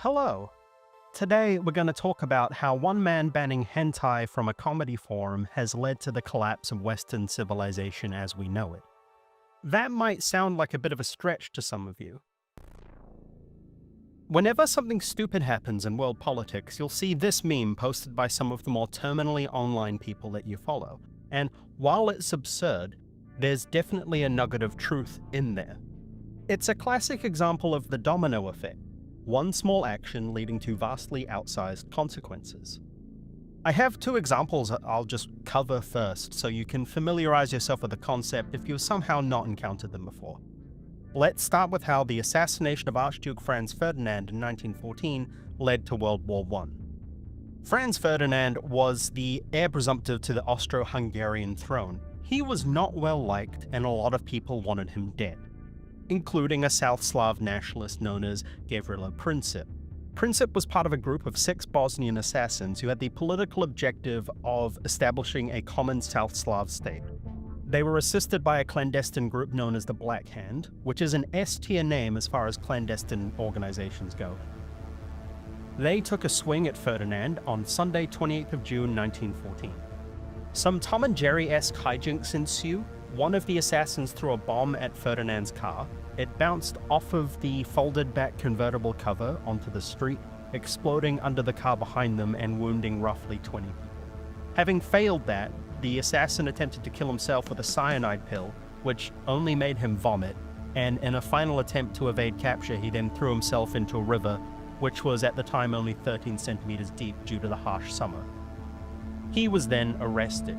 Hello. Today we're going to talk about how one man banning hentai from a comedy forum has led to the collapse of Western civilization as we know it. That might sound like a bit of a stretch to some of you. Whenever something stupid happens in world politics, you'll see this meme posted by some of the more terminally online people that you follow. And while it's absurd, there's definitely a nugget of truth in there. It's a classic example of the domino effect. One small action leading to vastly outsized consequences. I have two examples I'll just cover first so you can familiarize yourself with the concept if you've somehow not encountered them before. Let's start with how the assassination of Archduke Franz Ferdinand in 1914 led to World War I. Franz Ferdinand was the heir presumptive to the Austro-Hungarian throne. He was not well liked and a lot of people wanted him dead, including a South Slav nationalist known as Gavrilo Princip. Princip was part of a group of 6 Bosnian assassins who had the political objective of establishing a common South Slav state. They were assisted by a clandestine group known as the Black Hand, which is an S-tier name as far as clandestine organizations go. They took a swing at Ferdinand on Sunday, 28th of June 1914. Some Tom and Jerry-esque hijinks ensue. One of the assassins threw a bomb at Ferdinand's car. It bounced off of the folded-back convertible cover onto the street, exploding under the car behind them and wounding roughly 20 people. Having failed that, the assassin attempted to kill himself with a cyanide pill, which only made him vomit, and in a final attempt to evade capture, he then threw himself into a river, which was at the time only 13 centimeters deep due to the harsh summer. He was then arrested.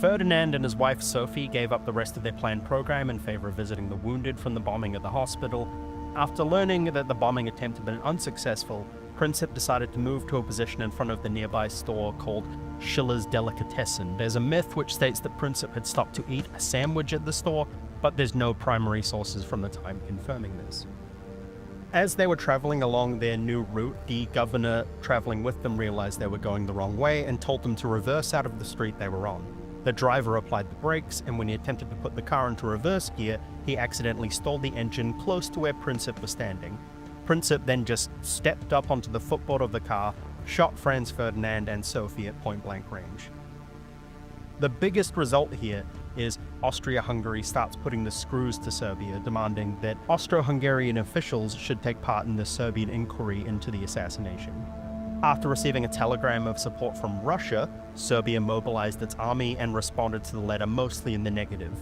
Ferdinand and his wife Sophie gave up the rest of their planned program in favor of visiting the wounded from the bombing at the hospital. After learning that the bombing attempt had been unsuccessful, Princip decided to move to a position in front of the nearby store called Schiller's Delicatessen. There's a myth which states that Princip had stopped to eat a sandwich at the store, but there's no primary sources from the time confirming this. As they were traveling along their new route, the governor traveling with them realized they were going the wrong way and told them to reverse out of the street they were on. The driver applied the brakes, and when he attempted to put the car into reverse gear, he accidentally stalled the engine close to where Princip was standing. Princip then just stepped up onto the footboard of the car, shot Franz Ferdinand and Sophie at point-blank range. The biggest result here is Austria-Hungary starts putting the screws to Serbia, demanding that Austro-Hungarian officials should take part in the Serbian inquiry into the assassination. After receiving a telegram of support from Russia, Serbia mobilized its army and responded to the letter mostly in the negative.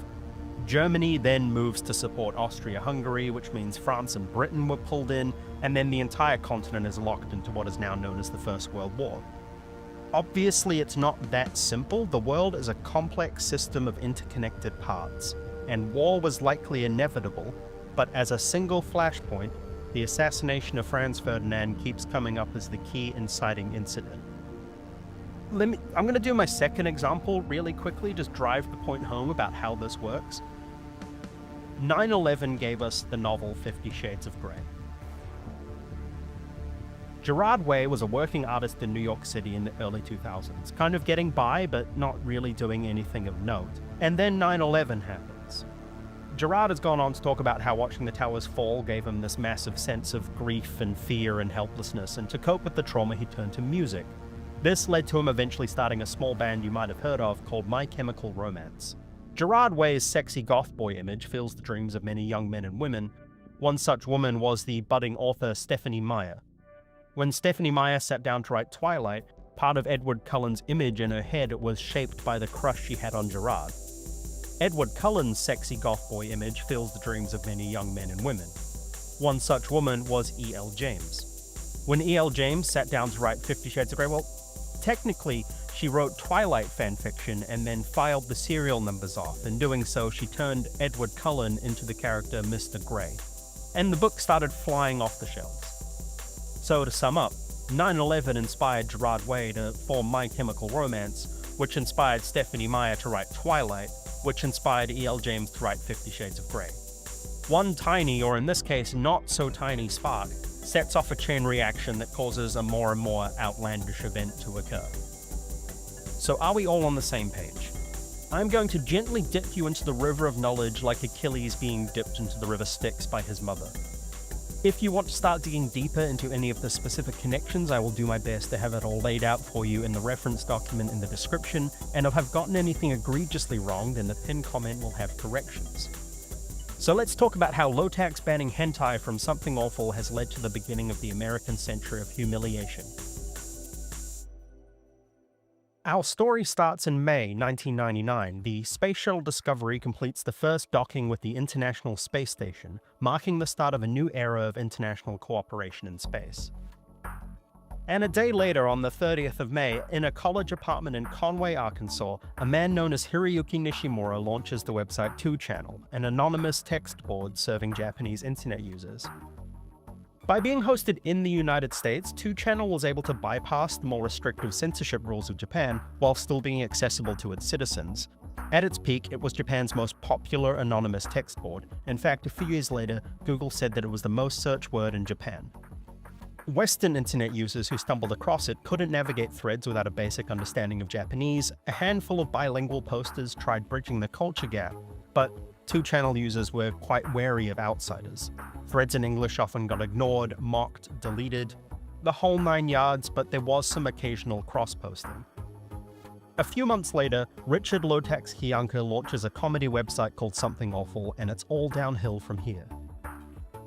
Germany then moves to support Austria-Hungary, which means France and Britain were pulled in, and then the entire continent is locked into what is now known as the First World War. Obviously, it's not that simple. The world is a complex system of interconnected parts, and war was likely inevitable, but as a single flashpoint, the assassination of Franz Ferdinand keeps coming up as the key inciting incident. I'm going to do my second example really quickly, just drive the point home about how this works. 9/11 gave us the novel 50 Shades of Grey. Gerard Way was a working artist in New York City in the early 2000s, kind of getting by but not really doing anything of note. And then 9/11 happens. Gerard has gone on to talk about how watching the towers fall gave him this massive sense of grief and fear and helplessness, and to cope with the trauma he turned to music. This led to him eventually starting a small band you might have heard of called My Chemical Romance. Gerard Way's sexy goth boy image fills the dreams of many young men and women. One such woman was the budding author Stephenie Meyer. When Stephenie Meyer sat down to write Twilight, part of Edward Cullen's image in her head was shaped by the crush she had on Gerard. Edward Cullen's sexy goth boy image fills the dreams of many young men and women. One such woman was E.L. James. When E.L. James sat down to write 50 Shades of Grey, well, technically, she wrote Twilight fanfiction and then filed the serial numbers off. In doing so, she turned Edward Cullen into the character Mr. Grey. And the book started flying off the shelves. So to sum up, 9/11 inspired Gerard Way to form My Chemical Romance, which inspired Stephenie Meyer to write Twilight, which inspired E.L. James to write 50 Shades of Grey. One tiny, or in this case not so tiny spark, sets off a chain reaction that causes a more and more outlandish event to occur. So are we all on the same page? I'm going to gently dip you into the river of knowledge like Achilles being dipped into the river Styx by his mother. If you want to start digging deeper into any of the specific connections, I will do my best to have it all laid out for you in the reference document in the description, and if I've gotten anything egregiously wrong, then the pinned comment will have corrections. So let's talk about how low tax banning hentai from Something Awful has led to the beginning of the American century of humiliation. Our story starts in May 1999. The Space Shuttle Discovery completes the first docking with the International Space Station, marking the start of a new era of international cooperation in space. And a day later, on the 30th of May, in a college apartment in Conway, Arkansas, a man known as Hiroyuki Nishimura launches the website 2channel, an anonymous text board serving Japanese internet users. By being hosted in the United States, 2channel was able to bypass the more restrictive censorship rules of Japan while still being accessible to its citizens. At its peak, it was Japan's most popular anonymous text board. In fact, a few years later, Google said that it was the most searched word in Japan. Western internet users who stumbled across it couldn't navigate threads without a basic understanding of Japanese. A handful of bilingual posters tried bridging the culture gap, but 2channel users were quite wary of outsiders. Threads in English often got ignored, mocked, deleted, the whole 9 yards, but there was some occasional cross-posting. A few months later, Richard Lotax Kiyanka launches a comedy website called Something Awful, and it's all downhill from here.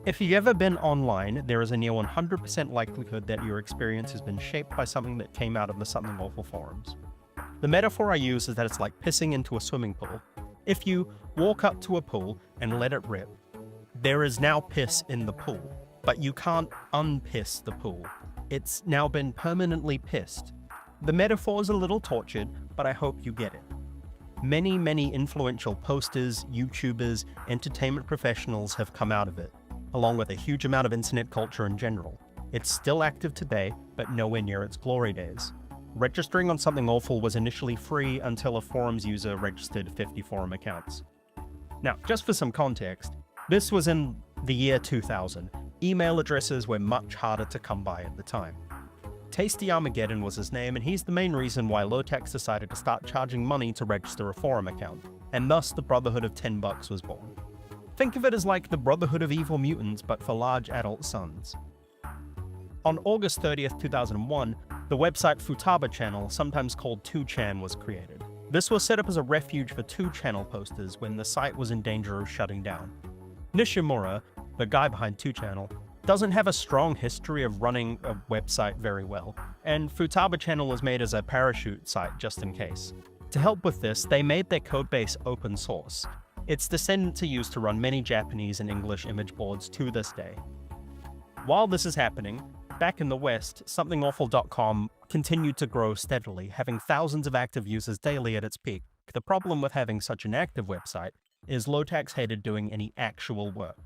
If you've ever been online, there is a near 100% likelihood that your experience has been shaped by something that came out of the Something Awful forums. The metaphor I use is that it's like pissing into a swimming pool. If you walk up to a pool and let it rip, there is now piss in the pool, but you can't unpiss the pool. It's now been permanently pissed. The metaphor is a little tortured, but I hope you get it. Many influential posters, YouTubers, entertainment professionals have come out of it, along with a huge amount of internet culture in general. It's still active today, but nowhere near its glory days. Registering on Something Awful was initially free until a forums user registered 50 forum accounts. Now, just for some context, this was in the year 2000. Email addresses were much harder to come by at the time. Tasty Armageddon was his name, and he's the main reason why Lotax decided to start charging money to register a forum account, and thus the Brotherhood of $10 was born. Think of it as like the Brotherhood of Evil Mutants, but for large adult sons. On August 30th, 2001, the website Futaba Channel, sometimes called 2chan, was created. This was set up as a refuge for 2channel posters when the site was in danger of shutting down. Nishimura, the guy behind 2channel, doesn't have a strong history of running a website very well, and Futaba Channel was made as a parachute site just in case. To help with this, they made their codebase open source. It's descendant to use to run many Japanese and English image boards to this day. While this is happening, back in the West, SomethingAwful.com continued to grow steadily, having thousands of active users daily at its peak. The problem with having such an active website is Lotax hated doing any actual work.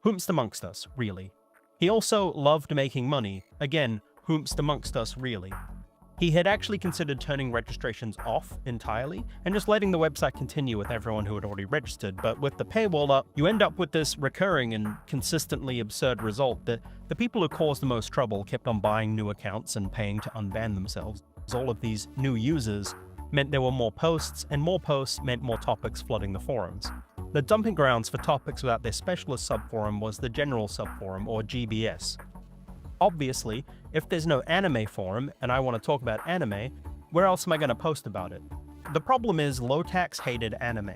Whomst amongst us, really. He also loved making money. Again, whomst amongst us, really. He had actually considered turning registrations off entirely and just letting the website continue with everyone who had already registered, but with the paywall up, you end up with this recurring and consistently absurd result that the people who caused the most trouble kept on buying new accounts and paying to unban themselves. All of these new users meant there were more posts, and more posts meant more topics flooding the forums. The dumping grounds for topics without their specialist subforum was the general subforum, or GBS. Obviously, if there's no anime forum, and I want to talk about anime, where else am I going to post about it? The problem is Lotax hated anime.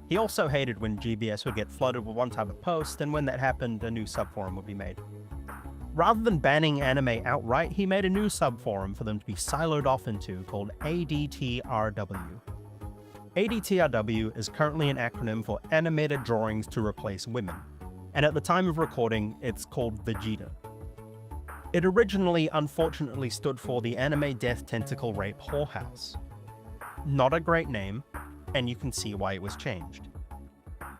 He also hated when GBS would get flooded with one type of post, and when that happened, a new subforum would be made. Rather than banning anime outright, he made a new subforum for them to be siloed off into called ADTRW. ADTRW is currently an acronym for Animated Drawings to Replace Women, and at the time of recording, it's called Vegeta. It originally, unfortunately, stood for the Anime Death Tentacle Rape Whorehouse. Not a great name, and you can see why it was changed.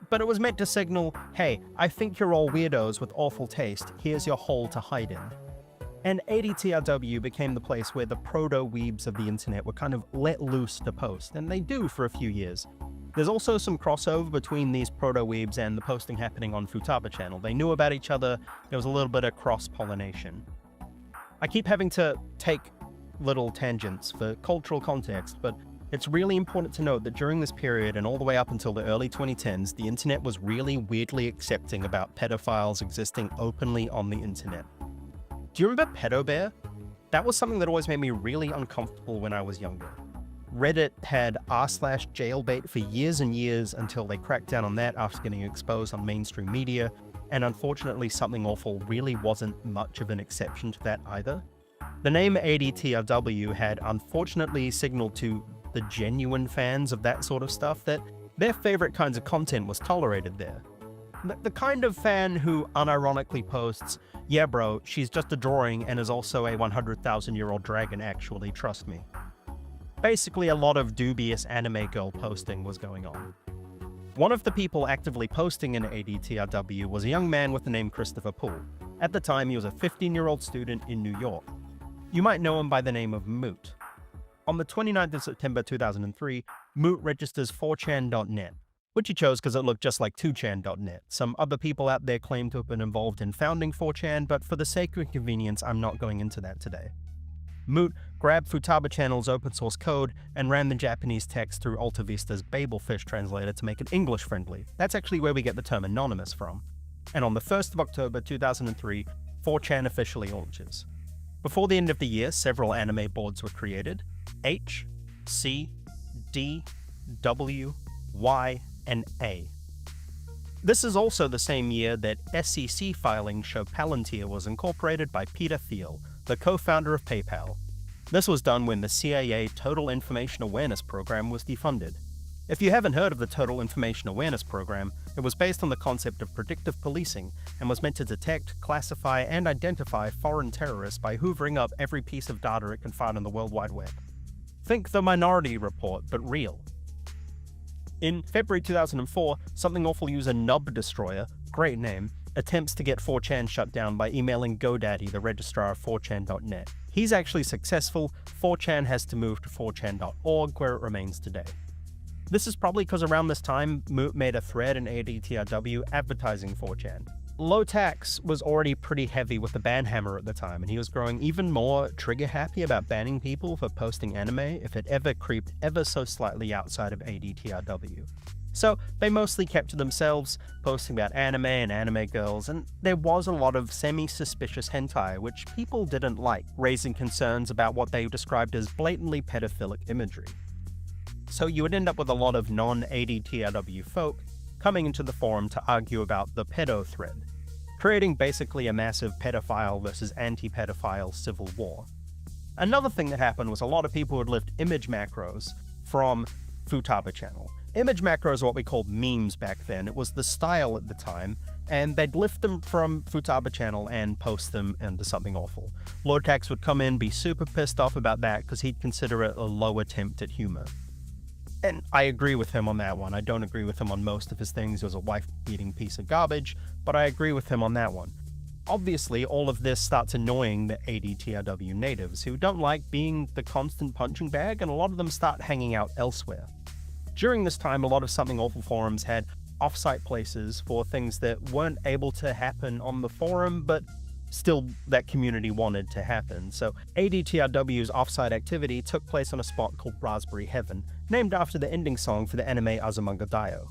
But it was meant to signal, hey, I think you're all weirdos with awful taste, here's your hole to hide in. And ADTRW became the place where the proto-weebs of the internet were kind of let loose to post, and they do for a few years. There's also some crossover between these proto-weebs and the posting happening on Futaba Channel. They knew about each other, there was a little bit of cross-pollination. I keep having to take little tangents for cultural context, but It's really important to note that during this period and all the way up until the early 2010s, the internet was really weirdly accepting about pedophiles existing openly on the internet. Do you remember Pedo Bear? That was something that always made me really uncomfortable when I was younger. Reddit had r/jailbait for years and years until they cracked down on that after getting exposed on mainstream media, and unfortunately Something Awful really wasn't much of an exception to that either. The name ADTRW had unfortunately signaled to the genuine fans of that sort of stuff that their favorite kinds of content was tolerated there. The kind of fan who unironically posts, "Yeah bro, she's just a drawing and is also a 100,000-year-old dragon actually, trust me." Basically a lot of dubious anime girl posting was going on. One of the people actively posting in ADTRW was a young man with the name Christopher Poole. At the time he was a 15-year-old student in New York. You might know him by the name of Moot. On the 29th of September 2003, Moot registers 4chan.net, which he chose because it looked just like 2chan.net. Some other people out there claim to have been involved in founding 4chan, but for the sake of convenience, I'm not going into that today. Moot grabbed Futaba Channel's open source code and ran the Japanese text through AltaVista's Babelfish translator to make it English friendly. That's actually where we get the term anonymous from. And on the 1st of October 2003, 4chan officially launches. Before the end of the year, several anime boards were created: H, C, D, W, Y, and A. This is also the same year that SEC filings show Palantir was incorporated by Peter Thiel, the co-founder of PayPal. This was done when the CIA Total Information Awareness Program was defunded. If you haven't heard of the Total Information Awareness Program, it was based on the concept of predictive policing and was meant to detect, classify, and identify foreign terrorists by hoovering up every piece of data it can find on the World Wide Web. Think the Minority Report, but real. In February 2004, Something Awful user Nub Destroyer, great name, attempts to get 4chan shut down by emailing GoDaddy, the registrar of 4chan.net. He's actually successful. 4chan has to move to 4chan.org, where it remains today. This is probably because around this time, Moot made a thread in ADTRW advertising 4chan. Low Tax was already pretty heavy with the ban hammer at the time, and he was growing even more trigger-happy about banning people for posting anime if it ever creeped ever so slightly outside of ADTRW. So they mostly kept to themselves, posting about anime and anime girls, and there was a lot of semi-suspicious hentai, which people didn't like, raising concerns about what they described as blatantly pedophilic imagery. So you would end up with a lot of non-ADTRW folk coming into the forum to argue about the pedo thread, creating basically a massive pedophile versus anti-pedophile civil war. Another thing that happened was a lot of people would lift image macros from Futaba Channel. Image macros are what we called memes back then. It was the style at the time, and they'd lift them from Futaba Channel and post them into Something Awful. Lortax would come in, be super pissed off about that because he'd consider it a low attempt at humor. And I agree with him on that one. I don't agree with him on most of his things. He was a wife-beating piece of garbage, but I agree with him on that one. Obviously, all of this starts annoying the ADTRW natives, who don't like being the constant punching bag, and a lot of them start hanging out elsewhere. During this time, a lot of Something Awful forums had off-site places for things that weren't able to happen on the forum, but still that community wanted to happen. So ADTRW's off-site activity took place on a spot called Raspberry Heaven, named after the ending song for the anime Azumanga Daioh.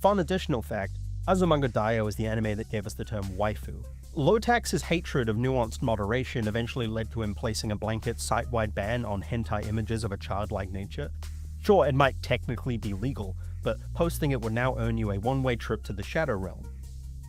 Fun additional fact, Azumanga Daioh is the anime that gave us the term waifu. Lotax's hatred of nuanced moderation eventually led to him placing a blanket site-wide ban on hentai images of a childlike nature. Sure, it might technically be legal, but posting it would now earn you a one-way trip to the Shadow Realm.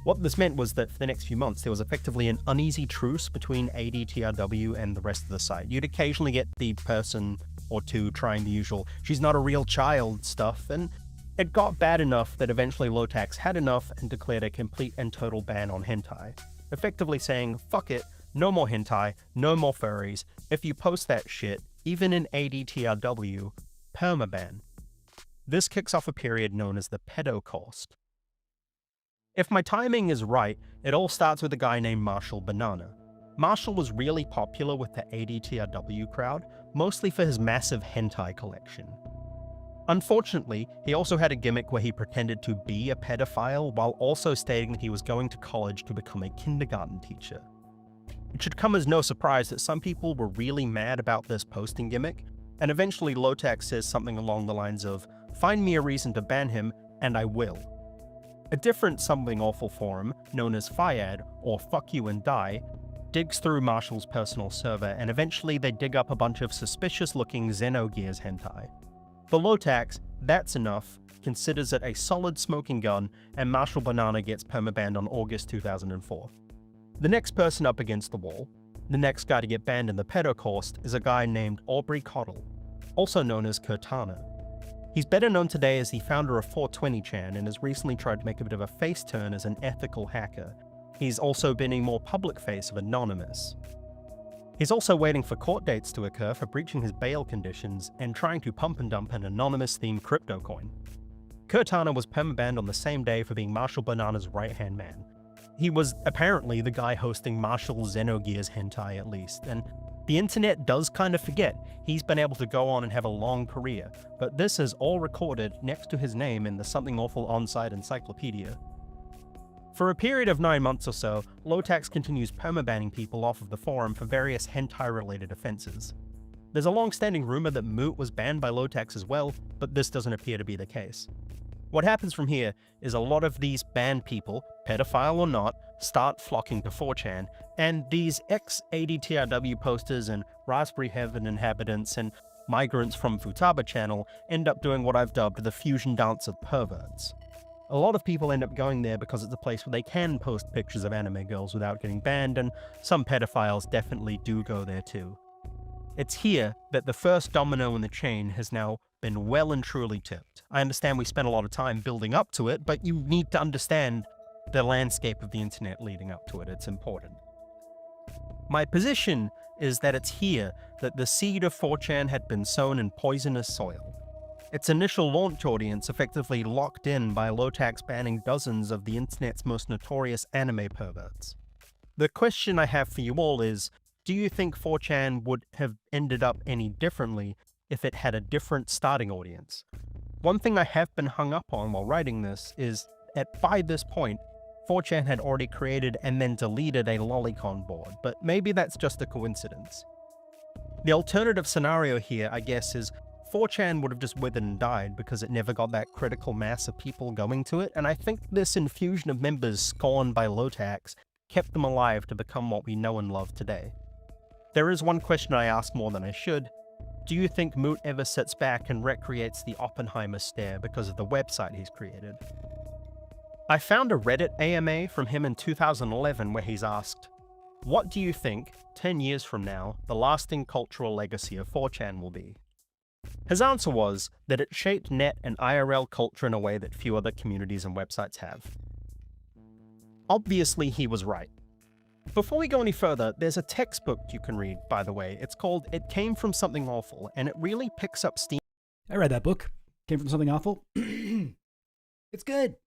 What this meant was that for the next few months there was effectively an uneasy truce between ADTRW and the rest of the site. You'd occasionally get the person or two trying the usual "she's not a real child" stuff, and it got bad enough that eventually Lotax had enough and declared a complete and total ban on hentai, effectively saying, fuck it, no more hentai, no more furries, if you post that shit, even in ADTRW, permaban. This kicks off a period known as the pedo cost. If my timing is right, it all starts with a guy named Marshall Banana. Marshall was really popular with the ADTRW crowd, mostly for his massive hentai collection. Unfortunately, he also had a gimmick where he pretended to be a pedophile while also stating that he was going to college to become a kindergarten teacher. It should come as no surprise that some people were really mad about this posting gimmick, and eventually Lotax says something along the lines of, "Find me a reason to ban him, and I will." A different Something Awful forum, known as Fiad, or Fuck You and Die, digs through Marshall's personal server, and eventually they dig up a bunch of suspicious-looking Xenogears hentai. For Lotax, that's enough, considers it a solid smoking gun, and Marshall Banana gets permabanned on August 2004. The next person up against the wall, the next guy to get banned in the pedocaust, is a guy named Aubrey Cottle, also known as Cortana. He's better known today as the founder of 420chan and has recently tried to make a bit of a face turn as an ethical hacker. He's also been a more public face of Anonymous. He's also waiting for court dates to occur for breaching his bail conditions and trying to pump and dump an Anonymous-themed crypto coin. Cortana was permabanned on the same day for being Marshall Banana's right-hand man. He was apparently the guy hosting Marshall's Xenogears hentai at least, and the internet does kind of forget he's been able to go on and have a long career, but this is all recorded next to his name in the Something Awful on-site encyclopedia. For a period of 9 months or so, Lotax continues permabanning people off of the forum for various hentai-related offenses. There's a long-standing rumor that Moot was banned by Lotax as well, but this doesn't appear to be the case. What happens from here is a lot of these banned people, pedophile or not, start flocking to 4chan, and these ex-ADTRW posters and Raspberry Heaven inhabitants and migrants from Futaba channel end up doing what I've dubbed the fusion dance of perverts. A lot of people end up going there because it's a place where they can post pictures of anime girls without getting banned, and some pedophiles definitely do go there too. It's here that the first domino in the chain has now been well and truly tipped. I understand we spent a lot of time building up to it, but you need to understand the landscape of the internet leading up to it. It's important. My position is that it's here that the seed of 4chan had been sown in poisonous soil. Its initial launch audience effectively locked in by Lotax banning dozens of the internet's most notorious anime perverts. The question I have for you all is, do you think 4chan would have ended up any differently if it had a different starting audience? One thing I have been hung up on while writing this is that by this point, 4chan had already created and then deleted a lolicon board, but maybe that's just a coincidence. The alternative scenario here, I guess, is 4chan would have just withered and died because it never got that critical mass of people going to it, and I think this infusion of members scorned by Lotax kept them alive to become what we know and love today. There is one question I ask more than I should. Do you think Moot ever sits back and recreates the Oppenheimer stare because of the website he's created? I found a Reddit AMA from him in 2011 where he's asked, "What do you think, 10 years from now, the lasting cultural legacy of 4chan will be?" His answer was that it shaped net and IRL culture in a way that few other communities and websites have. Obviously, he was right. Before we go any further, there's a textbook you can read, by the way. It's called It Came From Something Awful, and it really picks up steam. I read that book. Came From Something Awful. It's good.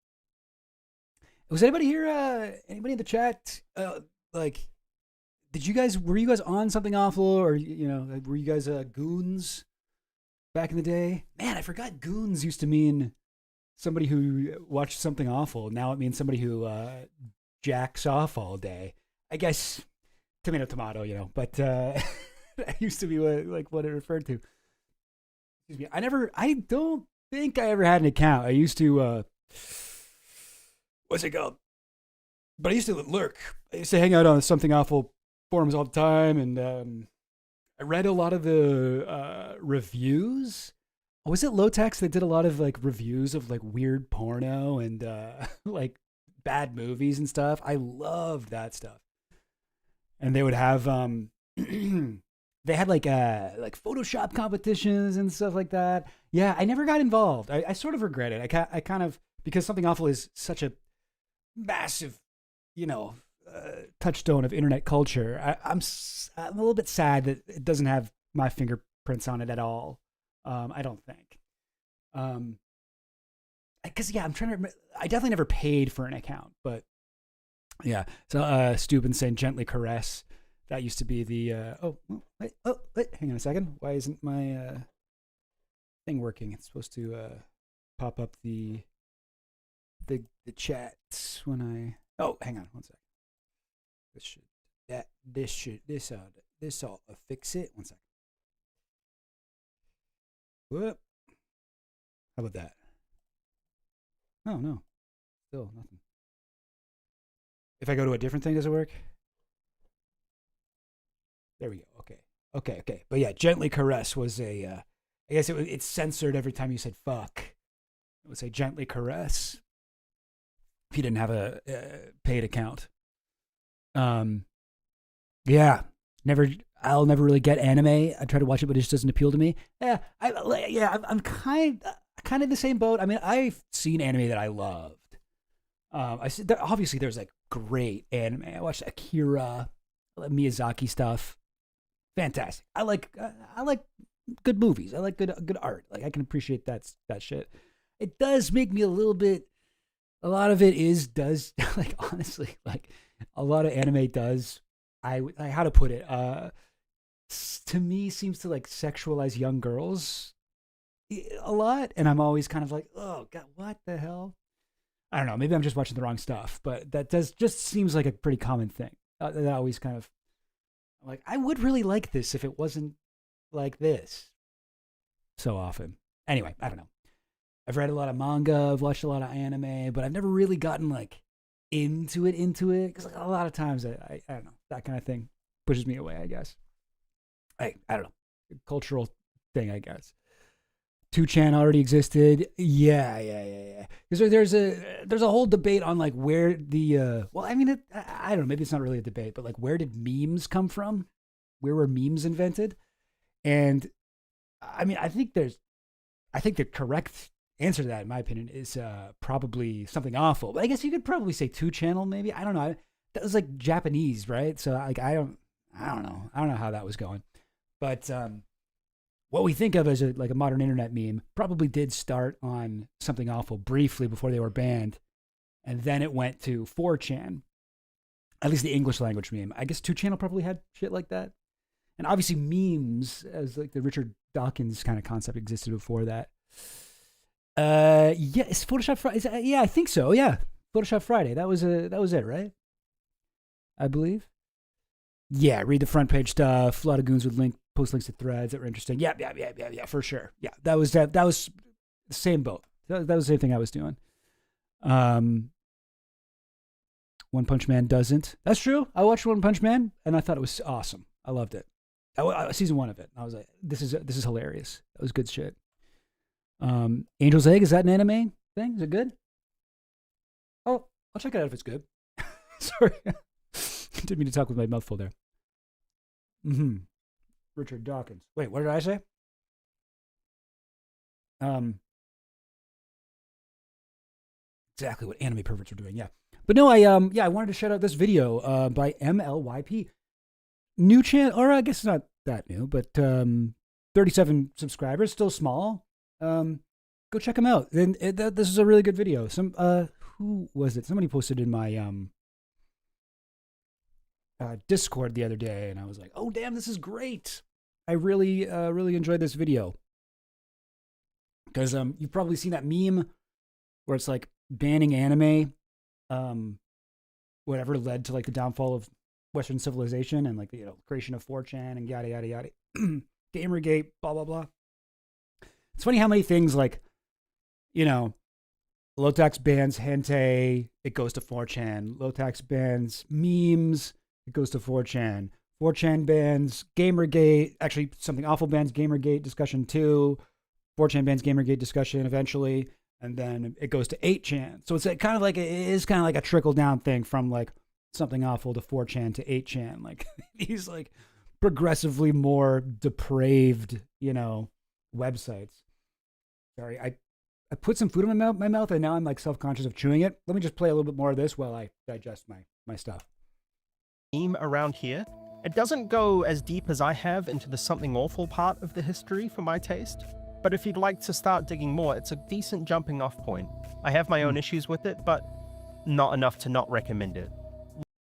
Was anybody here, anybody in the chat, were you guys on Something Awful, or, were you guys goons back in the day? Man, I forgot goons used to mean somebody who watched Something Awful. Now it means somebody who jacks off all day. I guess tomato, tomato, but that used to be what it referred to. Excuse me. I don't think I ever had an account. I used to, what's it called? But I used to lurk. I used to hang out on Something Awful forums all the time, and I read a lot of the reviews. Was it Lotax that did a lot of reviews of weird porno and bad movies and stuff? I loved that stuff. And they would have they had Photoshop competitions and stuff like that. Yeah, I never got involved. I sort of regret it. I kind of, because Something Awful is such a massive, touchstone of internet culture. I'm a little bit sad that it doesn't have my fingerprints on it at all. I don't think. Because I'm trying to remember. I definitely never paid for an account, but yeah. So Steuben saying gently caress. That used to be the. Wait. Hang on a second. Why isn't my thing working? It's supposed to pop up the chat when I. Oh, hang on one second. This ought to fix it. One second. Whoop. How about that? Oh, no. Still nothing. If I go to a different thing, does it work? There we go. Okay. But yeah, gently caress was a. I guess it's censored every time you said fuck. It would say gently caress. If you didn't have a paid account. Yeah, never. I'll never really get anime. I try to watch it, but it just doesn't appeal to me. I'm kind of the same boat. I mean, I've seen anime that I loved. Obviously there's like great anime. I watched Akira, Miyazaki stuff. Fantastic. I like good movies. I like good art. Like I can appreciate that shit. It does make me a little bit. A lot of it does like honestly like a lot of anime does. How to put it? To me seems to like sexualize young girls a lot, and I'm always kind of like, oh god, what the hell? I don't know. Maybe I'm just watching the wrong stuff, but that just seems like a pretty common thing. That always kind of like I would really like this if it wasn't like this. So often. Anyway, I don't know. I've read a lot of manga. I've watched a lot of anime, but I've never really gotten like into it because like, a lot of times I don't know, that kind of thing pushes me away. I guess. I don't know. Cultural thing, I guess. 2chan already existed. Yeah. Because there's a whole debate on like where the well, I mean, I don't know. Maybe it's not really a debate, but like where did memes come from? Where were memes invented? And I mean, I think the correct answer to that, in my opinion, is probably something awful. But I guess you could probably say 2channel, maybe. I don't know. That was like Japanese, right? So like I don't know. I don't know how that was going, but what we think of as a modern internet meme probably did start on Something Awful briefly before they were banned, and then it went to 4chan, at least the English language meme. I guess 2channel probably had shit like that, and obviously memes as like the Richard Dawkins kind of concept existed before that. Yeah, it's Photoshop Friday. Yeah, I think so. Yeah, Photoshop Friday. That was it, right? I believe. Yeah, read the front page stuff. A lot of goons would post links to threads that were interesting. Yeah, for sure. Yeah, that was the same boat. That was the same thing I was doing. One Punch Man doesn't. That's true. I watched One Punch Man and I thought it was awesome. I loved it. Season 1 of it. I was like, this is hilarious. That was good shit. Angel's Egg, is that an anime thing? Is it good? Oh, I'll check it out if it's good. Sorry. Didn't mean to talk with my mouth full there. Richard Dawkins. Wait, what did I say? Exactly what anime perverts are doing. Yeah, but no, I wanted to shout out this video by MLYP, new channel, or I guess it's not that new, but 37 subscribers, still small. Go check them out. And this is a really good video. Who was it? Somebody posted in my Discord the other day, and I was like, "Oh, damn, this is great! I really enjoyed this video." Because you've probably seen that meme where it's like banning anime, whatever led to like the downfall of Western civilization and like the creation of 4chan and yada yada yada, Gamergate, blah blah blah. It's funny how many things like, Lotax bans hentai, it goes to 4chan. Lotax bans memes, it goes to 4chan. 4chan bans Gamergate. Actually, Something Awful bans Gamergate discussion too. 4chan bans Gamergate discussion eventually, and then it goes to 8chan. So it's kind of like a trickle down thing from like Something Awful to 4chan to 8chan. Like these like progressively more depraved, websites. Sorry, I put some food in my mouth and now I'm like self-conscious of chewing it. Let me just play a little bit more of this while I digest my stuff. Theme around here. It doesn't go as deep as I have into the Something Awful part of the history for my taste, but if you'd like to start digging more, it's a decent jumping off point. I have my own issues with it, but not enough to not recommend it.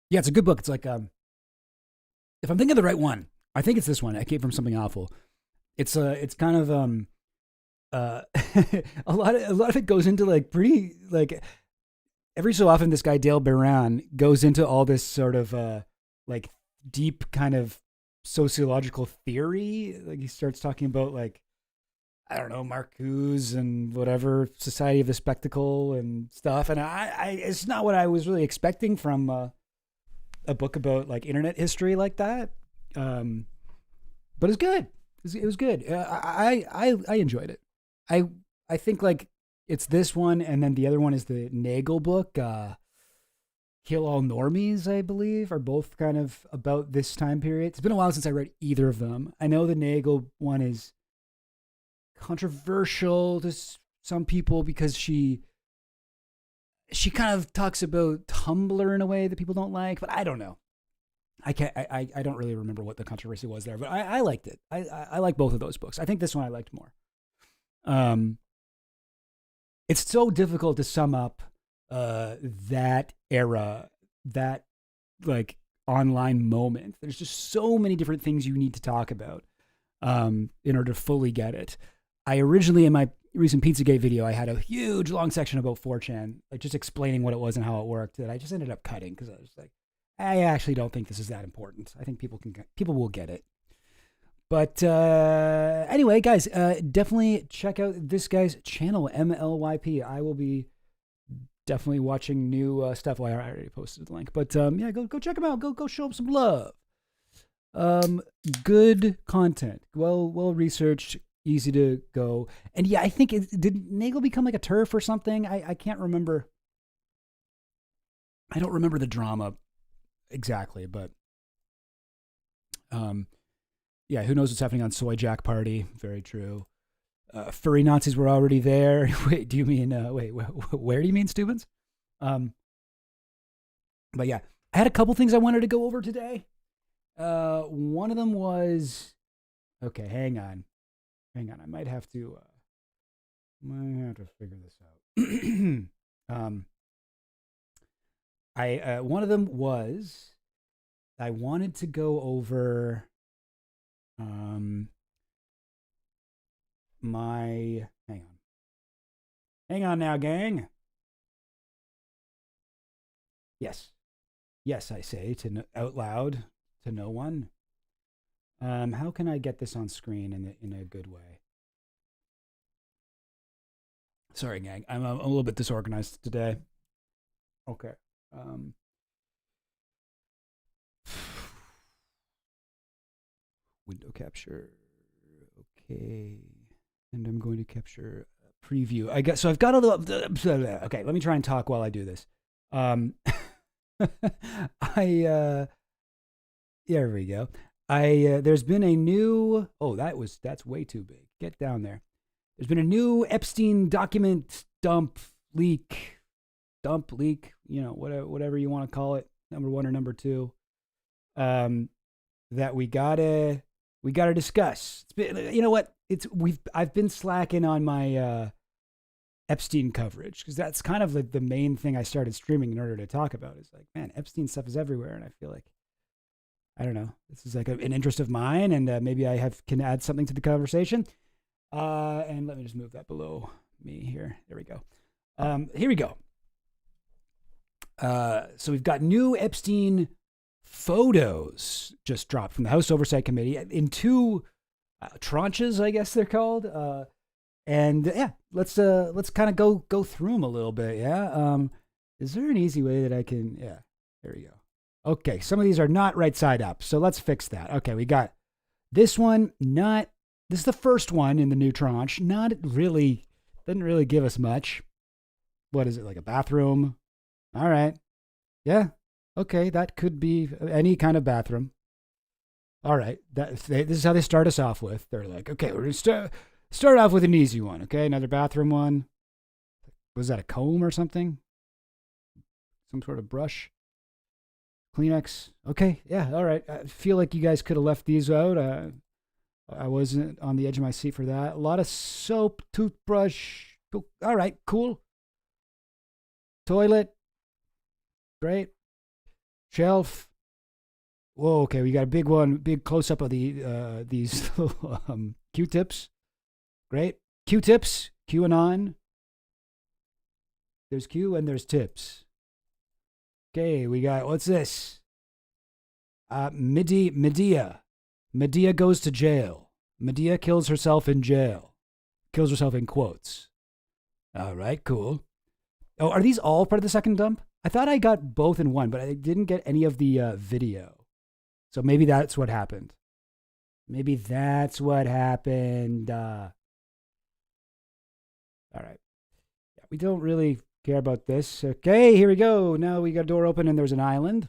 Yeah, it's a good book. It's like, if I'm thinking of the right one, I think it's this one. I came from Something Awful. It's kind of a lot of it goes into like pretty like every so often this guy Dale Baran goes into all this sort of like deep kind of sociological theory. Like he starts talking about like I don't know, Marcuse and whatever, Society of the Spectacle and stuff. And it's not what I was really expecting from a book about like internet history like that. But it's good. It was good. I enjoyed it. I think like it's this one, and then the other one is the Nagel book. Kill All Normies, I believe, are both kind of about this time period. It's been a while since I read either of them. I know the Nagel one is controversial to some people because she kind of talks about Tumblr in a way that people don't like, but I don't know. I don't really remember what the controversy was there, but I liked it. I like both of those books. I think this one I liked more. It's so difficult to sum up that era, that like online moment. There's just so many different things you need to talk about in order to fully get it. I originally, in my recent Pizzagate video, I had a huge long section about 4chan, like just explaining what it was and how it worked, that I just ended up cutting because I was like, I actually don't think this is that important. I think people will get it. But anyway, guys, definitely check out this guy's channel, MLYP. I will be definitely watching new stuff. Well, I already posted the link, but yeah, go check him out. Go show him some love. Good content, well researched, easy to go, and yeah, I think did Nagel become like a TERF or something? I can't remember. I don't remember the drama exactly, but yeah, who knows what's happening on Soy Jack Party? Very true. Furry Nazis were already there. Wait, do you mean where do you mean, Stubens? But yeah, I had a couple things I wanted to go over today. One of them was, okay, hang on. I might have to figure this out. One of them was, I wanted to go over my, hang on now, gang. Yes, I say out loud to no one. How can I get this on screen in a good way? Sorry, gang. I'm a little bit disorganized today. Okay. Window capture. Okay. And I'm going to capture a preview. I've got all the, okay, let me try and talk while I do this. There we go. There's been a new, that's way too big. Get down there. There's been a new Epstein document dump leak, whatever you want to call it, number 1 or number 2, that we gotta discuss. You know what? I've been slacking on my Epstein coverage because that's kind of like the main thing I started streaming in order to talk about. Is like, man, Epstein stuff is everywhere, and I feel like, I don't know, this is like an interest of mine, and maybe I can add something to the conversation. And let me just move that below me here. There we go. Here we go. So we've got new Epstein photos just dropped from the House Oversight Committee in 2 tranches, I guess they're called. And yeah, let's kind of go through them a little bit. Yeah. Is there an easy way that I can? Yeah. There we go. Okay. Some of these are not right side up, so let's fix that. Okay. We got this one. This is the first one in the new tranche. Didn't really give us much. What is it, like a bathroom? All right. Yeah. Okay. That could be any kind of bathroom. All right. This is how they start us off with. They're like, okay, we're going to start off with an easy one. Okay. Another bathroom one. Was that a comb or something? Some sort of brush? Kleenex? Okay. Yeah. All right. I feel like you guys could have left these out. I wasn't on the edge of my seat for that. A lot of soap, toothbrush. All right, cool. Toilet. Great. Shelf. Whoa, okay, we got a big one, big close-up of these Q-tips. Great. Q-tips, QAnon. There's Q and there's tips. Okay, we got, what's this? Medea. Medea goes to jail. Medea kills herself in jail. kills herself in quotes. All right, cool. Oh, are these all part of the second dump? I thought I got both in one, but I didn't get any of the video. So maybe that's what happened. Maybe that's what happened. All right. Yeah, we don't really care about this. Okay, here we go. Now we got a door open and there's an island.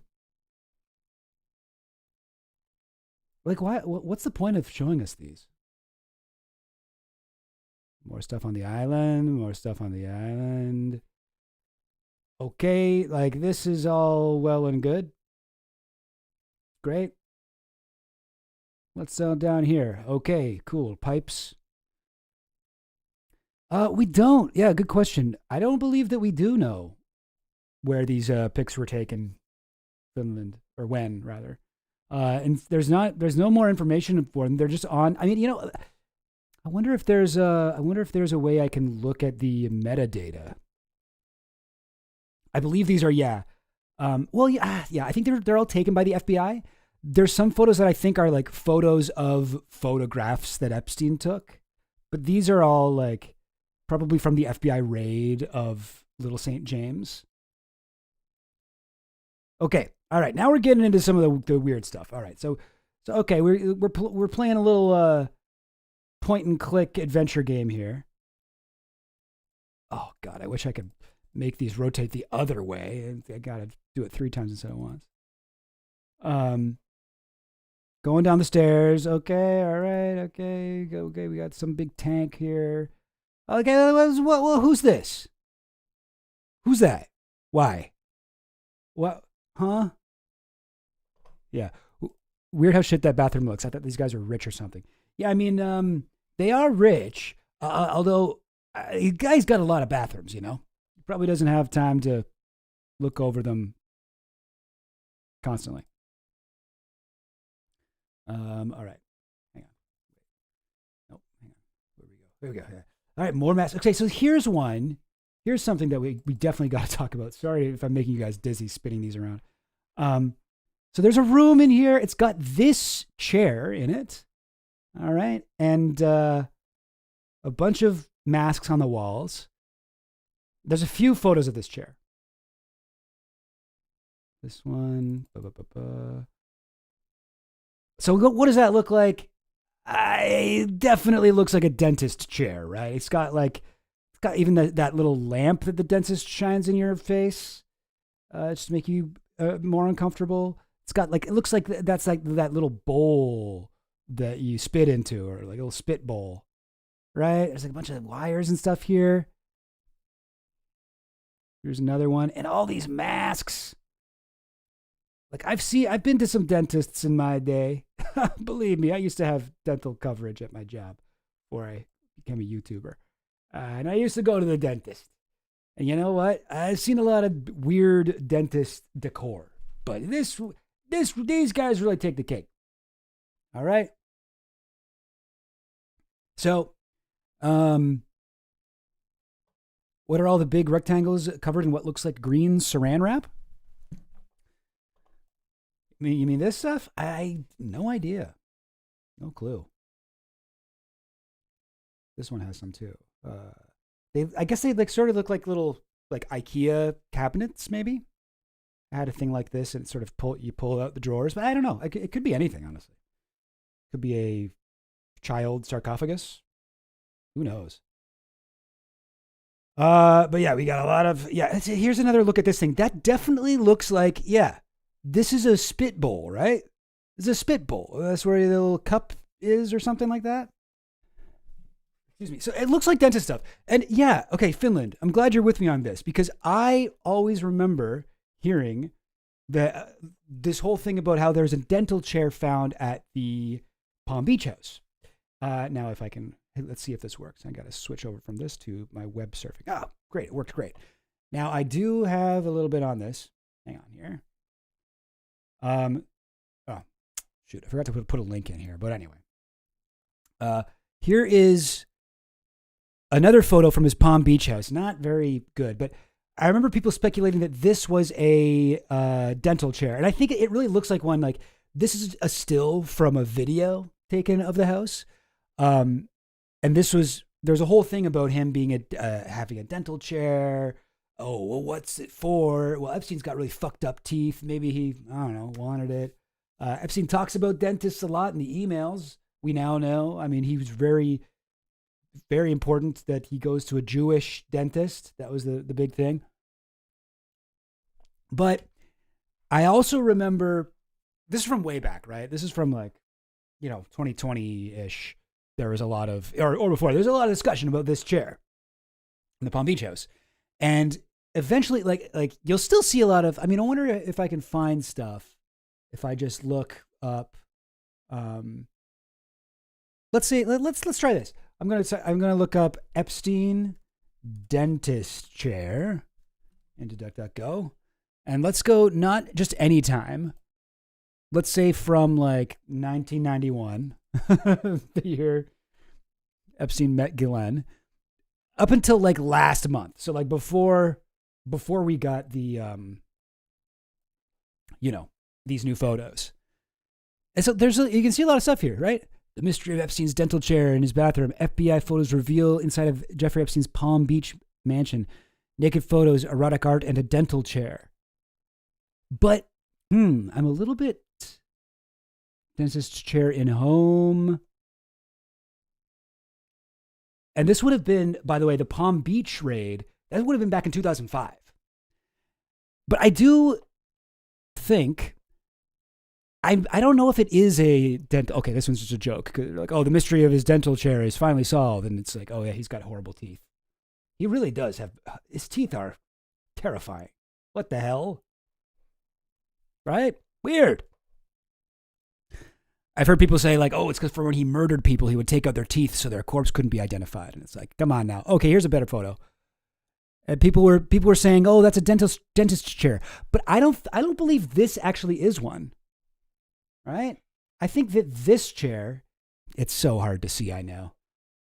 Like, why? What's the point of showing us these? More stuff on the island. More stuff on the island. Okay, like this is all well and good. Great. What's down here? Okay, cool. Pipes. We don't. Yeah, good question. I don't believe that we do know where these pics were taken. Finland, or when rather. And there's no more information for them. They're just on. I mean, I wonder if there's a way I can look at the metadata. I believe these are well, yeah. I think they're all taken by the FBI. There's some photos that I think are like photos of photographs that Epstein took, but these are all like probably from the FBI raid of Little St. James. Okay, all right. Now we're getting into some of the weird stuff. All right, so okay, we're playing a little point and click adventure game here. Oh God, I wish I could make these rotate the other way. I gotta do it 3 times instead of once. Going down the stairs. Okay, all right. Okay, we got some big tank here. Okay, who's this? Who's that? Why? What? Huh? Yeah. Weird how shit that bathroom looks. I thought these guys were rich or something. Yeah, I mean, they are rich. Although, the guy's got a lot of bathrooms, He probably doesn't have time to look over them constantly. All right. Hang on. Nope. Hang on. Here we go. Yeah. All right, more masks. Okay, so here's one. Here's something that we definitely got to talk about. Sorry if I'm making you guys dizzy spinning these around. So there's a room in here. It's got this chair in it. All right. And a bunch of masks on the walls. There's a few photos of this chair. This one. So what does that look like? It definitely looks like a dentist chair, right? It's got even that little lamp that the dentist shines in your face, just to make you more uncomfortable. It's got it looks like that's like that little bowl that you spit into, or like a little spit bowl, right? There's like a bunch of wires and stuff here. Here's another one, and all these masks. Like I've been to some dentists in my day. Believe me, I used to have dental coverage at my job before I became a YouTuber. And I used to go to the dentist. And you know what? I've seen a lot of weird dentist decor. But these guys really take the cake. All right? So, what are all the big rectangles covered in what looks like green saran wrap? You mean this stuff? No idea. No clue. This one has some too. I guess they sort of look like little IKEA cabinets, maybe. I had a thing like this, and it sort of you pull out the drawers, but I don't know. It could be anything, honestly. Could be a child sarcophagus. Who knows? But yeah, we got a lot of here's another look at this thing. That definitely looks like this is a spit bowl, right? It's a spit bowl. That's where the little cup is, or something like that. Excuse me. So it looks like dentist stuff. And okay, Finland, I'm glad you're with me on this, because I always remember hearing that this whole thing about how there's a dental chair found at the Palm Beach house. Now, if I can, let's see if this works. I got to switch over from this to my web surfing. Oh, great. It worked great. Now, I do have a little bit on this. Hang on here. Oh, shoot. I forgot to put a link in here. But anyway, here is another photo from his Palm Beach house. Not very good, but I remember people speculating that this was a dental chair. And I think it really looks like one. Like, this is a still from a video taken of the house. And this was there's a whole thing about him being having a dental chair. Oh, well, what's it for? Well, Epstein's got really fucked up teeth. Maybe he, I don't know, wanted it. Epstein talks about dentists a lot in the emails. We now know. I mean, he was very, very important that he goes to a Jewish dentist. That was the big thing. But I also remember, this is from way back, right? This is from like, 2020-ish. There was a lot of, or before, there's a lot of discussion about this chair in the Palm Beach house. And eventually, like you'll still see a lot of, I wonder if I can find stuff if I just look up, let's try this. I'm gonna look up Epstein dentist chair into DuckDuckGo, and let's go not just any time. Let's say from like 1991, the year Epstein met Ghislaine, up until like last month. So like before we got the these new photos. And so you can see a lot of stuff here, right? The mystery of Epstein's dental chair in his bathroom. FBI photos reveal inside of Jeffrey Epstein's Palm Beach mansion. Naked photos, erotic art, and a dental chair. But I'm a little bit dentist chair in home. And this would have been, by the way, the Palm Beach raid. That would have been back in 2005. But I do think, I don't know if it is a dental. Okay, this one's just a joke. Like, oh, the mystery of his dental chair is finally solved. And it's like, oh, yeah, he's got horrible teeth. He really does have, his teeth are terrifying. What the hell? Right? Weird. I've heard people say, like, oh, it's because for when he murdered people, he would take out their teeth so their corpse couldn't be identified. And it's like, come on now. Okay, here's a better photo. And people were saying, oh, that's a dentist chair. But I don't believe this actually is one. Right? I think that this chair, it's so hard to see, I know.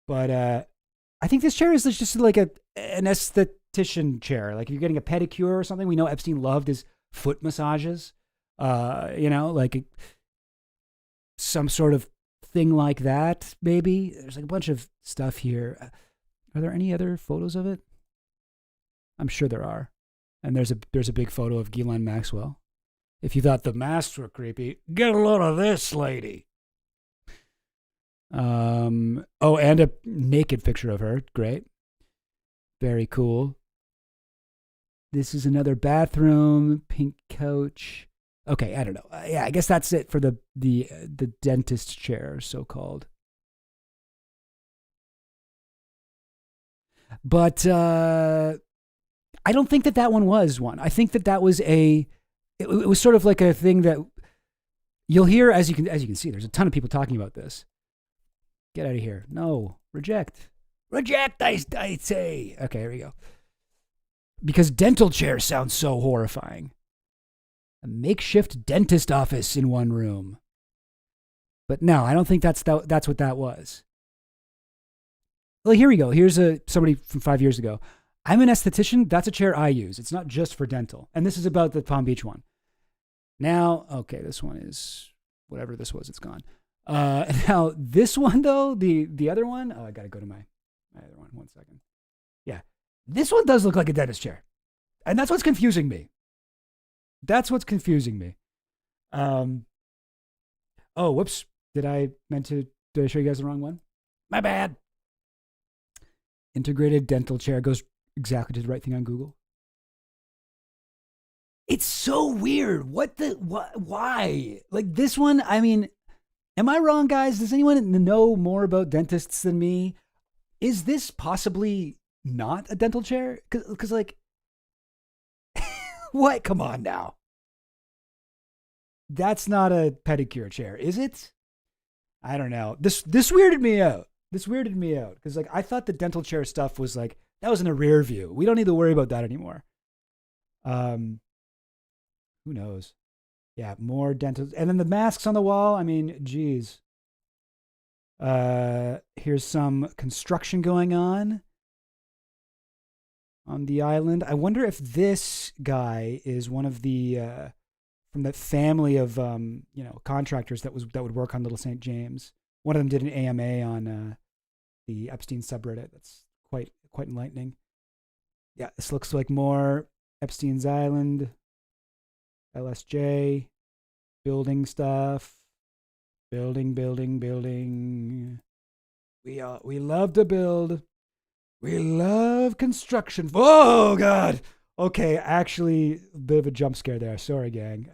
But I think this chair is just like an esthetician chair. Like if you're getting a pedicure or something. We know Epstein loved his foot massages. Like some sort of thing like that, maybe. There's like a bunch of stuff here. Are there any other photos of it? I'm sure there are. And there's a big photo of Ghislaine Maxwell. If you thought the masks were creepy, get a load of this lady. And a naked picture of her. Great. Very cool. This is another bathroom, pink couch. Okay, I don't know. Yeah, I guess that's it for the dentist chair, so-called. But I don't think that one was one. I think that was it was sort of like a thing that you'll hear as you can see. There's a ton of people talking about this. Get out of here. No, reject. Reject, I say. Okay, here we go. Because dental chairs sound so horrifying. A makeshift dentist office in one room. But no, I don't think that's what that was. Well, here we go. Here's somebody from 5 years ago. I'm an esthetician. That's a chair I use. It's not just for dental. And this is about the Palm Beach one. Now, okay, this one is whatever this was. It's gone. Now this one though, the other one. Oh, I got to go to my other one. 1 second. Yeah, this one does look like a dentist chair, and that's what's confusing me. That's what's confusing me. Oh, whoops. Did I show you guys the wrong one? My bad. Integrated dental chair goes exactly to the right thing on Google. It's so weird. Why? Like this one, am I wrong, guys? Does anyone know more about dentists than me? Is this possibly not a dental chair? Because like, what? Come on now. That's not a pedicure chair, is it? I don't know. This weirded me out. Because like I thought the dental chair stuff was like, that was in a rear view. We don't need to worry about that anymore. Who knows? Yeah, more dental. And then the masks on the wall. Geez. Here's some construction going on the island. I wonder if this guy is one of the from the family of contractors that would work on Little St. James. One of them did an AMA the Epstein subreddit. That's quite enlightening. Yeah, this looks like more Epstein's Island, LSJ, building stuff, building. We love to build. We love construction. Oh God. Okay, actually, a bit of a jump scare there. Sorry, gang.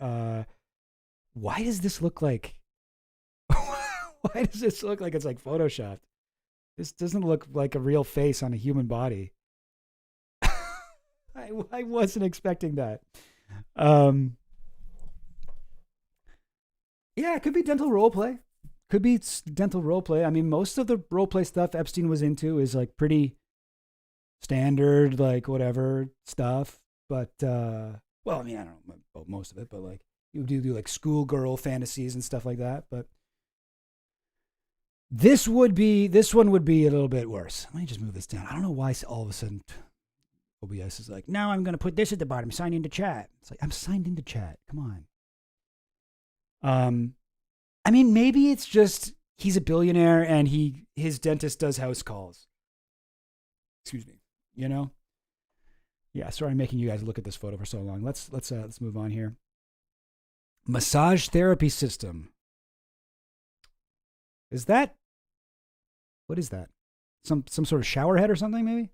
Why does this look like? Why does this look like it's like photoshopped? This doesn't look like a real face on a human body. I wasn't expecting that. Yeah, it could be dental role play. Could be dental role play. I mean, most of the role play stuff Epstein was into is like pretty standard, like whatever stuff. But well, I mean, I don't know about most of it, but like you do like schoolgirl fantasies and stuff like that. But this one would be a little bit worse. Let me just move this down. I don't know why all of a sudden OBS is like, now I'm going to put this at the bottom. Sign into chat. It's like, I'm signed into chat. Come on. I mean, maybe it's just he's a billionaire and his dentist does house calls. Excuse me. You know? Yeah, sorry I'm making you guys look at this photo for so long. Let's move on here. Massage therapy system. What is that? Some sort of shower head or something, maybe?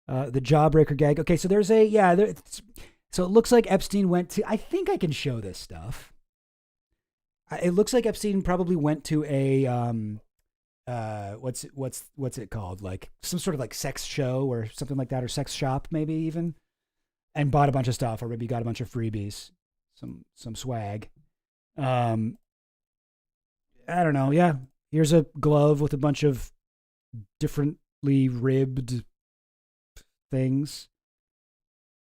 The jawbreaker gag. Okay, so there's so it looks like Epstein went to, I think I can show this stuff. It looks like Epstein probably went to a what's it called? Like some sort of like sex show or something like that, or sex shop maybe even, and bought a bunch of stuff, or maybe got a bunch of freebies, some swag. I don't know. Yeah, here's a glove with a bunch of differently ribbed things.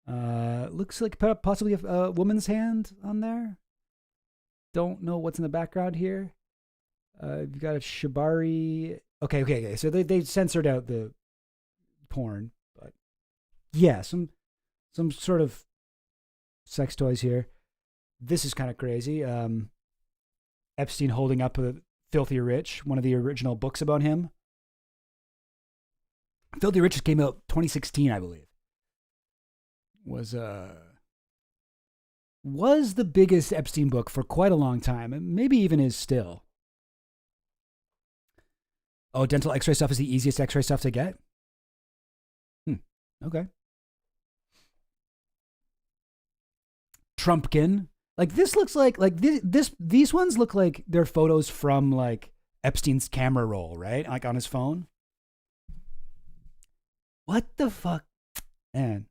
Looks like possibly a woman's hand on there. Don't know what's in the background here. You've got a shibari. Okay. So they censored out the porn, but yeah, some sort of sex toys here. This is kind of crazy. Epstein holding up a Filthy Rich, one of the original books about him. Filthy Rich came out 2016, I believe. Was the biggest Epstein book for quite a long time, and maybe even is still. Oh, dental x-ray stuff is the easiest x-ray stuff to get? Okay. Trumpkin. Like this looks like these ones look like they're photos from like Epstein's camera roll, right? Like on his phone. What the fuck? Man.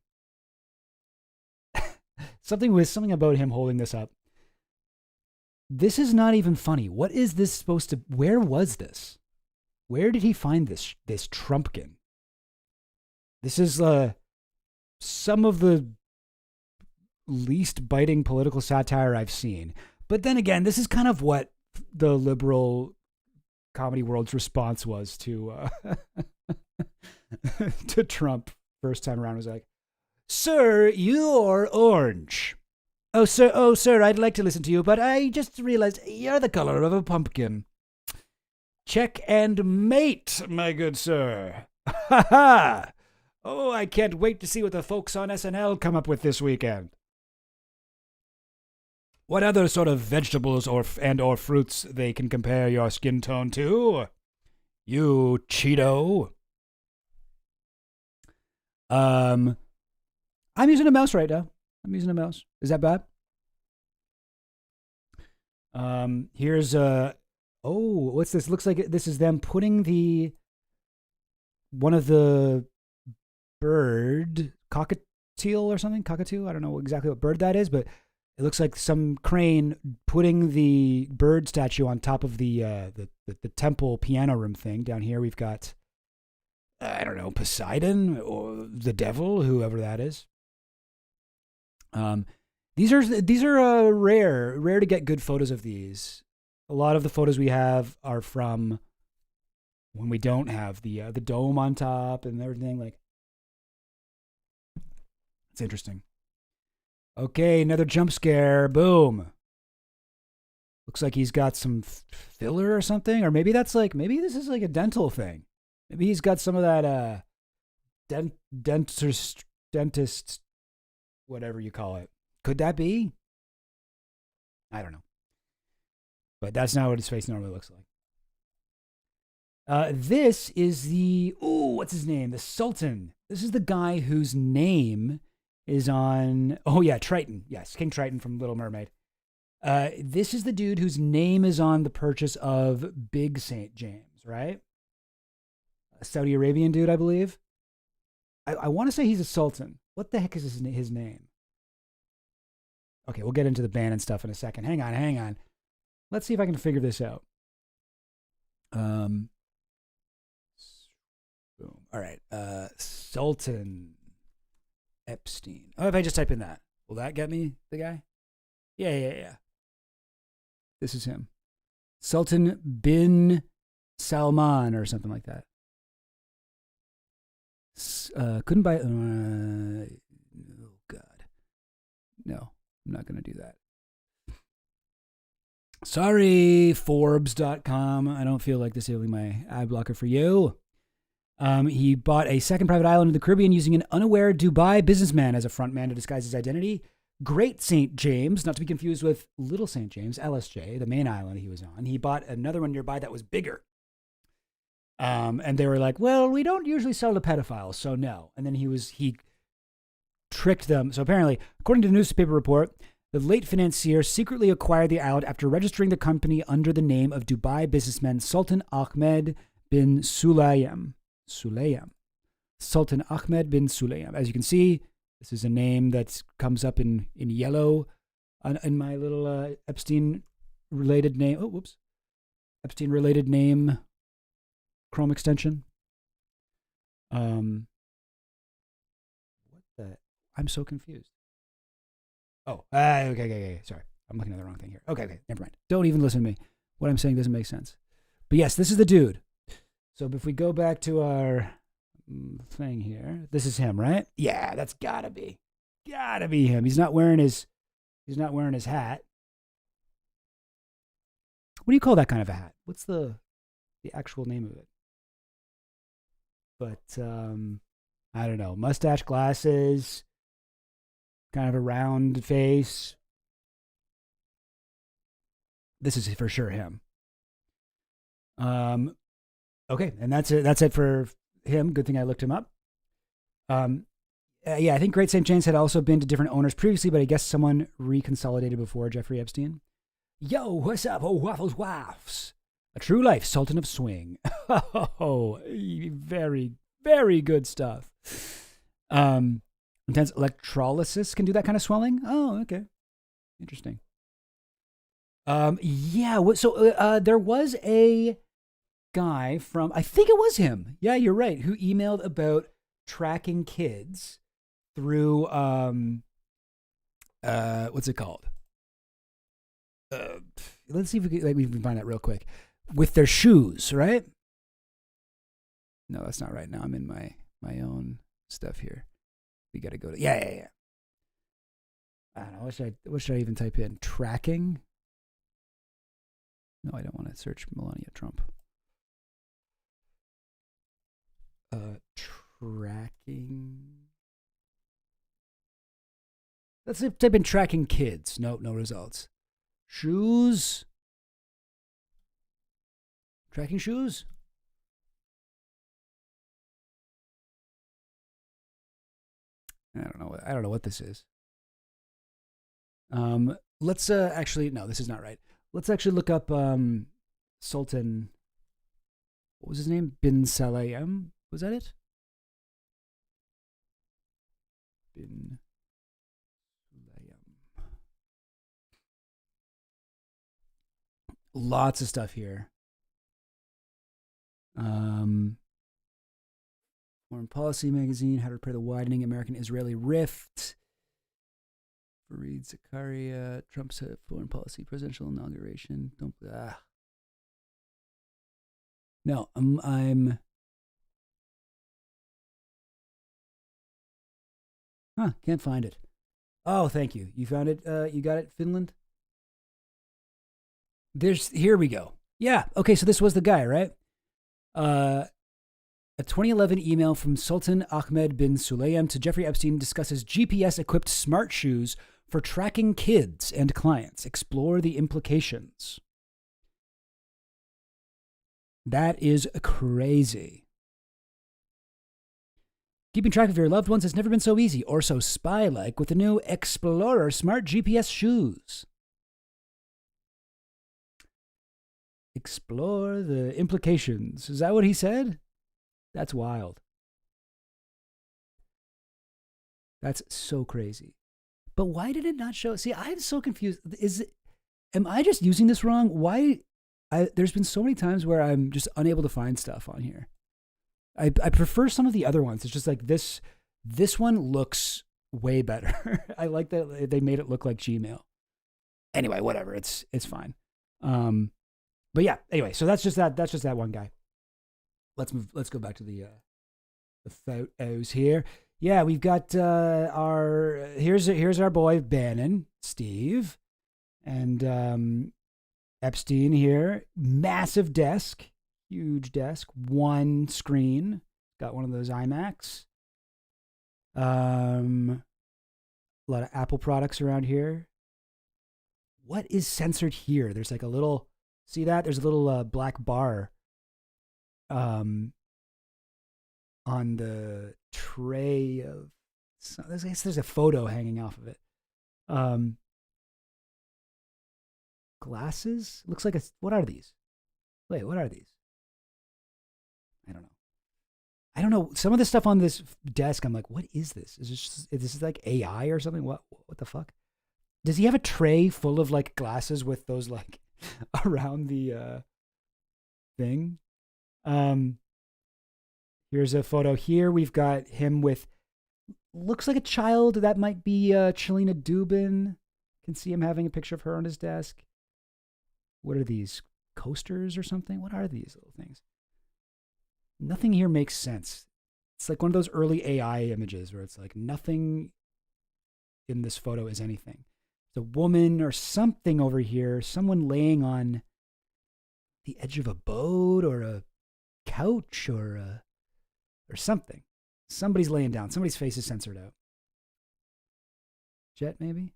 Something about him holding this up. This is not even funny. What is this supposed to? Where was this? Where did he find this Trumpkin? This is some of the least biting political satire I've seen. But then again, this is kind of what the liberal comedy world's response was to to Trump first time around. It was like, "Sir, you're orange." Oh, sir, I'd like to listen to you, but I just realized you're the color of a pumpkin. Check and mate, my good sir. Ha ha! Oh, I can't wait to see what the folks on SNL come up with this weekend. What other sort of vegetables or fruits they can compare your skin tone to? You Cheeto. I'm using a mouse right now. I'm using a mouse. Is that bad? Here's what's this? Looks like this is them putting one of the bird cockatiel or something. Cockatoo. I don't know exactly what bird that is, but it looks like some crane putting the bird statue on top of the temple piano room thing. Down here we've got I don't know, Poseidon or the devil, whoever that is. These are rare to get good photos of these. A lot of the photos we have are from when we don't have the dome on top and everything. Like, it's interesting. Okay, another jump scare. Boom. Looks like he's got some filler or something, or maybe maybe this is like a dental thing. Maybe he's got some of that dentist, whatever you call it. Could that be? I don't know. But that's not what his face normally looks like. This is what's his name? The Sultan. This is the guy whose name is on, Triton. Yes, King Triton from Little Mermaid. This is the dude whose name is on the purchase of Big St. James, right? A Saudi Arabian dude, I believe. I want to say he's a sultan. What the heck is his name? Okay, we'll get into the ban and stuff in a second. Hang on. Let's see if I can figure this out. Boom. All right. Sultan Epstein. Oh, if I just type in that, will that get me the guy? Yeah. This is him. Sultan bin Salman or something like that. Couldn't buy. Oh, God. No, I'm not going to do that. Sorry, Forbes.com. I don't feel like disabling my ad blocker for you. He bought a second private island in the Caribbean using an unaware Dubai businessman as a frontman to disguise his identity. Great St. James, not to be confused with Little St. James, LSJ, the main island he was on. He bought another one nearby that was bigger. And they were like, well, we don't usually sell to pedophiles, so no. And then he tricked them. So apparently, according to the newspaper report, the late financier secretly acquired the island after registering the company under the name of Dubai businessman Sultan Ahmed bin Sulayem. Sultan Ahmed bin Sulayem. As you can see, this is a name that comes up in yellow in my little Epstein-related name. Oh, whoops. Epstein-related name Chrome extension. What the? I'm so confused. Oh, okay. Sorry. I'm looking at the wrong thing here. Okay, never mind. Don't even listen to me. What I'm saying doesn't make sense. But yes, this is the dude. So if we go back to our thing here, this is him, right? Yeah, that's gotta be him. He's not wearing his hat. What do you call that kind of a hat? What's the actual name of it? But I don't know. Mustache, glasses, kind of a round face. This is for sure him. Okay, and that's it. That's it for him. Good thing I looked him up. Yeah, I think Great St. James had also been to different owners previously, but I guess someone reconsolidated before Jeffrey Epstein. Yo, what's up, waffles waffs? A true life Sultan of Swing. Oh, very, very good stuff. Intense electrolysis can do that kind of swelling. Oh, okay, interesting. Yeah. So there was a guy from, I think it was him. Yeah, you're right. Who emailed about tracking kids through what's it called? Let's see if we can find that real quick. With their shoes, right? No, that's not right. Now I'm in my own stuff here. We got to go to yeah. I don't know. What should I even type in? Tracking? No, I don't want to search Melania Trump. Tracking. Let's type in tracking kids. No results. Shoes. Tracking shoes. I don't know what this is. Let's actually, no, this is not right. Let's actually look up Sultan. What was his name? Bin Salayem. Was that it? Bin Sulayem. Lots of stuff here. Foreign Policy Magazine, How to Repair the Widening American-Israeli Rift. Fareed Zakaria, Trump's foreign policy presidential inauguration. No, I'm. Can't find it. Oh, thank you. You found it. You got it, Finland. Here we go. Yeah. Okay. So this was the guy, right? A 2011 email from Sultan Ahmed bin Sulayem to Jeffrey Epstein discusses GPS-equipped smart shoes for tracking kids and clients. Explore the implications. That is crazy. Keeping track of your loved ones has never been so easy or so spy-like with the new Explorer smart GPS shoes. Explore the implications. Is that what he said? That's wild. That's so crazy. But why did it not show? See, I'm so confused. Am I just using this wrong? There's been so many times where I'm just unable to find stuff on here. I prefer some of the other ones. It's just like this one looks way better. I like that they made it look like Gmail. Anyway, whatever. It's fine. But yeah, anyway, so that's just that one guy. Let's go back to the photos here. Yeah, we've got here's our boy Bannon, Steve, and Epstein here. Massive desk, huge desk, one screen. Got one of those iMacs. A lot of Apple products around here. What is censored here? There's like a little. See that? There's a little black bar. On the tray of, I guess there's a photo hanging off of it. Glasses? Looks like what are these? Wait, what are these? I don't know. Some of the stuff on this desk, I'm like, what is this? Is this like AI or something? What the fuck? Does he have a tray full of like glasses with those like around the thing? Here's a photo here. We've got him with, looks like a child. That might be Chelina Dubin. Can see him having a picture of her on his desk. What are these? Coasters or something? What are these little things? Nothing here makes sense. It's like one of those early AI images where it's like nothing in this photo is anything. The woman or something over here, someone laying on the edge of a boat or a couch or something. Somebody's laying down. Somebody's face is censored out. Jet, maybe?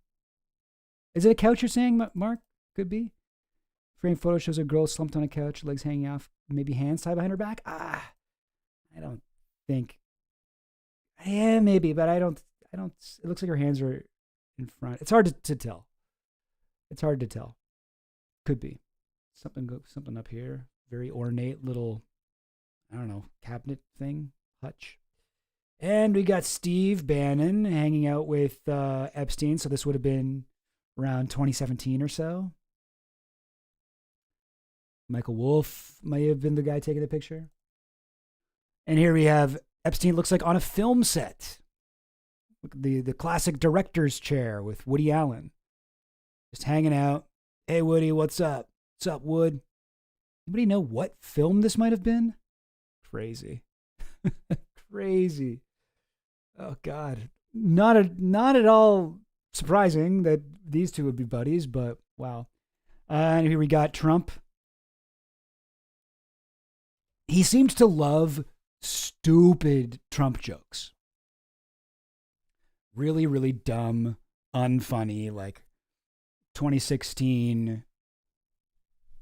Is it a couch you're saying, Mark? Could be. Frame photo shows a girl slumped on a couch, legs hanging off, maybe hands tied behind her back. I don't think. Yeah, maybe, but I don't. It looks like her hands are in front. It's hard to tell. It's hard to tell. Could be. Something up here. Very ornate little, I don't know, cabinet thing, hutch. And we got Steve Bannon hanging out with Epstein. So this would have been around 2017 or so. Michael Wolff might have been the guy taking the picture. And here we have Epstein looks like on a film set. The classic director's chair with Woody Allen. Just hanging out. Hey, Woody, what's up? What's up, Wood? Anybody know what film this might have been? Crazy. Crazy. Oh, God. Not at all surprising that these two would be buddies, but wow. And here we got Trump. He seems to love stupid Trump jokes. Really, really dumb, unfunny, like 2016,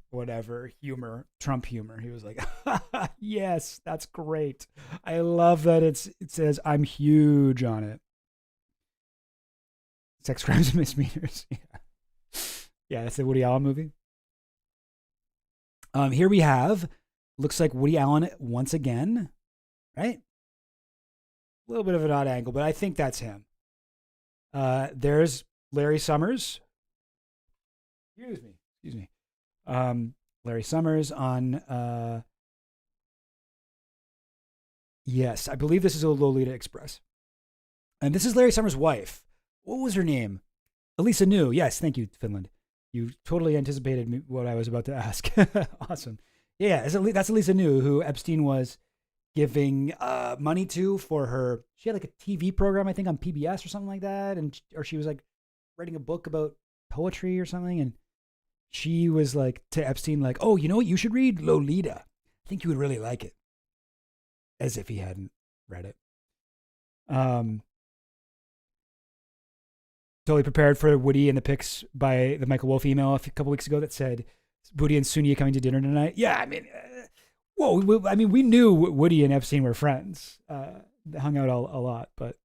whatever, humor, Trump humor. He was like, yes, that's great. I love that it says, I'm huge on it. Sex Crimes and Misdemeanors. Yeah, that's the Woody Allen movie. Here we have, looks like Woody Allen once again, right? A little bit of an odd angle, but I think that's him. There's Larry Summers. Excuse me. Larry Summers on, yes, I believe this is a Lolita Express. And this is Larry Summers' wife. What was her name? Elisa New. Yes, thank you, Finland. You totally anticipated what I was about to ask. Awesome. Yeah, that's Elisa New, who Epstein was giving money to for her. She had like a TV program, I think, on PBS or something like that, or she was like writing a book about poetry or something, and she was like to Epstein, like, "Oh, you know what? You should read Lolita. I think you would really like it." As if he hadn't read it. Totally prepared for Woody and the pics by the Michael Wolff email a couple weeks ago that said Woody and Sunia coming to dinner tonight. Yeah, I mean, we knew Woody and Epstein were friends. They hung out a lot, but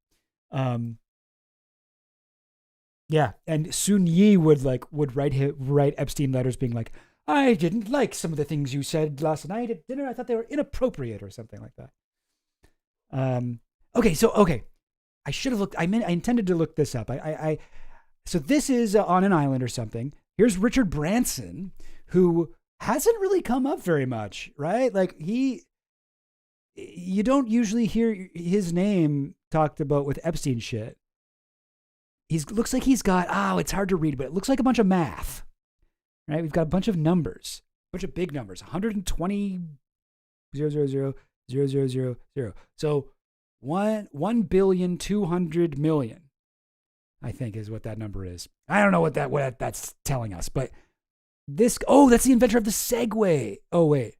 yeah. And Sun Yi would write Epstein letters being like, "I didn't like some of the things you said last night at dinner. I thought they were inappropriate," or something like that. Okay. I should have looked. I intended to look this up. So this is on an island or something. Here's Richard Branson, who hasn't really come up very much, right? Like you don't usually hear his name talked about with Epstein shit. Looks like he's got, it's hard to read, but it looks like a bunch of math, right? We've got a bunch of numbers, a bunch of big numbers, 120, 000, 000. So 1,200,000,000, I think is what that number is. I don't know what that's telling us, but that's the inventor of the Segway. Oh, wait.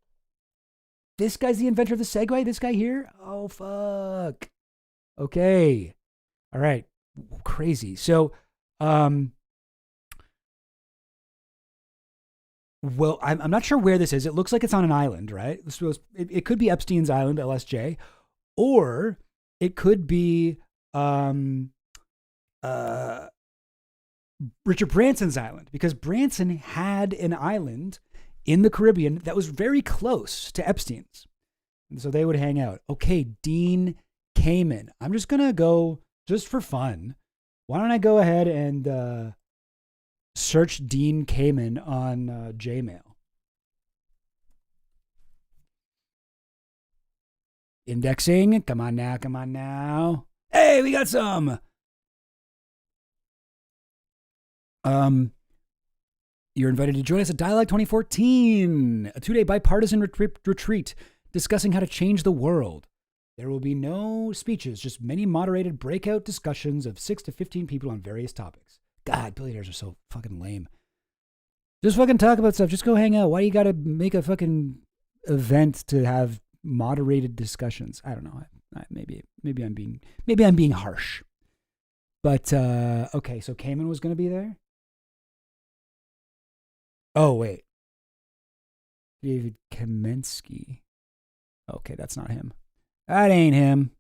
This guy's the inventor of the Segway? This guy here? Oh, fuck. Okay. All right. Crazy. So, well, I'm not sure where this is. It looks like it's on an island, right? It could be Epstein's Island, LSJ, or it could be Richard Branson's island, because Branson had an island in the Caribbean that was very close to Epstein's. And so they would hang out. Okay, Dean Kamen. I'm just going to go, just for fun, why don't I go ahead and search Dean Kamen on Gmail. Indexing. Come on now. Hey, we got some. You're invited to join us at Dialogue 2014, a 2-day bipartisan retreat discussing how to change the world. There will be no speeches, just many moderated breakout discussions of 6 to 15 people on various topics. God, billionaires are so fucking lame. Just fucking talk about stuff. Just go hang out. Why do you got to make a fucking event to have moderated discussions? I don't know. Maybe I'm being harsh. But okay, so Kamen was going to be there. Oh wait, David Kamensky. Okay, that's not him. That ain't him.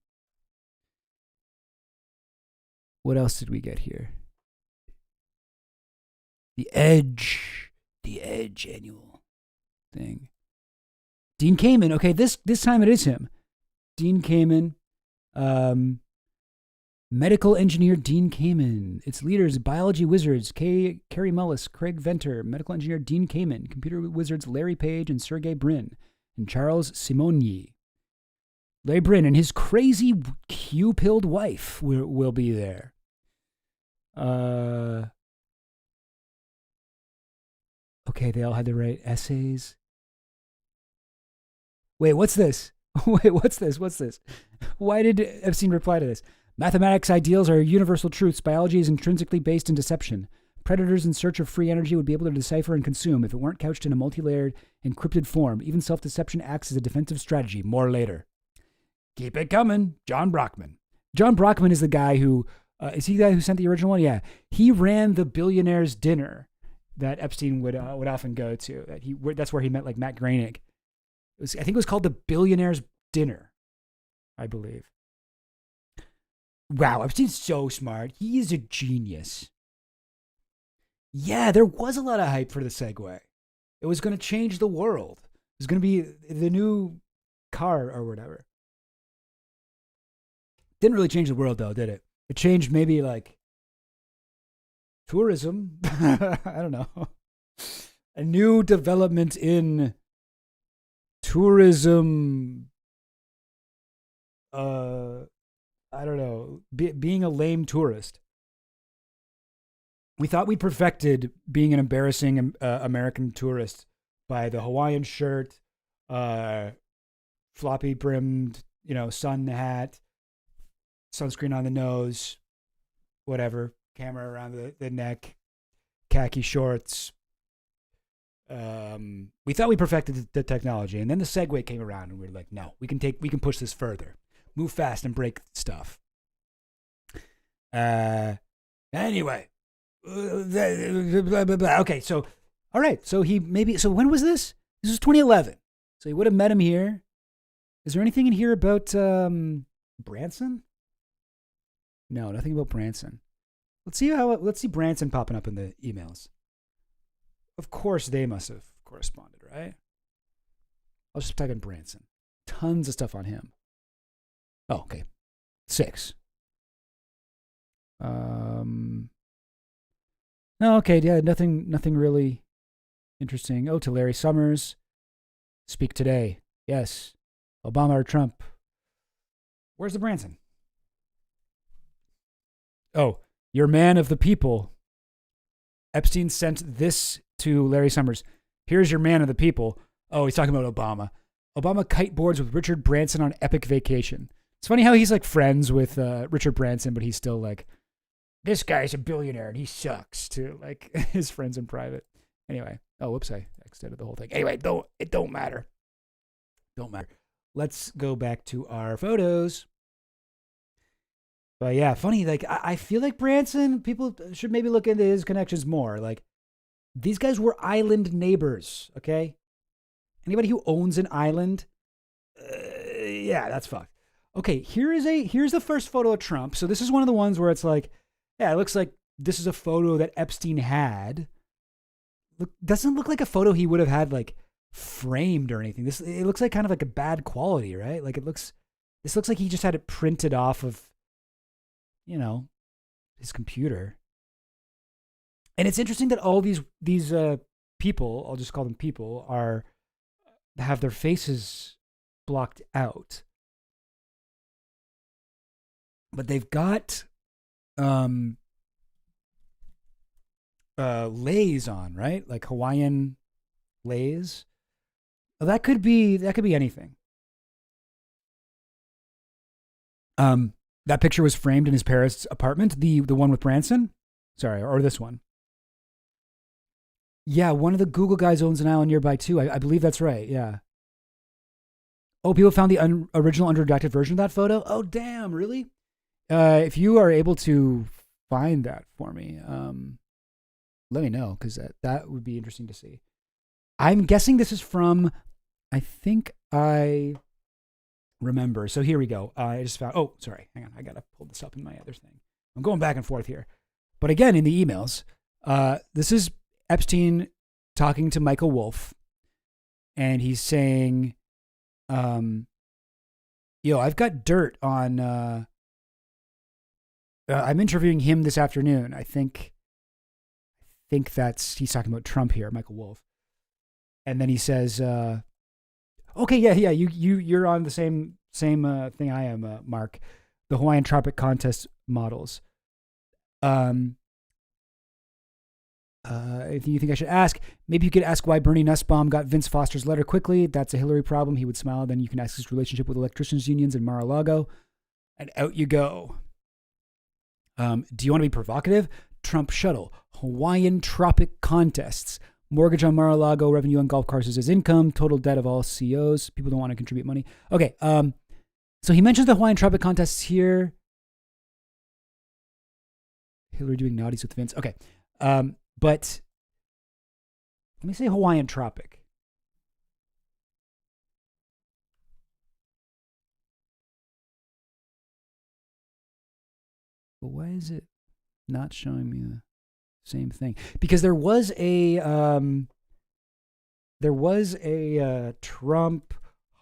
What else did we get here? The Edge annual thing. Dean Kamen. Okay, this time it is him. Dean Kamen. Medical engineer Dean Kamen. Its leaders, biology wizards Carrie Mullis, Craig Venter, medical engineer Dean Kamen, computer wizards Larry Page and Sergey Brin, and Charles Simonyi. Larry Brin and his crazy Q-pilled wife will be there. Okay, they all had to write essays. Wait, what's this? What's this? Why did Epstein reply to this? Mathematics ideals are universal truths. Biology is intrinsically based in deception. Predators in search of free energy would be able to decipher and consume if it weren't couched in a multi-layered, encrypted form. Even self-deception acts as a defensive strategy. More later. Keep it coming. John Brockman. John Brockman is the guy who, is he the guy who sent the original one? Yeah. He ran the billionaires' dinner that Epstein would often go to. That's where he met like Matt Groening. I think it was called the Billionaires' Dinner, I believe. Wow, Epstein's so smart. He is a genius. Yeah, there was a lot of hype for the Segway. It was going to change the world. It was going to be the new car or whatever. Didn't really change the world, though, did it? It changed maybe like tourism. I don't know. A new development in tourism. I don't know, being a lame tourist. We thought we perfected being an embarrassing American tourist by the Hawaiian shirt, floppy brimmed, sun hat, sunscreen on the nose, whatever, camera around the neck, khaki shorts, we thought we perfected the technology, and then the Segway came around, and we were like, no, we can push this further, move fast, and break stuff. Anyway, okay, so all right, so when was this? This was 2011. So he would have met him here. Is there anything in here about Branson? No, nothing about Branson. Let's see Branson popping up in the emails. Of course, they must have corresponded, right? I'll just type in Branson. Tons of stuff on him. Oh, okay. 6. No, okay, yeah, nothing really interesting. Oh, to Larry Summers. Speak today. Yes. Obama or Trump. Where's the Branson? Oh, your man of the people. Epstein sent this to Larry Summers. Here's your man of the people. Oh, he's talking about Obama. Obama kiteboards with Richard Branson on epic vacation. It's funny how he's like friends with Richard Branson, but he's still like, this guy's a billionaire and he sucks to like his friends in private. Anyway. Oh, whoops, I extended the whole thing. Anyway, it don't matter. Don't matter. Let's go back to our photos. But yeah, funny. Like I feel like Branson, people should maybe look into his connections more. Like these guys were island neighbors. Okay, anybody who owns an island, yeah, that's fucked. Okay, here's the first photo of Trump. So this is one of the ones where it's like, yeah, it looks like this is a photo that Epstein had. Doesn't look like a photo he would have had like framed or anything. It looks like kind of like a bad quality, right? Like this looks like he just had it printed off of, his computer. And it's interesting that all these people, I'll just call them people, have their faces blocked out. But they've got leis on, right? Like Hawaiian leis. Well, that could be anything. That picture was framed in his Paris apartment, the one with Branson. Sorry, or this one. Yeah, one of the Google guys owns an island nearby too. I believe that's right. Yeah. Oh, people found the original unredacted version of that photo. Oh, damn! Really? If you are able to find that for me, let me know because that would be interesting to see. I'm guessing this is from. I think I remember. So here we go. I just found. Oh, sorry. Hang on. I gotta pull this up in my other thing. I'm going back and forth here, but again in the emails, this is Epstein talking to Michael Wolff, and he's saying, "Yo, I've got dirt on." I'm interviewing him this afternoon. I think he's talking about Trump here, Michael Wolff. And then he says, "Okay, yeah, you're on the same thing I am, Mark. The Hawaiian Tropic Contest models. If you think I should ask, maybe you could ask why Bernie Nussbaum got Vince Foster's letter quickly. That's a Hillary problem." He would smile. Then you can ask his relationship with electricians unions in Mar-a-Lago, and out you go. Do you want to be provocative? Trump shuttle, Hawaiian Tropic Contests, mortgage on Mar-a-Lago, revenue on golf courses as income, total debt of all CEOs. People don't want to contribute money. Okay, so he mentions the Hawaiian Tropic Contests here. Hillary doing naughties with Vince. Okay, but let me say Hawaiian Tropic. But why is it not showing me the same thing? Because there was a Trump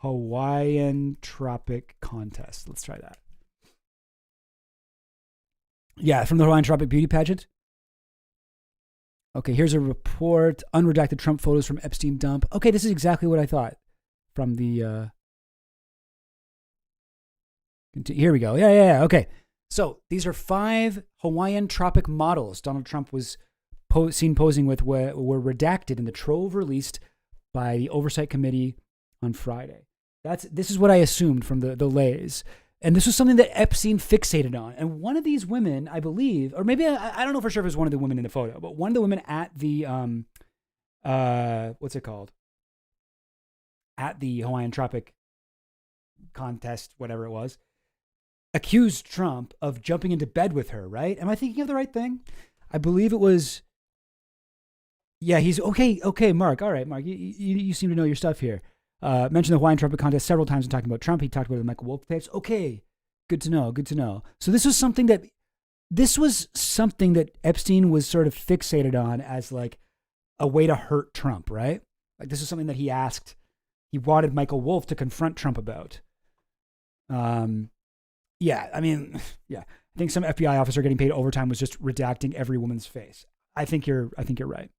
Hawaiian Tropic Contest. Let's try that. Yeah, from the Hawaiian Tropic Beauty Pageant. Okay, here's a report. Unredacted Trump photos from Epstein dump. Okay, this is exactly what I thought from the... Here we go. Yeah. Okay. So these are 5 Hawaiian Tropic models Donald Trump was seen posing with were redacted in the trove released by the Oversight Committee on Friday. This is what I assumed from the lays. And this was something that Epstein fixated on. And one of these women, I believe, or maybe I don't know for sure if it was one of the women in the photo, but one of the women at the what's it called? At the Hawaiian Tropic contest, whatever it was, accused Trump of jumping into bed with her, right? Am I thinking of the right thing? I believe it was. Yeah, he's okay. Okay, Mark. All right, Mark. You seem to know your stuff here. Mentioned the Hawaiian Tropic contest several times in talking about Trump. He talked about the Michael Wolff tapes. Okay, good to know. Good to know. So this was something that Epstein was sort of fixated on as like a way to hurt Trump, right? Like this is something that he wanted Michael Wolff to confront Trump about. Yeah, I mean, yeah, I think some FBI officer getting paid overtime was just redacting every woman's face. I think you're right.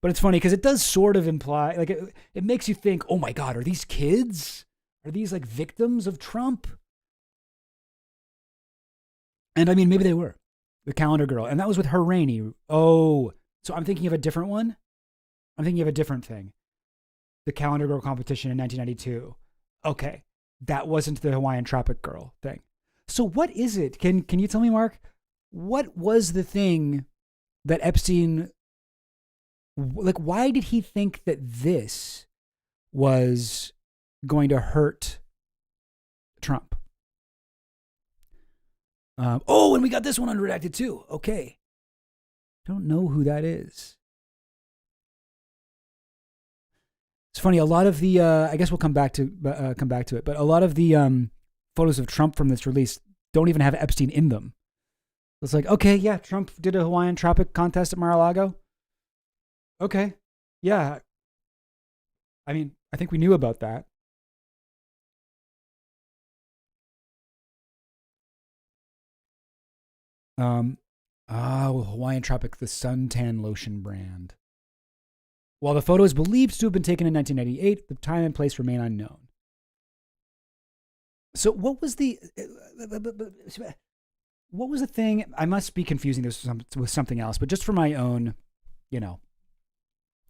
But it's funny because it does sort of imply, like, it makes you think, oh my God, are these kids? Are these like victims of Trump? And I mean, maybe they were. The calendar girl. And that was with Rainey. Oh, so I'm thinking of a different one? I'm thinking of a different thing. The calendar girl competition in 1992. Okay. That wasn't the Hawaiian Tropic girl thing. So what is it? Can you tell me, Mark? What was the thing that Epstein, like, why did he think that this was going to hurt Trump? And we got this one unredacted too. Okay. Don't know who that is. It's funny. A lot of the, I guess we'll come back to it, but a lot of the photos of Trump from this release don't even have Epstein in them. It's like, okay, yeah, Trump did a Hawaiian Tropic contest at Mar-a-Lago. Okay, yeah. I mean, I think we knew about that. Hawaiian Tropic, the suntan lotion brand. While the photo is believed to have been taken in 1998, the time and place remain unknown. So what was the thing? I must be confusing this with something else, but just for my own,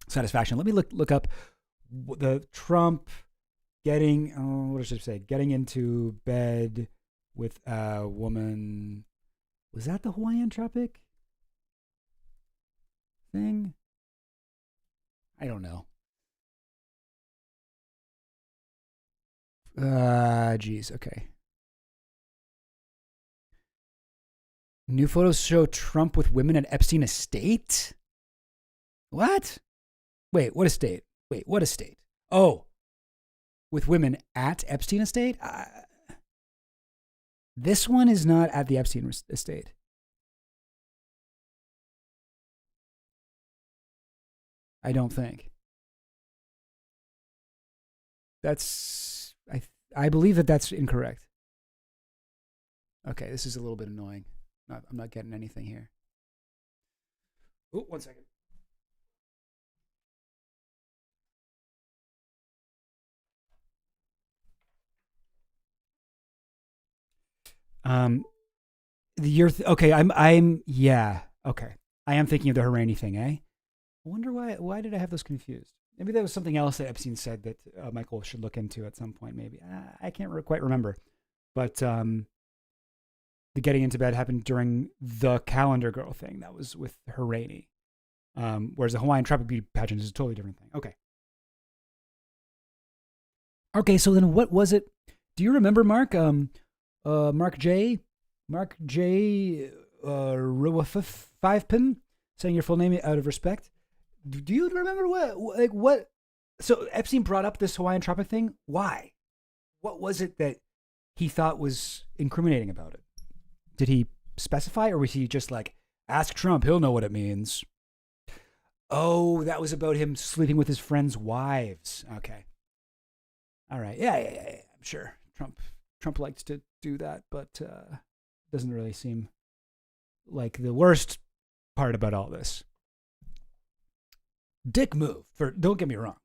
satisfaction, let me look up the Trump getting, what should I say? Getting into bed with a woman. Was that the Hawaiian Tropic thing? I don't know. Geez, okay. New photos show Trump with women at Epstein estate? What? Wait, what estate? Wait, what estate? Oh, with women at Epstein estate? This one is not at the Epstein estate. I don't think. I believe that's incorrect. Okay, this is a little bit annoying. I'm not getting anything here. Oh, 1 second. Okay. Yeah. Okay. I am thinking of the Harani thing, eh? I wonder why did I have those confused? Maybe there was something else that Epstein said that Michael should look into at some point. Maybe I can't quite remember, but the getting into bed happened during the calendar girl thing. That was with Harani, whereas the Hawaiian Tropic Beauty pageant is a totally different thing. Okay. Okay. So then, what was it? Do you remember, Mark? Mark J. Ruafifipin, saying your full name out of respect. Do you remember what? So Epstein brought up this Hawaiian Tropic thing. Why? What was it that he thought was incriminating about it? Did he specify, or was he just like, ask Trump, he'll know what it means? Oh, that was about him sleeping with his friends' wives. Okay. All right. Yeah. I'm sure Trump likes to do that, but doesn't really seem like the worst part about all this. Dick move, don't get me wrong.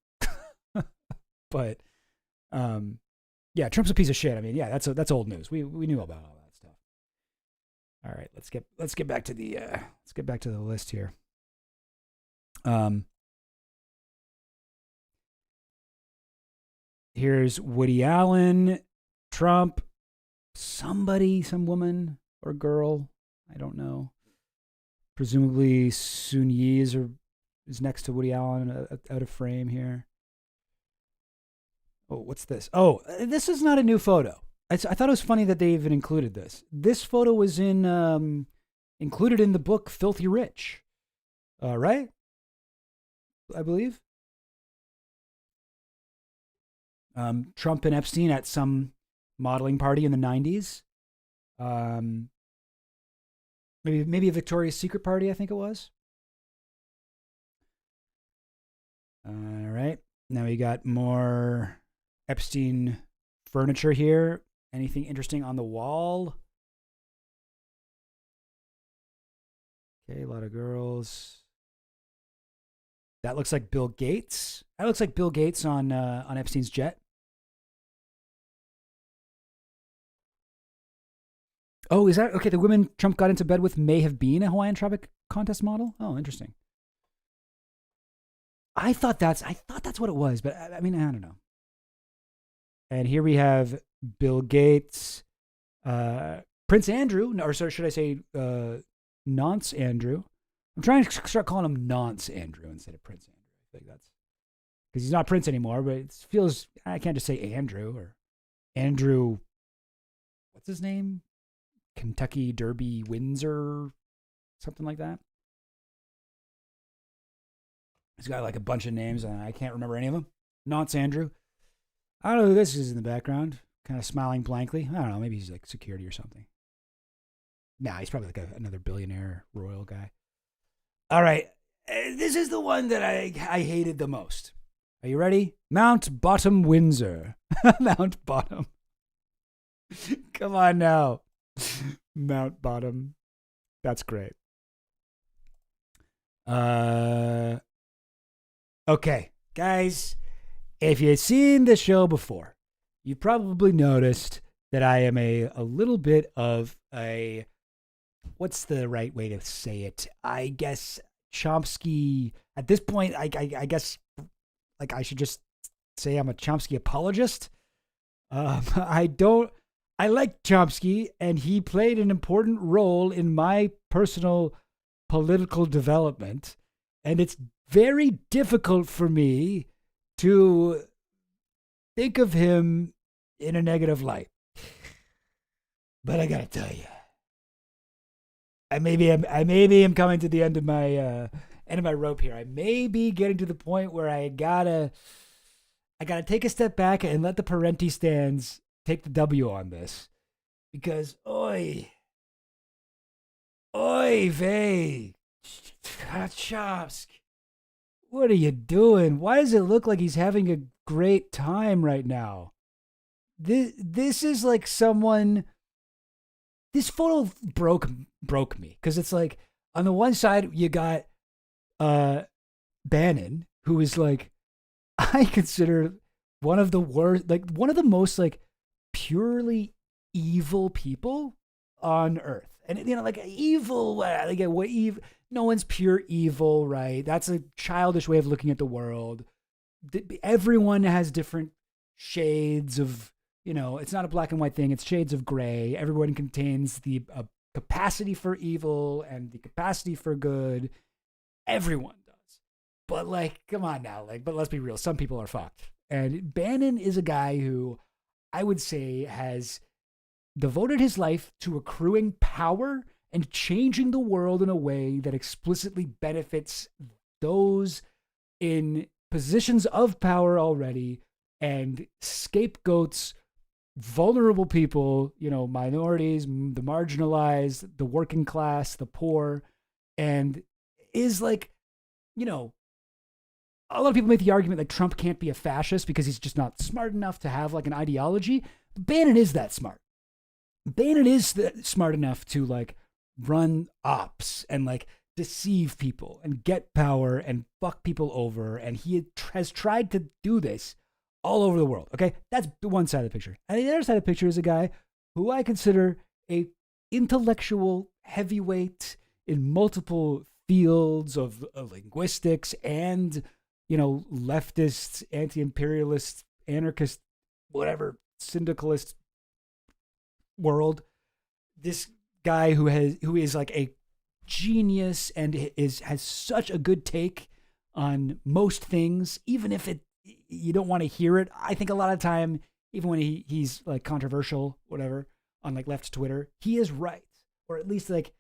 But yeah, Trump's a piece of shit. I mean, yeah, that's old news. We knew about all that stuff. All right, let's get back to the list here. Here's Woody Allen, Trump, some woman or girl, I don't know. Presumably Sun Yi is is next to Woody Allen out of frame here. Oh, what's this? Oh, this is not a new photo. I thought it was funny that they even included this. This photo was included in the book Filthy Rich, right? I believe. Trump and Epstein at some modeling party in the 90s. Maybe a Victoria's Secret party, I think it was. All right. Now we got more Epstein furniture here. Anything interesting on the wall? Okay, a lot of girls. That looks like Bill Gates. That looks like Bill Gates on Epstein's jet. Oh, is that okay? The women Trump got into bed with may have been a Hawaiian Tropic contest model. Oh, interesting. I thought that's what it was, but I mean, I don't know. And here we have Bill Gates, Prince Andrew, or should I say, Nonce Andrew. I'm trying to start calling him Nonce Andrew instead of Prince Andrew. I think that's because he's not Prince anymore, but it feels I can't just say Andrew or Andrew. What's his name? Kentucky Derby Windsor, something like that. He's got like a bunch of names, and I can't remember any of them. Nonce Andrew. I don't know who this is in the background, kind of smiling blankly. I don't know. Maybe he's like security or something. Nah, he's probably like another billionaire royal guy. All right. This is the one that I hated the most. Are you ready? Mount Bottom Windsor. Mount Bottom. Come on now. Mount Bottom. That's great. Okay, guys. If you've seen the show before, you probably noticed that I am a little bit of a, what's the right way to say it? I guess Chomsky, at this point, I guess, like I should just say I'm a Chomsky apologist. I like Chomsky, and he played an important role in my personal political development, and it's very difficult for me to think of him in a negative light. But I gotta tell you, I maybe am coming to the end of my rope here. I may be getting to the point where I gotta take a step back and let the Parenti stands take the W on this, because oy vey, Chomsky. What are you doing? Why does it look like he's having a great time right now? This is like someone. This photo broke me, because it's like on the one side you got Bannon, who is like, I consider one of the worst, like one of the most like purely evil people on Earth. And you know, like evil, like what evil? No one's pure evil, right? That's a childish way of looking at the world. Everyone has different shades of, you know, it's not a black and white thing. It's shades of gray. Everyone contains the capacity for evil and the capacity for good. Everyone does. But like, come on now. Like, but let's be real. Some people are fucked. And Bannon is a guy who I would say has devoted his life to accruing power and changing the world in a way that explicitly benefits those in positions of power already and scapegoats vulnerable people, you know, minorities, the marginalized, the working class, the poor, and is like, you know, a lot of people make the argument like Trump can't be a fascist because he's just not smart enough to have like an ideology. Bannon is that smart. Bannon is smart enough to like run ops and like deceive people and get power and fuck people over. And he has tried to do this all over the world. Okay. That's the one side of the picture. And the other side of the picture is a guy who I consider a intellectual heavyweight in multiple fields of linguistics and, you know, leftist, anti-imperialist, anarchist, whatever, syndicalist world. This guy who is like a genius and has such a good take on most things, even if you don't want to hear it. I think a lot of time, even when he's like controversial, whatever, on like left Twitter, he is right. Or at least like,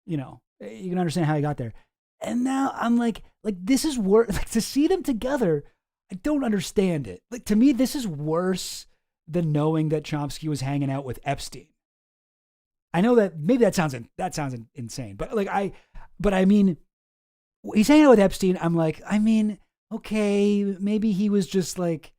you can understand how he got there. And now I'm like this is worse. Like to see them together, I don't understand it. Like to me, this is worse than knowing that Chomsky was hanging out with Epstein. I know that maybe that sounds insane, but I mean, he's hanging out with Epstein. I'm like, I mean, okay, maybe he was just like,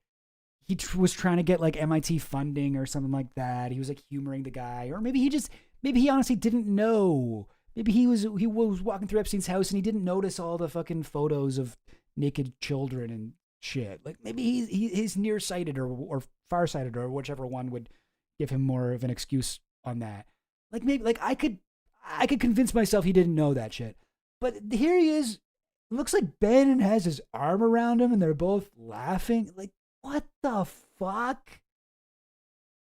was trying to get like MIT funding or something like that. He was like humoring the guy, or maybe he honestly didn't know. Maybe he was walking through Epstein's house and he didn't notice all the fucking photos of naked children and shit. Like maybe he's nearsighted or farsighted or whichever one would give him more of an excuse on that. Like maybe like I could convince myself he didn't know that shit. But here he is. It looks like Bannon has his arm around him and they're both laughing. Like, what the fuck?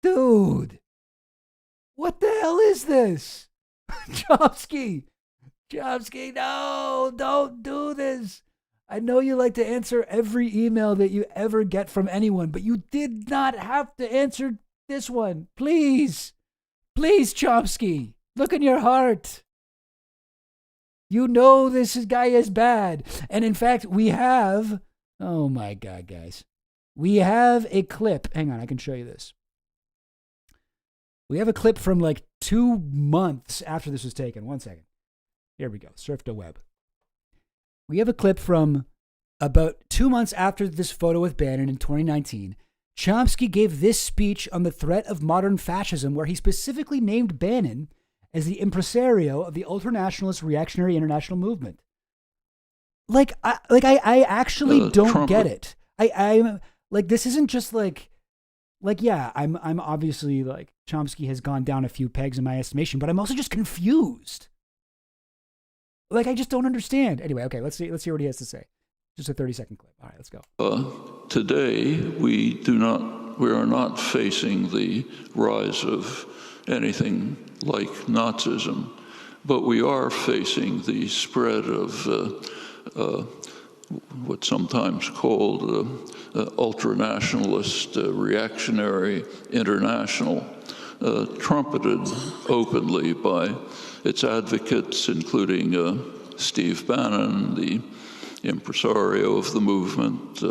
Dude. What the hell is this? Chomsky, no, don't do this. I know you like to answer every email that you ever get from anyone, but you did not have to answer this one. Please, Chomsky, look in your heart. You know this guy is bad. And in fact, we have, oh my God, guys. We have a clip. Hang on, I can show you this. We have a clip from like 2 months after this was taken. 1 second. Here we go. Surf the web. We have a clip from about 2 months after this photo with Bannon in 2019. Chomsky gave this speech on the threat of modern fascism, where he specifically named Bannon as the impresario of the ultranationalist reactionary international movement. I actually don't Trump get it. I'm like, this isn't just like, yeah, I'm obviously like Chomsky has gone down a few pegs in my estimation, but I'm also just confused. Like, I just don't understand. Anyway, okay, let's see what he has to say. Just a 30-second clip. All right, let's go. Today, we are not facing the rise of anything like Nazism, but we are facing the spread of what's sometimes called ultranationalist reactionary international, trumpeted openly by its advocates, including Steve Bannon, the impresario of the movement.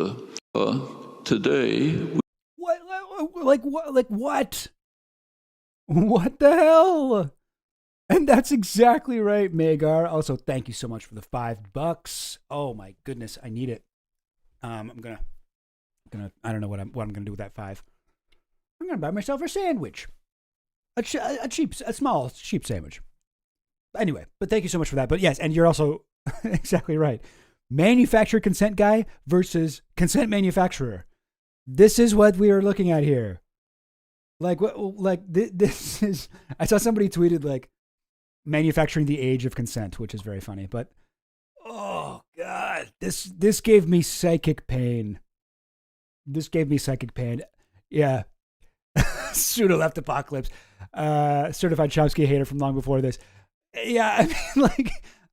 Today, what? What the hell? And that's exactly right, Magar. Also, thank you so much for the $5. Oh my goodness, I need it. I'm gonna. I don't know what I'm gonna do with that $5. I'm gonna buy myself a sandwich, a small cheap sandwich. Anyway, but thank you so much for that. But yes, and you're also exactly right. Manufacturer consent guy versus consent manufacturer. This is what we are looking at here. This is. I saw somebody tweeted like manufacturing the age of consent, which is very funny. But oh God, this gave me psychic pain. Yeah. Pseudo left apocalypse. Certified Chomsky hater from long before this. Yeah,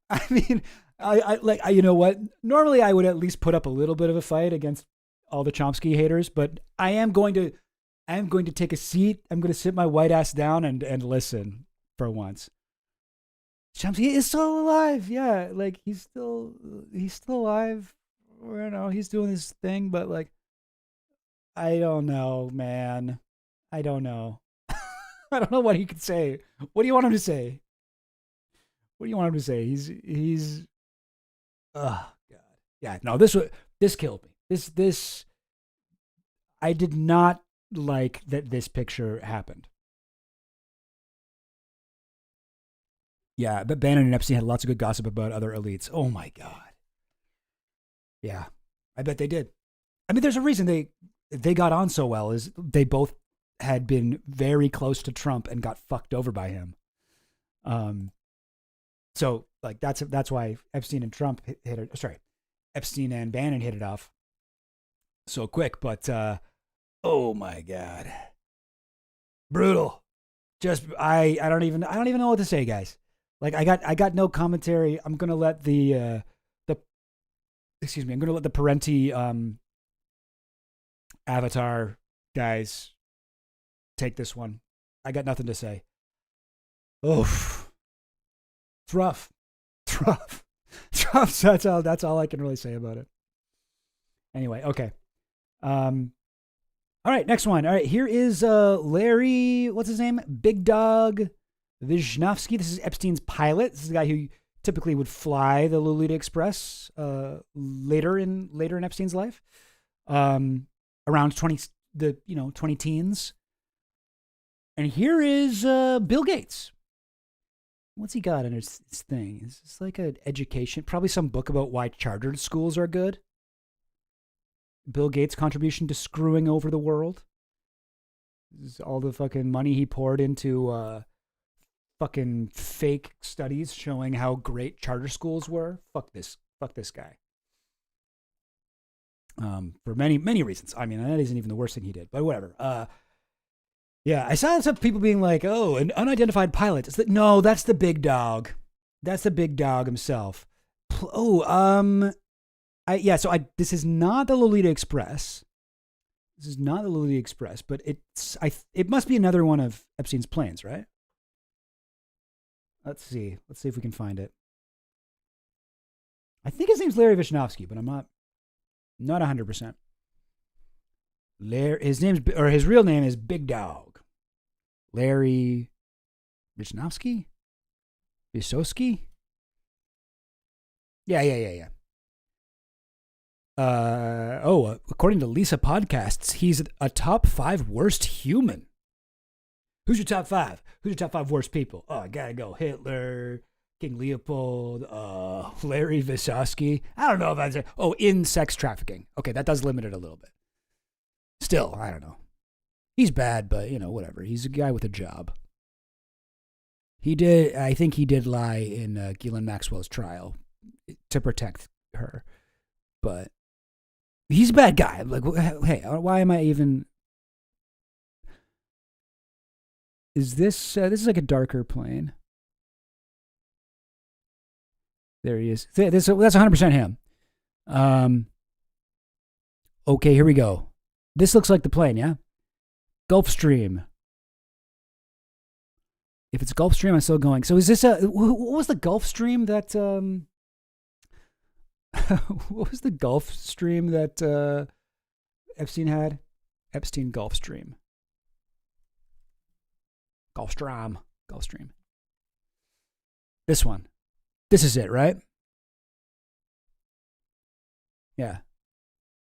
I you know what? Normally I would at least put up a little bit of a fight against all the Chomsky haters, but I am going to take a seat. I'm going to sit my white ass down and listen for once. Chomsky is still alive. Yeah, like he's still alive. You know, he's doing his thing, but like, I don't know, man. I don't know. I don't know what he could say. What do you want him to say? He's oh God. Yeah, no, this killed me. This I did not like that this picture happened. Yeah, but Bannon and Epstein had lots of good gossip about other elites. Oh my God. Yeah, I bet they did. I mean, there's a reason they got on so well, is they both had been very close to Trump and got fucked over by him. So like that's why Epstein and Trump hit it. Sorry, Epstein and Bannon hit it off so quick. But oh my God, brutal. Just I don't even know what to say, guys. Like I got no commentary. I'm gonna let the excuse me, I'm going to let the Parenti Avatar guys take this one. I got nothing to say. Oof. It's rough. It's rough. It's rough. That's all I can really say about it. Anyway, okay. All right, next one. All right, here is Larry, what's his name? Big Dog Vyshnovsky. This is Epstein's pilot. This is the guy who typically would fly the Lolita Express later in Epstein's life. Around 20 teens. And here is Bill Gates. What's he got in his thing? Is this like an education? Probably some book about why chartered schools are good. Bill Gates' contribution to screwing over the world. This is all the fucking money he poured into fucking fake studies showing how great charter schools were. Fuck this guy. For many reasons. I mean, that isn't even the worst thing he did, but whatever. Yeah, I saw some people being like, "Oh, an unidentified pilot." It's no, that's the big dog. That's the big dog himself. Oh, this is not the Lolita Express. This is not the Lolita Express, but it must be another one of Epstein's planes, right? Let's see if we can find it. I think his name's Larry Vyshnovsky, but I'm not 100%. His real name is Big Dog. Larry Vyshnovsky? Vysotsky? Yeah. According to Lisa Podcasts, he's a top 5 worst human. Who's your top 5? Who's your top 5 worst people? Oh, I gotta go. Hitler, King Leopold, Larry Vysotsky. I don't know if I'd say. Oh, in sex trafficking. Okay, that does limit it a little bit. Still, I don't know. He's bad, but, whatever. He's a guy with a job. I think he did lie in Ghislaine Maxwell's trial to protect her. But he's a bad guy. Like, hey, why am I even... Is this... this is like a darker plane. There he is. That's 100% him. Okay, here we go. This looks like the plane, yeah? Gulfstream. If it's Gulfstream, I'm still going. So is this what was the Gulfstream that, what was the Gulfstream that Epstein had? Epstein Gulfstream. Gulfstream. This one. This is it, right? Yeah.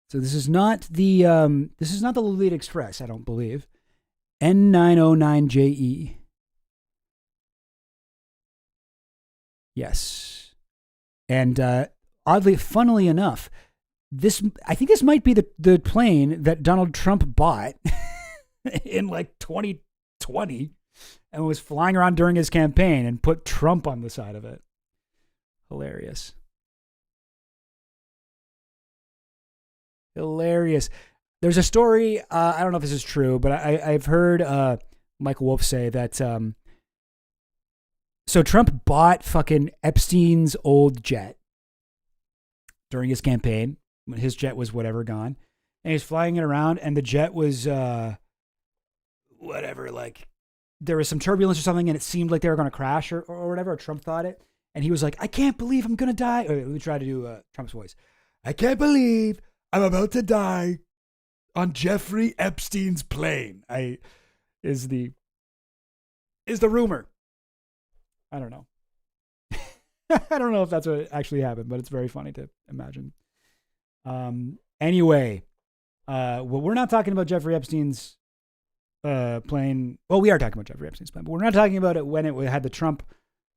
So this is not the Lolita Express, I don't believe. N909JE. Yes. And funnily enough, I think this might be the plane that Donald Trump bought in like 2020 and was flying around during his campaign and put Trump on the side of it. Hilarious. There's a story, I don't know if this is true, but I've heard Michael Wolff say that so Trump bought fucking Epstein's old jet during his campaign when his jet was whatever gone, and he's flying it around, and the jet was whatever, like there was some turbulence or something, and it seemed like they were going to crash or whatever, or Trump thought it, and he was like, I can't believe I'm going to die. Let me try to do Trump's voice. I can't believe I'm about to die on Jeffrey Epstein's plane. Is the rumor. I don't know. I don't know if that's what actually happened, but it's very funny to imagine. Anyway, well, we're not talking about Jeffrey Epstein's plane. Well, we are talking about Jeffrey Epstein's plane, but we're not talking about it when it had the Trump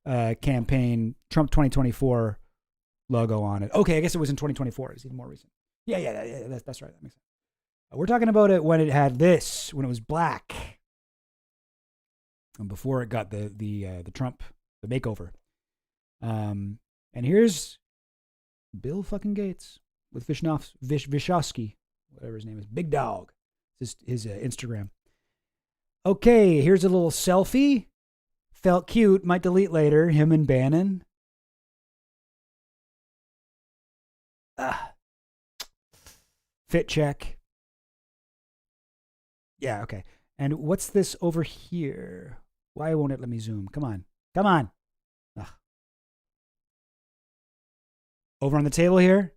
campaign, Trump 2024 logo on it. Okay, I guess it was in 2024. It's even more recent. Yeah, that's right. That makes sense. We're talking about it when it had this, when it was black, and before it got the Trump, the makeover. And here's Bill fucking Gates with Vyshnovsky, whatever his name is, Big Dog. His Instagram. Okay, here's a little selfie. Felt cute. Might delete later. Him and Bannon. Fit check. Yeah, okay. And what's this over here? Why won't it let me zoom? Come on. Come on. Ugh. Over on the table here,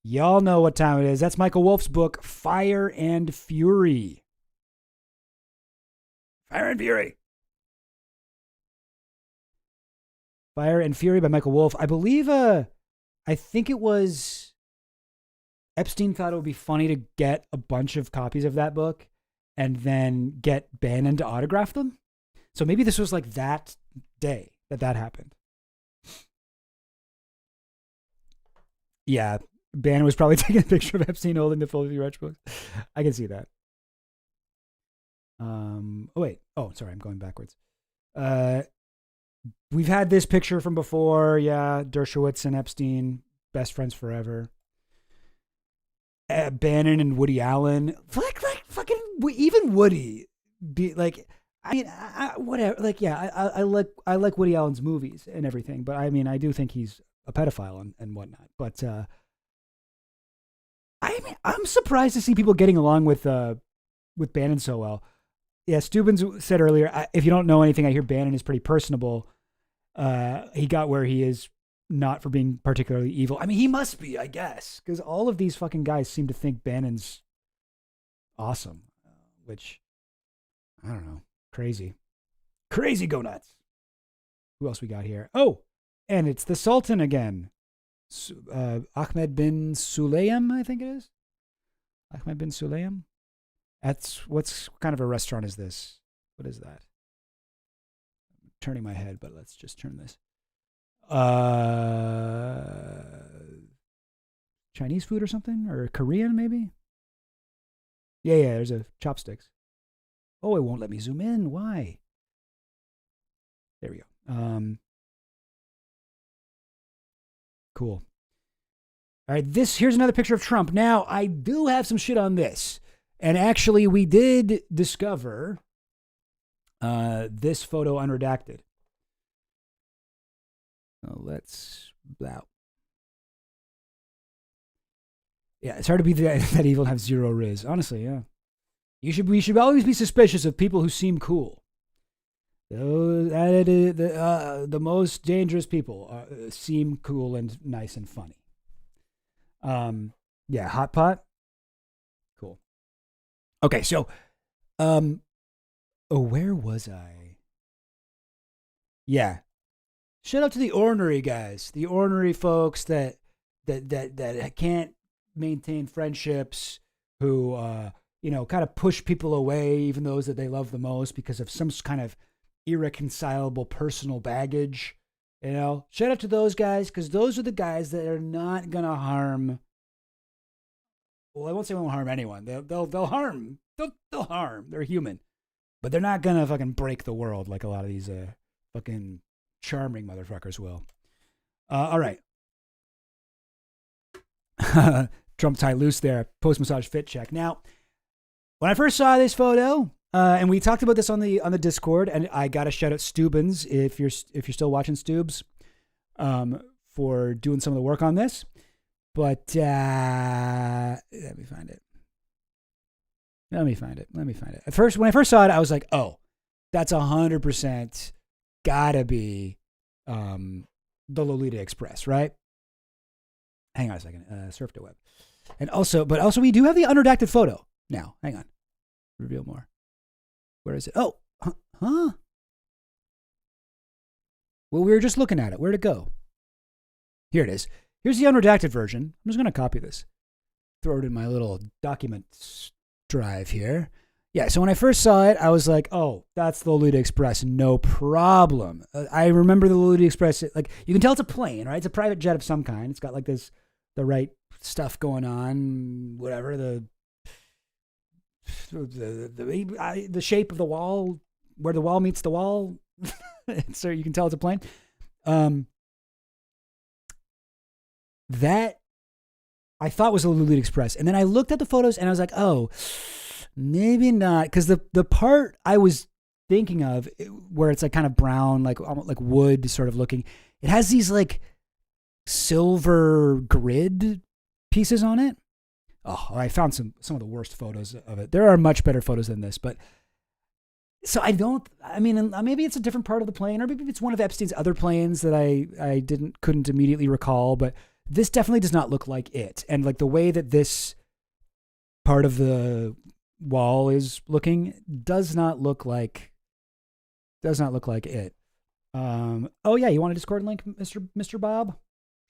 y'all know what time it is. That's Michael Wolff's book, Fire and Fury. Fire and Fury. Fire and Fury by Michael Wolff. I believe, I think it was Epstein thought it would be funny to get a bunch of copies of that book and then get Bannon to autograph them. So maybe this was like that day that happened. Yeah, Bannon was probably taking a picture of Epstein holding the Filthy Rich books. I can see that. Oh, wait. Oh, sorry, I'm going backwards. We've had this picture from before. Yeah, Dershowitz and Epstein, best friends forever. Bannon and Woody Allen. Like fucking, even Woody. Be like, I mean, whatever. Like, yeah, I like Woody Allen's movies and everything, but I mean, I do think he's a pedophile and whatnot. But I mean, I'm surprised to see people getting along with Bannon so well. Yeah, Stubbins said earlier, if you don't know anything, I hear Bannon is pretty personable. He got where he is not for being particularly evil. I mean, he must be, I guess, because all of these fucking guys seem to think Bannon's awesome, which, I don't know, crazy. Crazy go nuts. Who else we got here? Oh, and it's the Sultan again. Ahmed bin Sulayem, I think it is. Ahmed bin Sulayem. What's kind of a restaurant is this? What is that? I'm turning my head, but let's just turn this. Chinese food or something? Or Korean, maybe? Yeah, there's a chopsticks. Oh, it won't let me zoom in. Why? There we go. Cool. All right, here's another picture of Trump. Now, I do have some shit on this. And actually, we did discover this photo unredacted. Let's blow. Yeah, it's hard to be that evil and have zero riz. Honestly, yeah. We should always be suspicious of people who seem cool. The most dangerous people seem cool and nice and funny. Yeah, hot pot. Cool. Okay, so, where was I? Yeah. Shout out to the ornery guys, the ornery folks that can't maintain friendships, who, kind of push people away, even those that they love the most, because of some kind of irreconcilable personal baggage. Shout out to those guys, because those are the guys that are not gonna harm. Well, I won't say won't harm anyone. They'll harm. They'll harm. They're human, but they're not gonna fucking break the world like a lot of these fucking charming motherfuckers will. All right. Trump tie loose there. Post massage fit check. Now, when I first saw this photo, and we talked about this on the Discord, and I got to shout out Stubbins if you're still watching Stubbs, for doing some of the work on this. But let me find it. At first, when I first saw it, I was like, "Oh, that's 100% gotta be the Lolita Express, right?" Hang on a second. Surf the web, but also we do have the unredacted photo now. Hang on, reveal more. Where is it? Oh, huh? Well, we were just looking at it. Where'd it go? Here it is. Here's the unredacted version. I'm just going to copy this. Throw it in my little documents drive here. Yeah, so when I first saw it, I was like, oh, that's the Lolita Express. No problem. I remember the Lolita Express. Like, you can tell it's a plane, right? It's a private jet of some kind. It's got like the right stuff going on, whatever, the shape of the wall, where the wall meets the wall. So you can tell it's a plane. That I thought was a Lolita Express. And then I looked at the photos and I was like, oh, maybe not. Because the part I was thinking of, where it's like kind of brown, like wood sort of looking, it has these like silver grid pieces on it. Oh, I found some of the worst photos of it. There are much better photos than this, but so maybe it's a different part of the plane, or maybe it's one of Epstein's other planes that I couldn't immediately recall, but this definitely does not look like it. And like the way that this part of the wall is looking does not look like it. Oh yeah, you want a Discord link, Mr. Bob?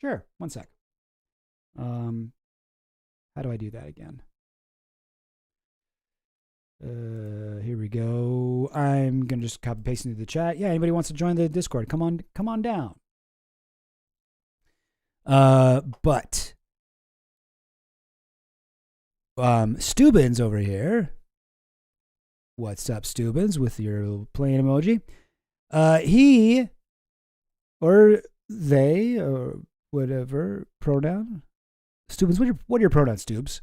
Sure. One sec. How do I do that again? Here we go. I'm gonna just copy paste into the chat. Yeah, anybody wants to join the Discord? Come on down. But Stubbins over here. What's up, Stubbins, with your plane emoji? He or they or whatever pronoun. Stubbins, what are your pronouns, Stubbs?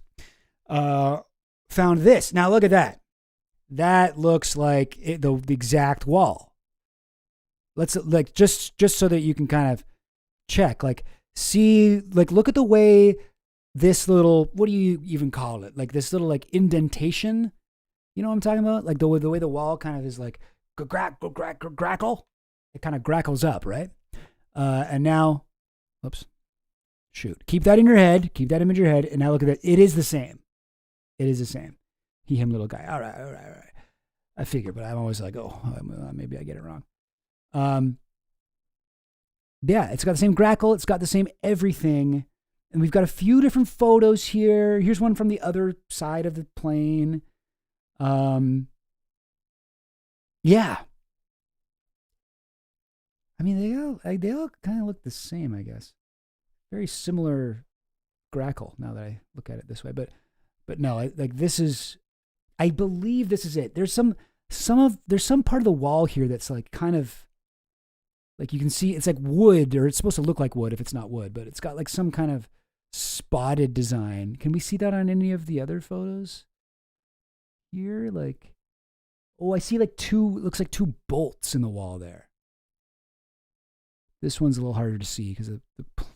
Found this. Now look at that. That looks like the exact wall. Let's like just so that you can kind of check, like see, like look at the way this little, what do you even call it? Like this little like indentation. You know what I'm talking about? Like the way the wall kind of is like grackle. It kind of grackles up, right? And now, oops, shoot. Keep that in your head. Keep that image in your head. And now look at that. It is the same. It is the same. He, him, little guy. All right. I figure, but I'm always like, oh, maybe I get it wrong. Yeah, it's got the same grackle. It's got the same everything. And we've got a few different photos here. Here's one from the other side of the plane. Yeah. I mean, they all kind of look the same, I guess. Very similar grackle now that I look at it this way, but no, like this is, I believe this is it. There's some part of the wall here that's like kind of like you can see it's like wood, or it's supposed to look like wood if it's not wood, but it's got like some kind of spotted design. Can we see that on any of the other photos here? Like, oh, I see like looks like two bolts in the wall there. This one's a little harder to see because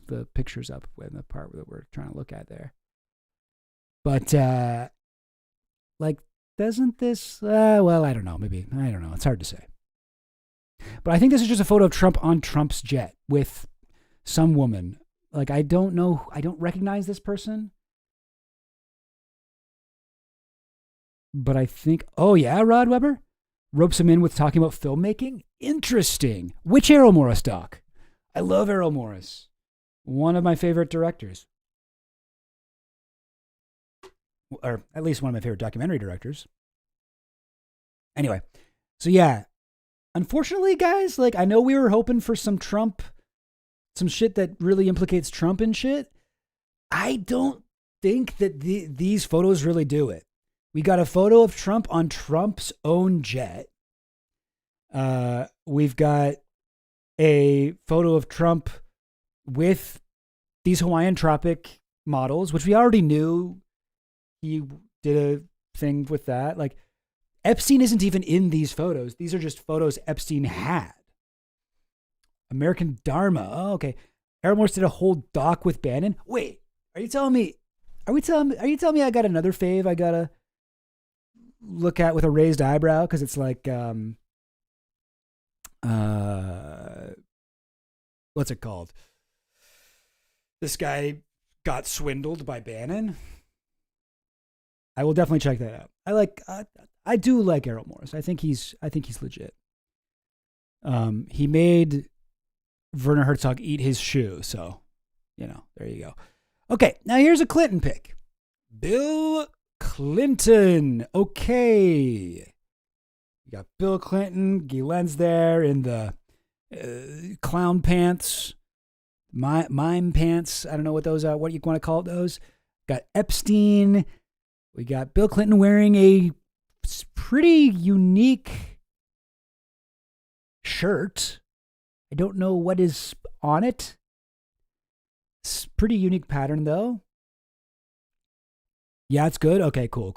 the picture's up in the part that we're trying to look at there. But, like, doesn't this, well, I don't know. Maybe, I don't know. It's hard to say. But I think this is just a photo of Trump on Trump's jet with some woman. Like, I don't know. I don't recognize this person. But I think, oh yeah, Rod Weber ropes him in with talking about filmmaking. Interesting. Which Errol Morris doc? I love Errol Morris. One of my favorite directors. Or at least one of my favorite documentary directors. Anyway, so yeah. Unfortunately, guys, like I know we were hoping for some shit that really implicates Trump and shit. I don't think that these photos really do it. We got a photo of Trump on Trump's own jet. We've got a photo of Trump with these Hawaiian Tropic models, which we already knew he did a thing with that. Like, Epstein isn't even in these photos. These are just photos Epstein had. American Dharma. Oh, okay. Errol Morris did a whole doc with Bannon. Wait, are you telling me I got another fave I gotta look at with a raised eyebrow? Because it's like, what's it called? This guy got swindled by Bannon. I will definitely check that out. I do like Errol Morris. I think he's legit. He made Werner Herzog eat his shoe, so there you go. Okay, now here's a Clinton pick. Bill Clinton. Okay. You got Bill Clinton, Guylain's there in the clown pants, mime pants. I don't know what those are. What you want to call those? Got Epstein. We got Bill Clinton wearing a pretty unique shirt. I don't know what is on it. It's pretty unique pattern though. Yeah, it's good. Okay, cool.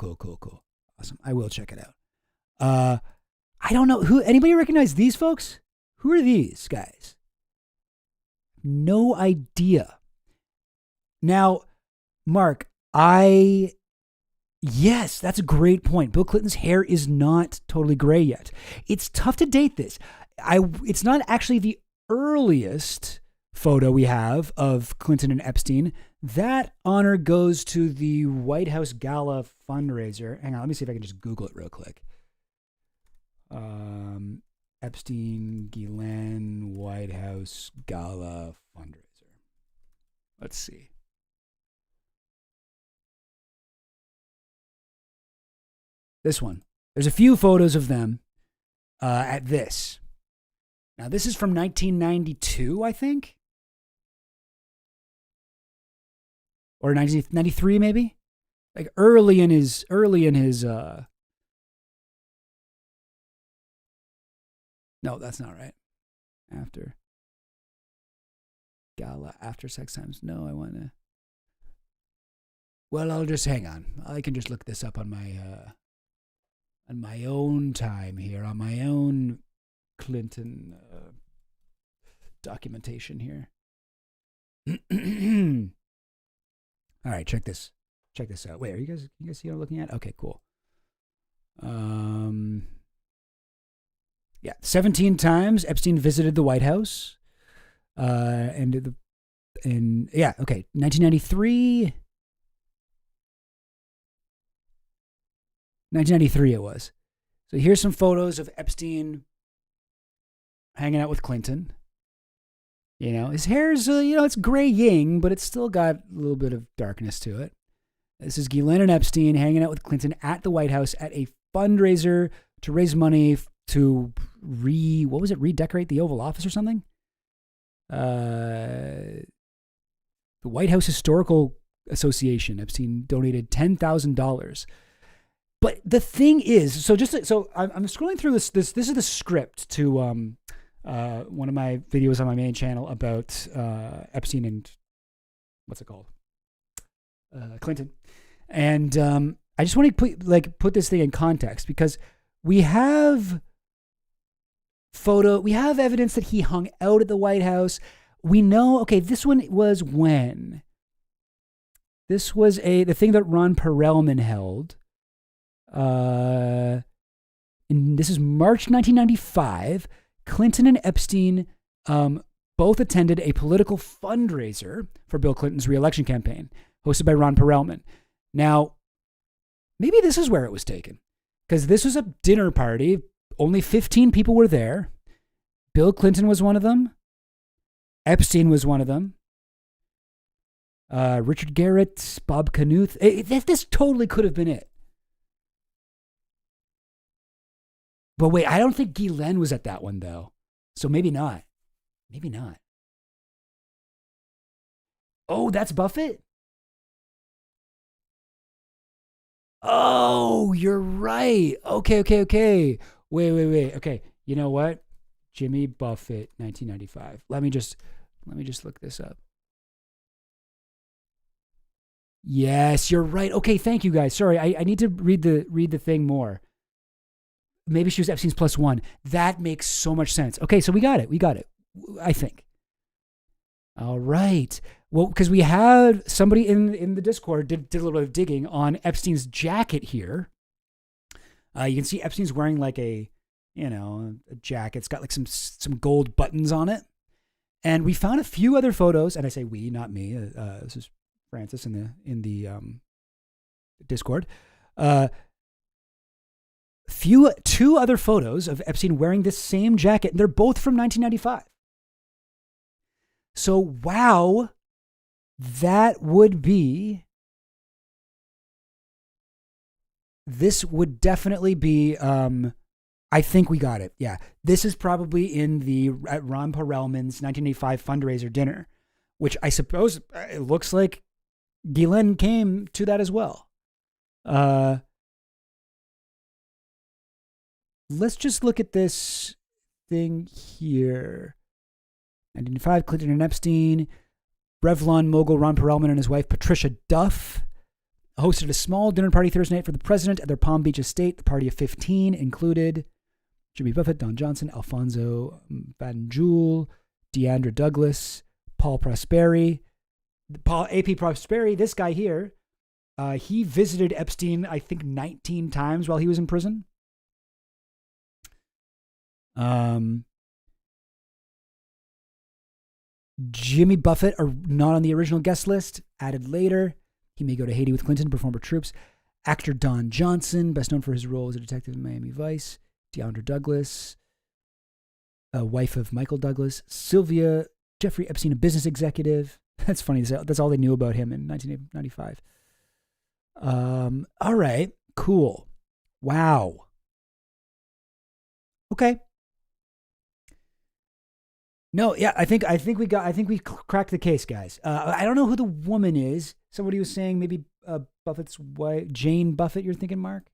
Awesome. I will check it out. I don't know anybody recognize these folks? Who are these guys? No idea. Now, Mark, Yes, that's a great point. Bill Clinton's hair is not totally gray yet. It's tough to date this. It's not actually the earliest photo we have of Clinton and Epstein. That honor goes to the White House Gala fundraiser. Hang on, let me see if I can just Google it real quick. Epstein, Ghislaine, White House Gala fundraiser. Let's see. This one. There's a few photos of them at this. Now, this is from 1992, I think. Or 1993, maybe? Like early in his no, that's not right. After Gala, after sex times. No, I want to. Well, I'll just hang on. I can just look this up on my own time here, on my own Clinton documentation here. All right, check this out. Wait, you guys see what I'm looking at? Okay, cool. Yeah, 17 times Epstein visited the White House. And 1993 it was. So here's some photos of Epstein hanging out with Clinton. You know, his hair's, it's graying, but it's still got a little bit of darkness to it. This is Ghislaine and Epstein hanging out with Clinton at the White House at a fundraiser to raise money to redecorate the Oval Office or something? The White House Historical Association. Epstein donated $10,000. But the thing is, so I'm scrolling through this. This is the script to one of my videos on my main channel about Epstein and what's it called, Clinton, and I just want to put this thing in context because we have evidence that he hung out at the White House. We know, okay, this one was when. This was the thing that Ron Perelman held. And this is March 1995. Clinton and Epstein both attended a political fundraiser for Bill Clinton's re-election campaign, hosted by Ron Perelman. Now, maybe this is where it was taken, because this was a dinner party. Only 15 people were there. Bill Clinton was one of them. Epstein was one of them. Richard Garrett, Bob Knuth. This totally could have been it. But wait, I don't think Ghislaine was at that one, though. So maybe not. Maybe not. Oh, that's Buffett? Oh, you're right. Okay. Wait. Okay, you know what? Jimmy Buffett, 1995. Let me just look this up. Yes, you're right. Okay, thank you guys. Sorry, I need to read the thing more. Maybe she was Epstein's +1. That makes so much sense. Okay, so we got it. I think. All right. Well, because we had somebody in the Discord did a little bit of digging on Epstein's jacket here. You can see Epstein's wearing like a jacket. It's got like some gold buttons on it. And we found a few other photos, and I say we, not me. This is Francis in the Discord. Two other photos of Epstein wearing this same jacket, and they're both from 1995. So, wow, this would definitely be, I think we got it. Yeah, this is probably at Ron Perelman's 1985 fundraiser dinner, which I suppose it looks like Ghislaine came to that as well. Let's just look at this thing here. 1995, Clinton and Epstein. Revlon mogul Ron Perelman and his wife Patricia Duff hosted a small dinner party Thursday night for the president at their Palm Beach estate. The party of 15 included Jimmy Buffett, Don Johnson, Alfonso Banjul, Deandra Douglas, Paul AP Prosperi, this guy here, He visited Epstein, I think, 19 times while he was in prison. Jimmy Buffett are not on the original guest list, added later. He may go to Haiti with Clinton, perform for troops. Actor Don Johnson, best known for his role as a detective in Miami Vice. Deandra Douglas, wife of Michael Douglas. Sylvia, Jeffrey Epstein, a business executive. That's funny. That's all they knew about him in 1995. All right, cool. Wow. Okay. No, yeah, I think we cracked the case, guys. I don't know who the woman is. Somebody was saying maybe Buffett's wife, Jane Buffett. You're thinking, Mark?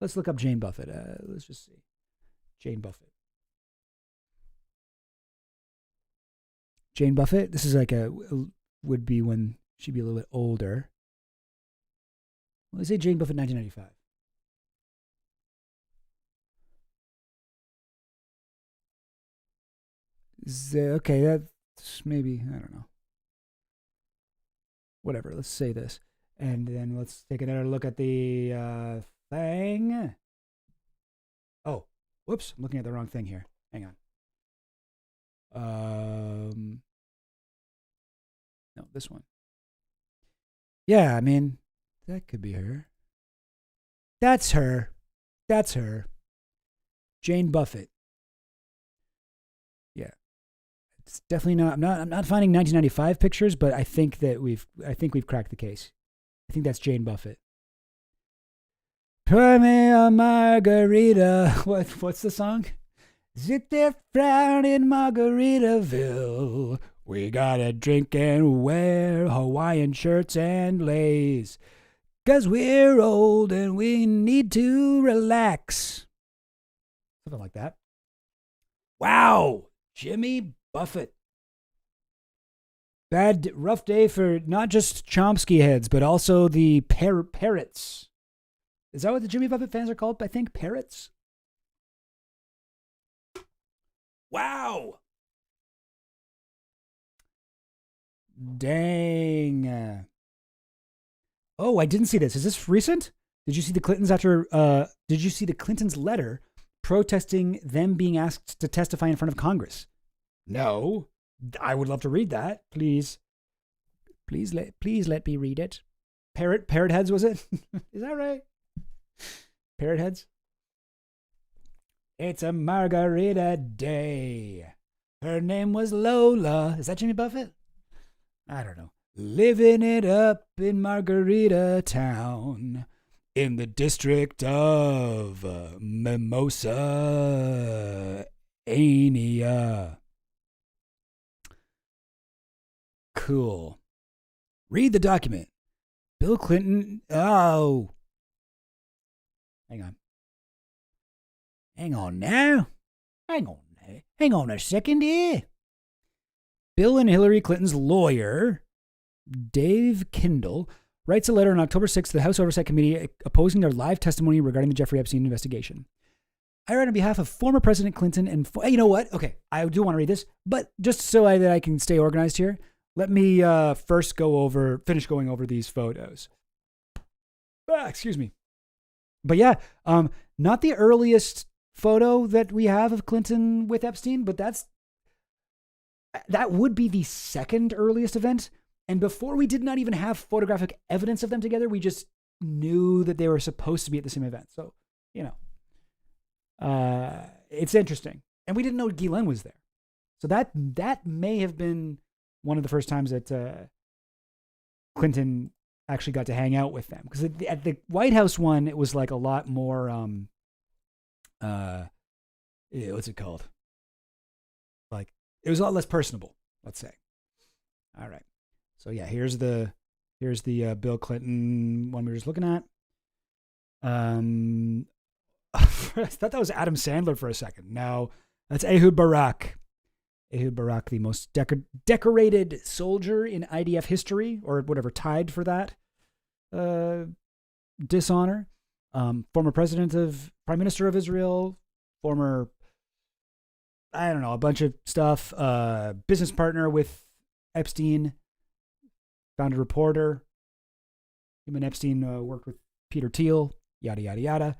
Let's look up Jane Buffett. Let's just see. Jane Buffett. Jane Buffett. This is like would be when she'd be a little bit older. Let's say Jane Buffett, 1995. Okay, that's maybe, I don't know. Whatever, let's say this. And then let's take another look at the thing. Oh, whoops, I'm looking at the wrong thing here. Hang on. No, this one. Yeah, I mean, that could be her. That's her. That's her. Jane Buffett. Yeah. It's definitely not. I'm not finding 1995 pictures, but I think we've cracked the case. I think that's Jane Buffett. Pour me a margarita. What's the song? Sit there frowning in Margaritaville. We gotta drink and wear Hawaiian shirts and lays. 'Cause we're old and we need to relax. Something like that. Wow. Jimmy Buffett. Rough day for not just Chomsky heads, but also the parrots. Is that what the Jimmy Buffett fans are called? I think parrots. Wow. Dang. Oh, I didn't see this. Is this recent? Did you see the Clintons did you see the Clintons' letter protesting them being asked to testify in front of Congress? No. I would love to read that. Please let me read it. Parrot heads, was it? Is that right? Parrot heads? It's a margarita day. Her name was Lola. Is that Jimmy Buffett? I don't know. Living it up in Margarita Town in the district of Mimosa Ania. Cool. Read the document. Bill Clinton. Oh. Hang on. Hang on now. Hang on a second here. Bill and Hillary Clinton's lawyer, Dave Kindle, writes a letter on October 6th to the House Oversight Committee opposing their live testimony regarding the Jeffrey Epstein investigation. I write on behalf of former President Clinton and... you know what? Okay, I do want to read this, but just so that I can stay organized here, let me first finish going over these photos. Excuse me. But yeah, not the earliest photo that we have of Clinton with Epstein, but that would be the second earliest event. And before, we did not even have photographic evidence of them together. We just knew that they were supposed to be at the same event. So, it's interesting. And we didn't know Ghislaine was there. So that may have been one of the first times that Clinton actually got to hang out with them. Because at the White House one, it was like a lot more, what's it called? Like, it was a lot less personable, let's say. All right. So yeah, here's the Bill Clinton one we were just looking at. I thought that was Adam Sandler for a second. No, that's Ehud Barak. Ehud Barak, the most decorated soldier in IDF history, or whatever, tied for that dishonor. Former Prime Minister of Israel, former, I don't know, a bunch of stuff. Business partner with Epstein, founded reporter. Him and Epstein worked with Peter Thiel, yada, yada, yada.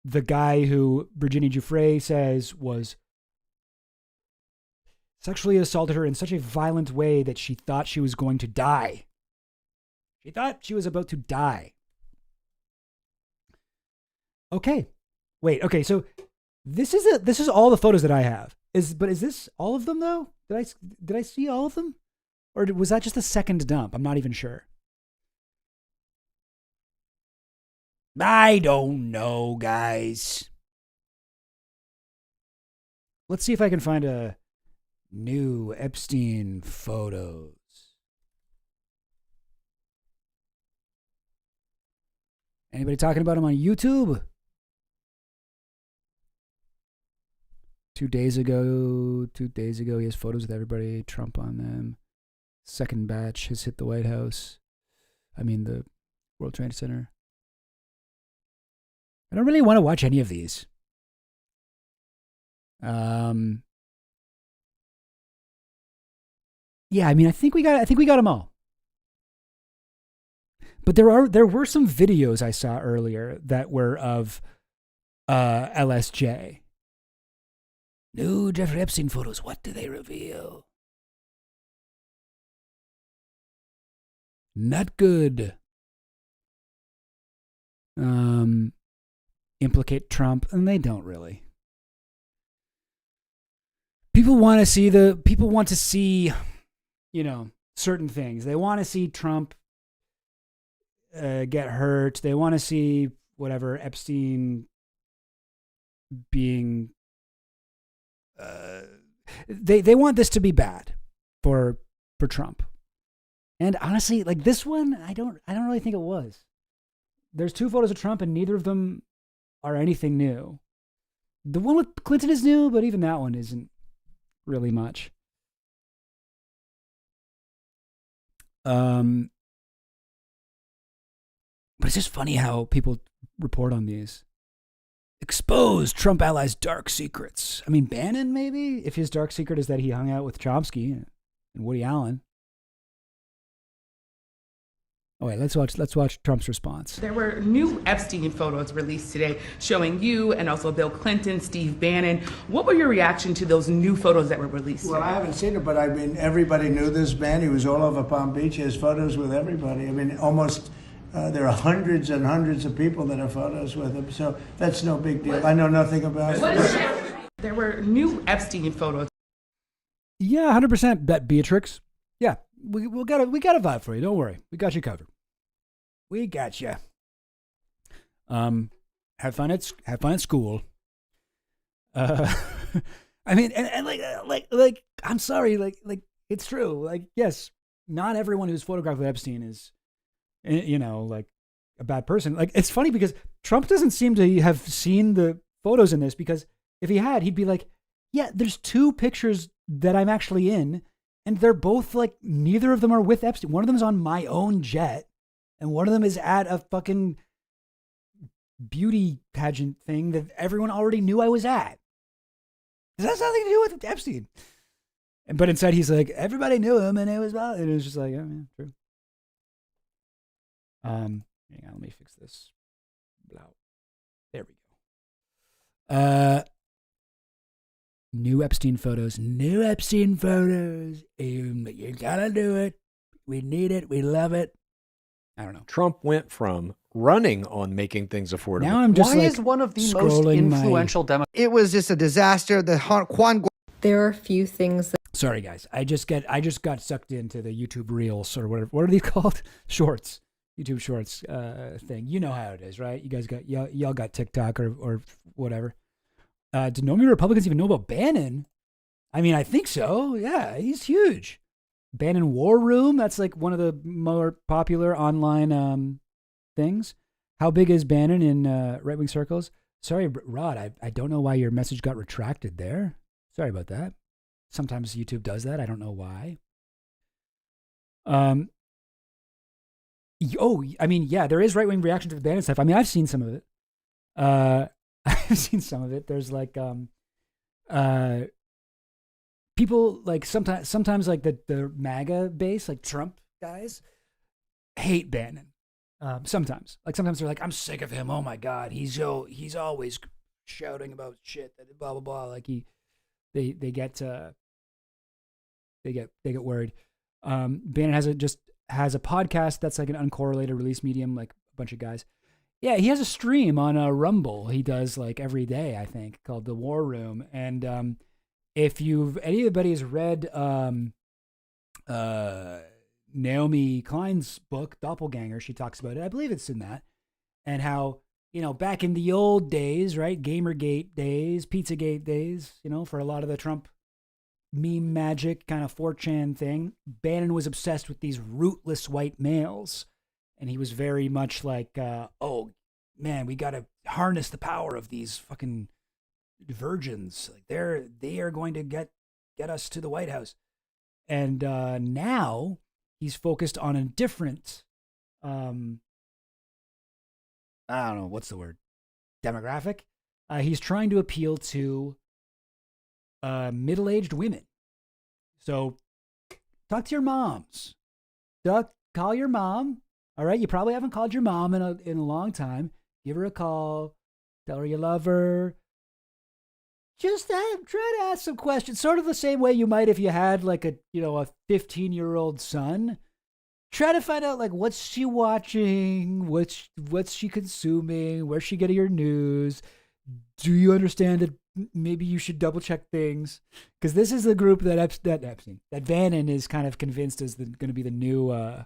The guy who Virginie Giuffre says was sexually assaulted her in such a violent way that she thought she was going to die. She thought she was about to die. Okay. Wait, okay, so this is all the photos that I have. Is this all of them though? Did I see all of them? Or was that just the second dump? I'm not even sure. I don't know, guys. Let's see if I can find a new Epstein photos. Anybody talking about him on YouTube? 2 days ago, he has photos with everybody, Trump on them. Second batch has hit the White House. I mean, the World Trade Center. I don't really want to watch any of these. Yeah, I mean, I think we got them all. But there were some videos I saw earlier that were of LSJ. New Jeffrey Epstein photos. What do they reveal? Not good. Implicate Trump, and they don't really. People want to see, certain things. They want to see Trump get hurt. They want to see whatever Epstein being. They want this to be bad for Trump. And honestly, like this one, I don't really think it was. There's 2 photos of Trump, and neither of them are anything new. The one with Clinton is new, but even that one isn't really much. But it's just funny how people report on these. Expose Trump allies' dark secrets. I mean, Bannon, maybe? If his dark secret is that he hung out with Chomsky and Woody Allen. Oh, wait, let's watch Trump's response. There were new Epstein photos released today showing you and also Bill Clinton, Steve Bannon. What were your reaction to those new photos that were released today? Well, I haven't seen it, but I mean, everybody knew this man. He was all over Palm Beach. He has photos with everybody. I mean, almost, there are hundreds and hundreds of people that have photos with him, so that's no big deal. I know nothing about it. There were new Epstein photos. Yeah, 100% bet Beatrix. Yeah, we got a vibe for you. Don't worry, we got you covered. We got you. Have fun at school. I mean, and like, I'm sorry, like it's true. Like, yes, not everyone who's photographed with Epstein is, like a bad person. Like, it's funny because Trump doesn't seem to have seen the photos in this, because if he had, he'd be like, yeah, there's 2 pictures that I'm actually in. And they're both like, neither of them are with Epstein. One of them is on my own jet, and one of them is at a fucking beauty pageant thing that everyone already knew I was at. This has nothing to do with Epstein. But instead, he's like, everybody knew him, and it was just like, oh, yeah, true. Hang on, let me fix this. There we go. New Epstein photos. You gotta do it. We need it. We love it. I don't know. Trump went from running on making things affordable. Now I'm just Why is one of the most influential Democrats? It was just a disaster. There are a few things that. Sorry, guys. I just got sucked into the YouTube Reels or whatever. What are these called? Shorts. YouTube Shorts thing. You know how it is, right? You guys y'all got TikTok or whatever. Do no many Republicans even know about Bannon? I mean, I think so. Yeah, he's huge. Bannon War Room, that's like one of the more popular online things. How big is Bannon in right-wing circles? Sorry, Rod, I don't know why your message got retracted there. Sorry about that. Sometimes YouTube does that. I don't know why. I mean, yeah, there is right-wing reaction to the Bannon stuff. I mean, I've seen some of it. I've seen some of it. There's like people like sometimes like the MAGA base, like Trump guys, hate Bannon. Sometimes they're like, I'm sick of him. Oh my God, he's always shouting about shit. Blah blah blah. Like they get worried. Bannon has a podcast that's like an uncorrelated release medium, like a bunch of guys. Yeah, he has a stream on Rumble. He does like every day, I think, called The War Room. And if anybody has read Naomi Klein's book Doppelganger, she talks about it. I believe it's in that, and how back in the old days, right, Gamergate days, Pizzagate days, for a lot of the Trump meme magic kind of 4chan thing, Bannon was obsessed with these rootless white males. And he was very much like, oh, man, we got to harness the power of these fucking virgins. Like they are going to get us to the White House. And now he's focused on a different, I don't know, what's the word? Demographic. He's trying to appeal to middle-aged women. So talk to your moms. Call your mom. All right, you probably haven't called your mom in a long time. Give her a call. Tell her you love her. Just try to ask some questions, sort of the same way you might if you had like a 15-year-old son. Try to find out like what's she watching, what's she consuming, where's she getting her news. Do you understand that maybe you should double check things? Because this is the group that Bannon is kind of convinced is going to be the new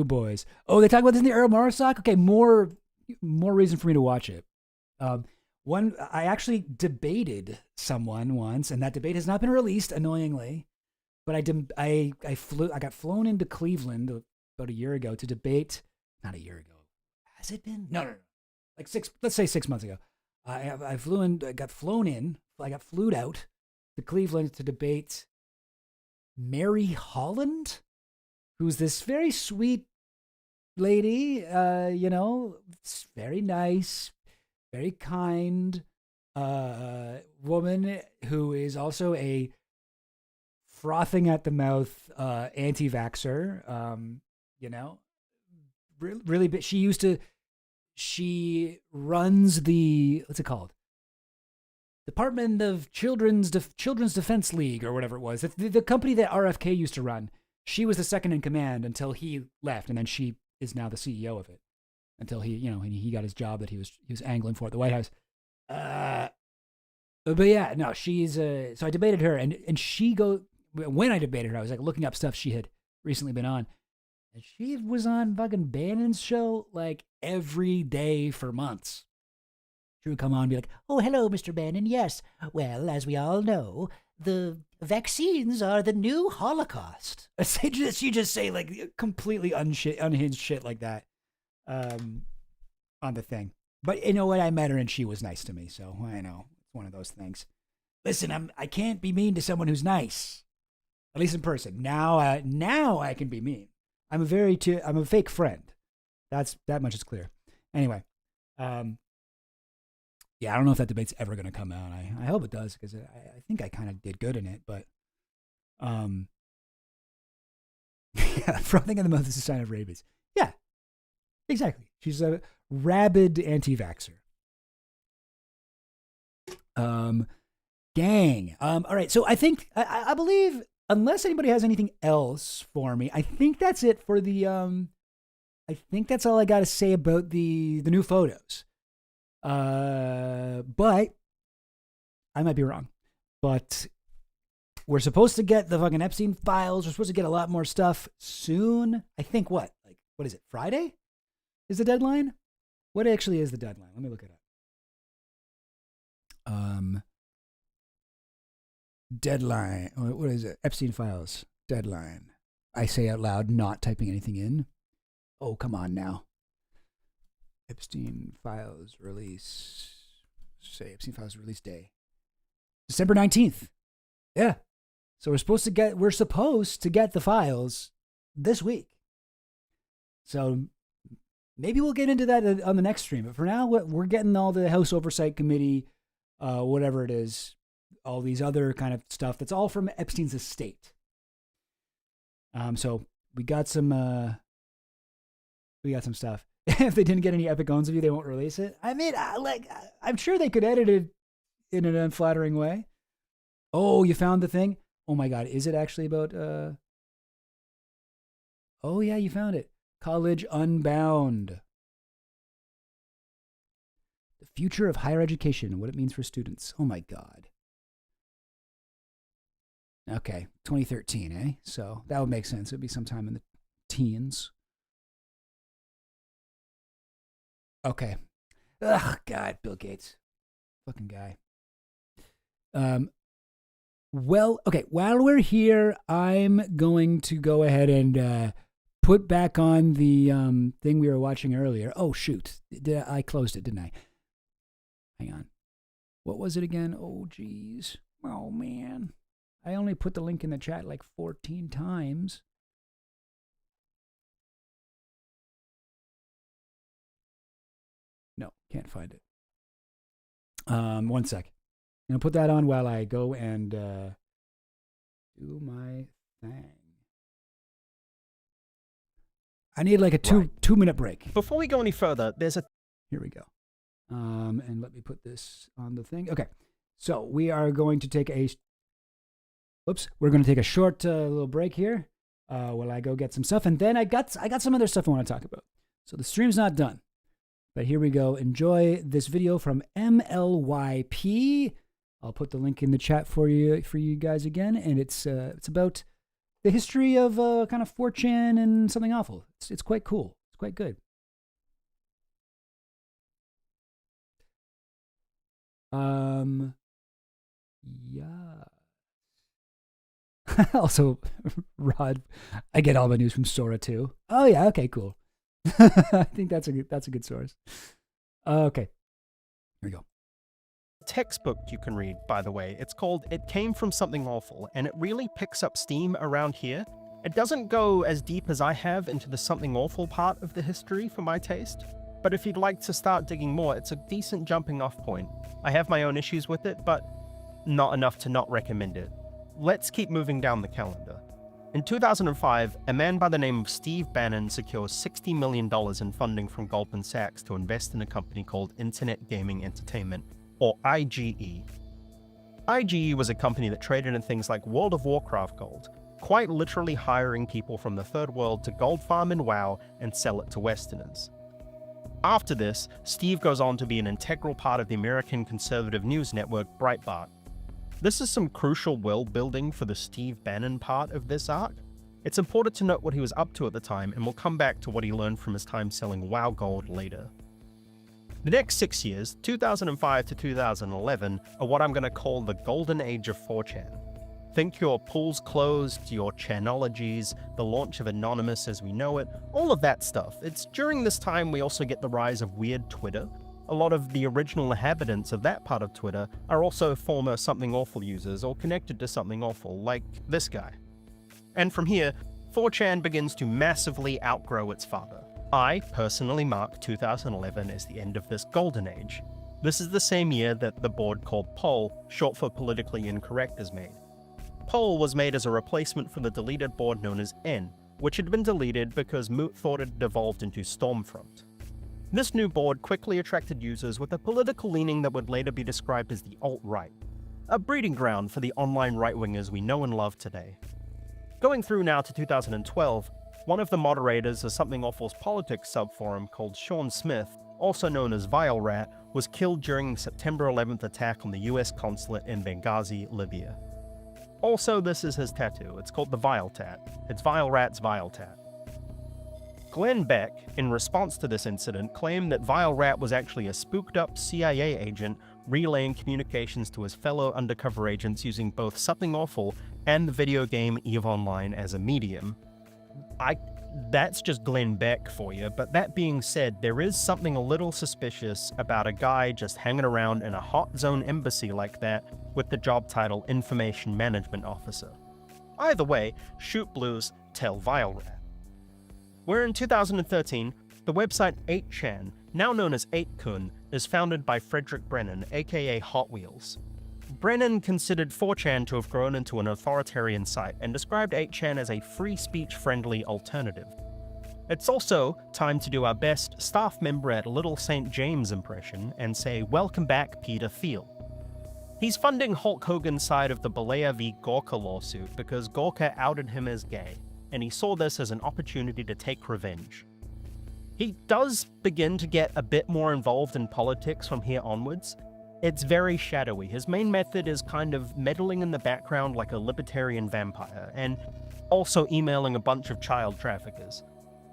boys. Oh, they talk about this in the Earl Morris doc? Okay, more reason for me to watch it. I actually debated someone once, and that debate has not been released, annoyingly. But I got flown into Cleveland about a year ago to debate. Not a year ago. Has it been? No. Like let's say 6 months ago. I got flued out to Cleveland to debate Mary Holland, who's this very sweet lady, very nice, very kind woman who is also a frothing at the mouth anti-vaxxer. Really bit. She runs the, what's it called? Department of Children's Defense League or whatever it was. The company that RFK used to run. She was the second in command until he left, and then she is now the CEO of it until he got his job that he was angling for at the White House. But yeah, no, she's so I debated her, and when I debated her, I was like looking up stuff she had recently been on, and she was on fucking Bannon's show like every day for months. She would come on and be like, "Oh, hello, Mr. Bannon. Yes, well, as we all know, the vaccines are the new Holocaust." She just say like completely unhinged shit like that on the thing. But you know what? I met her and she was nice to me, so I know it's one of those things. Listen, I can't be mean to someone who's nice, at least in person. Now I can be mean. I'm a fake friend. That much is clear. Anyway, yeah, I don't know if that debate's ever going to come out. I hope it does, because I think I kind of did good in it. But, yeah, frothing in the mouth is a sign of rabies. Yeah, exactly. She's a rabid anti-vaxxer. Gang. All right. So I think I believe, unless anybody has anything else for me, I think that's it for the. I think that's all I got to say about the new photos. But I might be wrong. But we're supposed to get the fucking Epstein files. We're supposed to get a lot more stuff soon. I think what is it? Friday is the deadline? What actually is the deadline? Let me look it up. Deadline. What is it? Epstein files. Deadline. I say out loud, not typing anything in. Oh, come on now. Epstein files release. Say Epstein files release day. December 19th. Yeah. So we're supposed to get the files this week. So maybe we'll get into that on the next stream. But for now, we're getting all the House Oversight Committee, whatever it is, all these other kind of stuff. That's all from Epstein's estate. So we got some We got some stuff. If they didn't get any epic owns of you, they won't release it. I mean, I'm sure they could edit it in an unflattering way. Oh, you found the thing? Oh my God, is it actually about? Oh yeah, you found it. College Unbound. The future of higher education and what it means for students. Oh my God. Okay, 2013, eh? So that would make sense. It would be sometime in the teens. Okay. Ugh, God, Bill Gates. Fucking guy. Well, okay, while we're here, I'm going to go ahead and put back on the thing we were watching earlier. Oh, shoot. I closed it, didn't I? Hang on. What was it again? Oh, geez. Oh, man. I only put the link in the chat like 14 times. No, can't find it. 1 sec. I'm going to put that on while I go and do my thing. I need like a two-minute break. Before we go any further, there's a... Here we go. And let me put this on the thing. Okay. So we are going to take a... Oops. We're going to take a short little break here while I go get some stuff. And then I got some other stuff I want to talk about. So the stream's not done. But here we go. Enjoy this video from MLYP. I'll put the link in the chat for you guys again. And it's about the history of kind of 4chan and something awful. It's quite cool. It's quite good. Yeah. Also, Rod, I get all my news from Sora too. Oh yeah, okay, cool. I think that's a good source. Okay, here we go. Textbook you can read, by the way. It's called It Came From Something Awful, and it really picks up steam around here. It doesn't go as deep as I have into the something awful part of the history for my taste, but if you'd like to start digging more, it's a decent jumping off point. I have my own issues with it, but not enough to not recommend it. Let's keep moving down the calendar. In 2005, a man by the name of Steve Bannon secures $60 million in funding from Goldman Sachs to invest in a company called Internet Gaming Entertainment, or IGE. IGE was a company that traded in things like World of Warcraft gold, quite literally hiring people from the third world to gold farm in WoW and sell it to Westerners. After this, Steve goes on to be an integral part of the American conservative news network Breitbart. This is some crucial world building for the Steve Bannon part of this arc. It's important to note what he was up to at the time, and we'll come back to what he learned from his time selling WoW gold later. The next 6 years, 2005 to 2011, are what I'm going to call the golden age of 4chan. Think your pools closed, your chanologies, the launch of Anonymous as we know it, all of that stuff. It's during this time we also get the rise of weird Twitter. A lot of the original inhabitants of that part of Twitter are also former Something Awful users or connected to Something Awful, like this guy. And from here, 4chan begins to massively outgrow its father. I personally mark 2011 as the end of this golden age. This is the same year that the board called POL, short for Politically Incorrect, is made. POL was made as a replacement for the deleted board known as N, which had been deleted because Moot thought it devolved into Stormfront. This new board quickly attracted users with a political leaning that would later be described as the alt-right, a breeding ground for the online right-wingers we know and love today. Going through now to 2012, one of the moderators of Something Awful's politics subforum called Sean Smith, also known as Vile Rat, was killed during the September 11th attack on the US consulate in Benghazi, Libya. Also, this is his tattoo. It's called the Vile Tat. It's Vile Rat's Vile Tat. Glenn Beck, in response to this incident, claimed that Vile Rat was actually a spooked-up CIA agent relaying communications to his fellow undercover agents using both Something Awful and the video game EVE Online as a medium. That's just Glenn Beck for you, but that being said, there is something a little suspicious about a guy just hanging around in a hot zone embassy like that with the job title Information Management Officer. Either way, shoot blues, tell Vile Rat. We're in 2013, the website 8chan, now known as 8kun, is founded by Frederick Brennan, aka Hot Wheels. Brennan considered 4chan to have grown into an authoritarian site and described 8chan as a free speech-friendly alternative. It's also time to do our best staff member at Little St. James impression and say, "Welcome back, Peter Thiel." He's funding Hulk Hogan's side of the Balea v. Gorka lawsuit because Gorka outed him as gay, and he saw this as an opportunity to take revenge. He does begin to get a bit more involved in politics from here onwards. It's very shadowy. His main method is kind of meddling in the background like a libertarian vampire, and also emailing a bunch of child traffickers.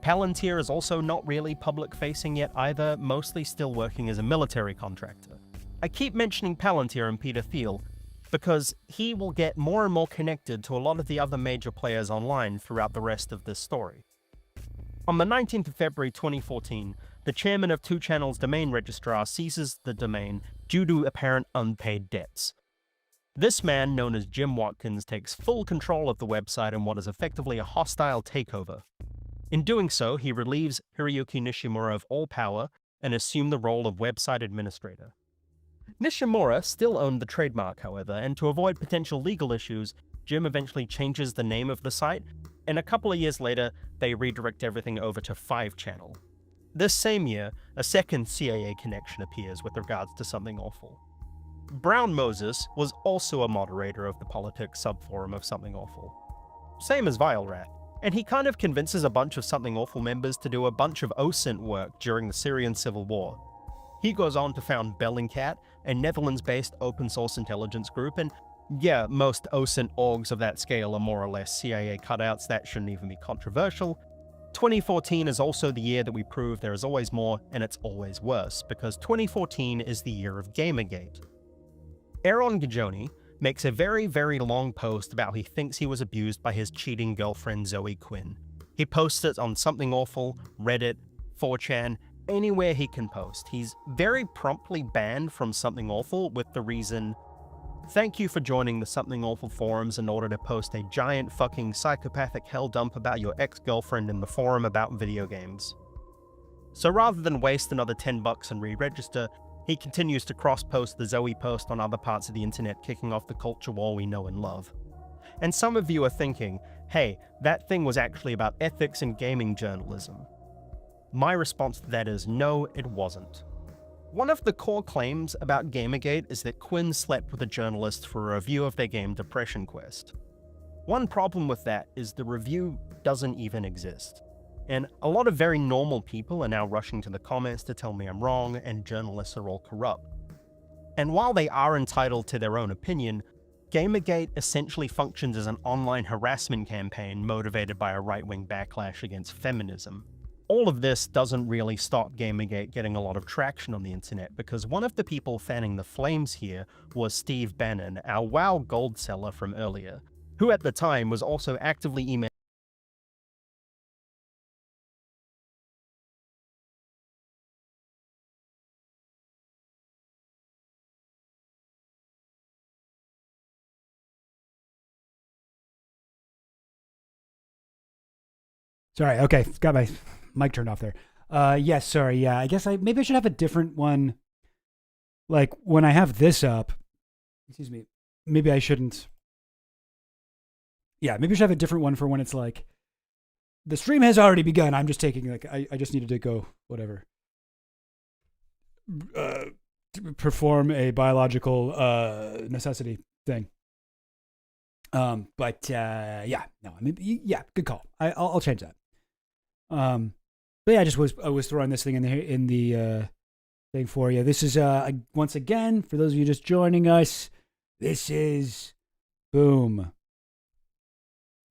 Palantir is also not really public-facing yet either, mostly still working as a military contractor. I keep mentioning Palantir and Peter Thiel because he will get more and more connected to a lot of the other major players online throughout the rest of this story. On the 19th of February 2014, the chairman of 2Channel's domain registrar seizes the domain due to apparent unpaid debts. This man, known as Jim Watkins, takes full control of the website in what is effectively a hostile takeover. In doing so, he relieves Hiroyuki Nishimura of all power and assumed the role of website administrator. Nishimura still owned the trademark, however, and to avoid potential legal issues, Jim eventually changes the name of the site, and a couple of years later, they redirect everything over to 5Channel. This same year, a second CIA connection appears with regards to Something Awful. Brown Moses was also a moderator of the politics subforum of Something Awful. Same as Vilerat, and he kind of convinces a bunch of Something Awful members to do a bunch of OSINT work during the Syrian civil war. He goes on to found Bellingcat, a Netherlands-based open-source intelligence group, and yeah, most OSINT orgs of that scale are more or less CIA cutouts. That shouldn't even be controversial. 2014 is also the year that we prove there is always more, and it's always worse, because 2014 is the year of Gamergate. Aaron Gajoni makes a very, very long post about how he thinks he was abused by his cheating girlfriend Zoe Quinn. He posts it on Something Awful, Reddit, 4chan, anywhere he can post. He's very promptly banned from Something Awful with the reason, "Thank you for joining the Something Awful forums in order to post a giant fucking psychopathic hell dump about your ex-girlfriend in the forum about video games." So rather than waste another $10 and re-register, he continues to cross-post the Zoe post on other parts of the internet, kicking off the culture war we know and love. And some of you are thinking, hey, that thing was actually about ethics and gaming journalism. My response to that is no, it wasn't. One of the core claims about Gamergate is that Quinn slept with a journalist for a review of their game Depression Quest. One problem with that is the review doesn't even exist. And a lot of very normal people are now rushing to the comments to tell me I'm wrong and journalists are all corrupt. And while they are entitled to their own opinion, Gamergate essentially functions as an online harassment campaign motivated by a right-wing backlash against feminism. All of this doesn't really stop Gamergate getting a lot of traction on the internet, because one of the people fanning the flames here was Steve Bannon, our WoW gold seller from earlier, who at the time was also actively emailing Sorry, okay, got my mic turned off there. Yes, sorry, yeah. I guess maybe I should have a different one. Like when I have this up, excuse me, maybe I shouldn't. Yeah, maybe I should have a different one for when it's like, the stream has already begun. I'm just taking, like, I just needed to go, whatever. To perform a biological necessity thing. But yeah, no, I mean, yeah, good call. I'll change that. But yeah, I was throwing this thing in the thing for you. This is once again, for those of you just joining us, this is boom.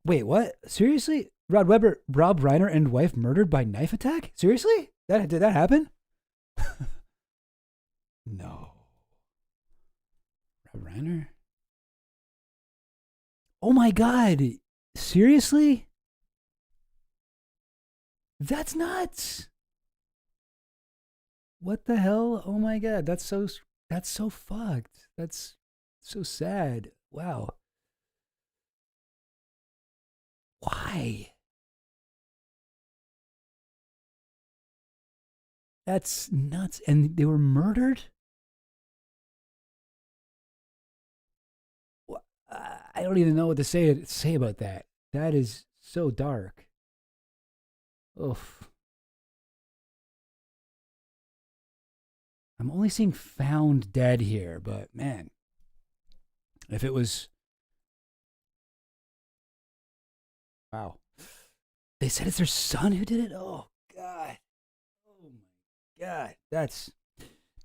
Wait, what? Seriously? Rob Reiner and wife murdered by knife attack? Seriously? Did that happen? No. Rob Reiner? Oh my God. Seriously? That's nuts. What the hell? Oh my God. That's so fucked. That's so sad. Wow. Why? That's nuts. And they were murdered? I don't even know what to say about that. That is so dark. Oof. I'm only seeing found dead here, but man, if it was, wow. They said it's their son who did it? Oh, God. Oh, my God. That's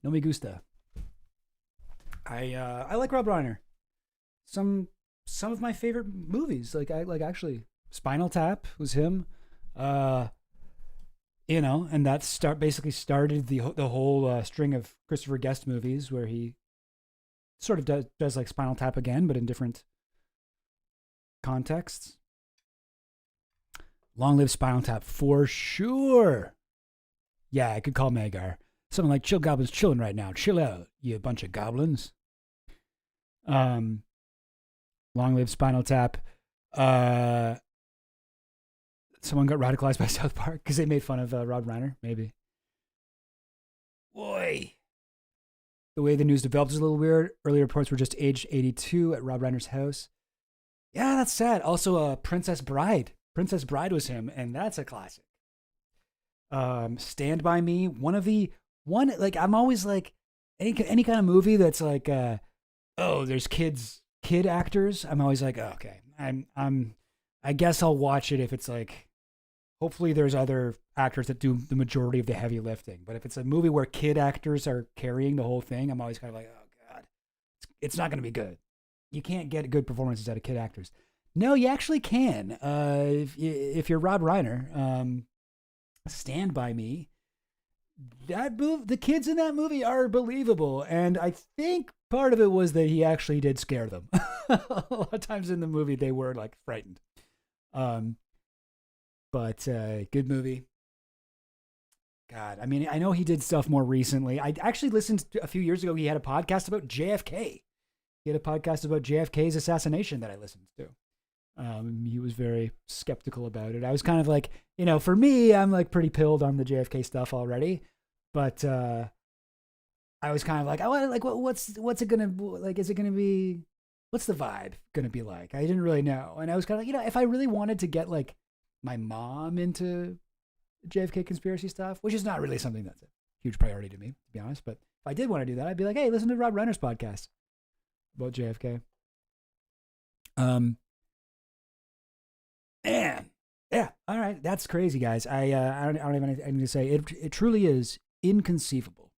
no me gusta. I like Rob Reiner. Some of my favorite movies, actually Spinal Tap was him. And that basically started the whole string of Christopher Guest movies where he sort of does like Spinal Tap again, but in different contexts. Long live Spinal Tap for sure. Yeah, I could call Magar. Something like Chill Goblins chilling right now. Chill out, you bunch of goblins. Long live Spinal Tap. Someone got radicalized by South Park because they made fun of Rob Reiner, maybe. Boy. The way the news developed is a little weird. Early reports were just aged 82 at Rob Reiner's house. Yeah, that's sad. Also, Princess Bride. Princess Bride was him, and that's a classic. Stand By Me. I'm always like, any kind of movie that's like, there's kid actors. I'm always like, oh, okay, I guess I'll watch it if it's like, hopefully there's other actors that do the majority of the heavy lifting. But if it's a movie where kid actors are carrying the whole thing, I'm always kind of like, oh God, it's not going to be good. You can't get good performances out of kid actors. No, you actually can. If you're Rob Reiner, Stand By Me, the kids in that movie are believable. And I think part of it was that he actually did scare them. A lot of times in the movie, they were like frightened. But good movie. God, I mean, I know he did stuff more recently. I actually listened to, a few years ago, he had a podcast about JFK. He had a podcast about JFK's assassination that I listened to. He was very skeptical about it. I was kind of like, for me, I'm like pretty pilled on the JFK stuff already. But I was kind of like, what's it gonna like? Is it gonna be? What's the vibe gonna be like? I didn't really know, and I was kind of like, if I really wanted to get like my mom into JFK conspiracy stuff, which is not really something that's a huge priority to me, to be honest. But if I did want to do that, I'd be like, hey, listen to Rob Reiner's podcast about JFK. Man, yeah, all right, that's crazy, guys. I don't even have anything to say. It truly is inconceivable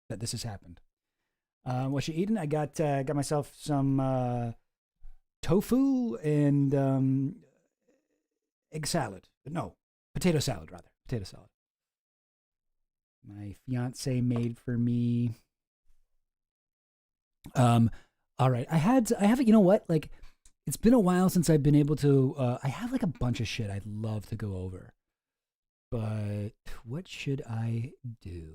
that this has happened. What you eating? I got myself some tofu and egg salad. No, potato salad rather. Potato salad. My fiance made for me. All right, I have. You know what? Like, it's been a while since I've been able to. I have like a bunch of shit I'd love to go over, but what should I do?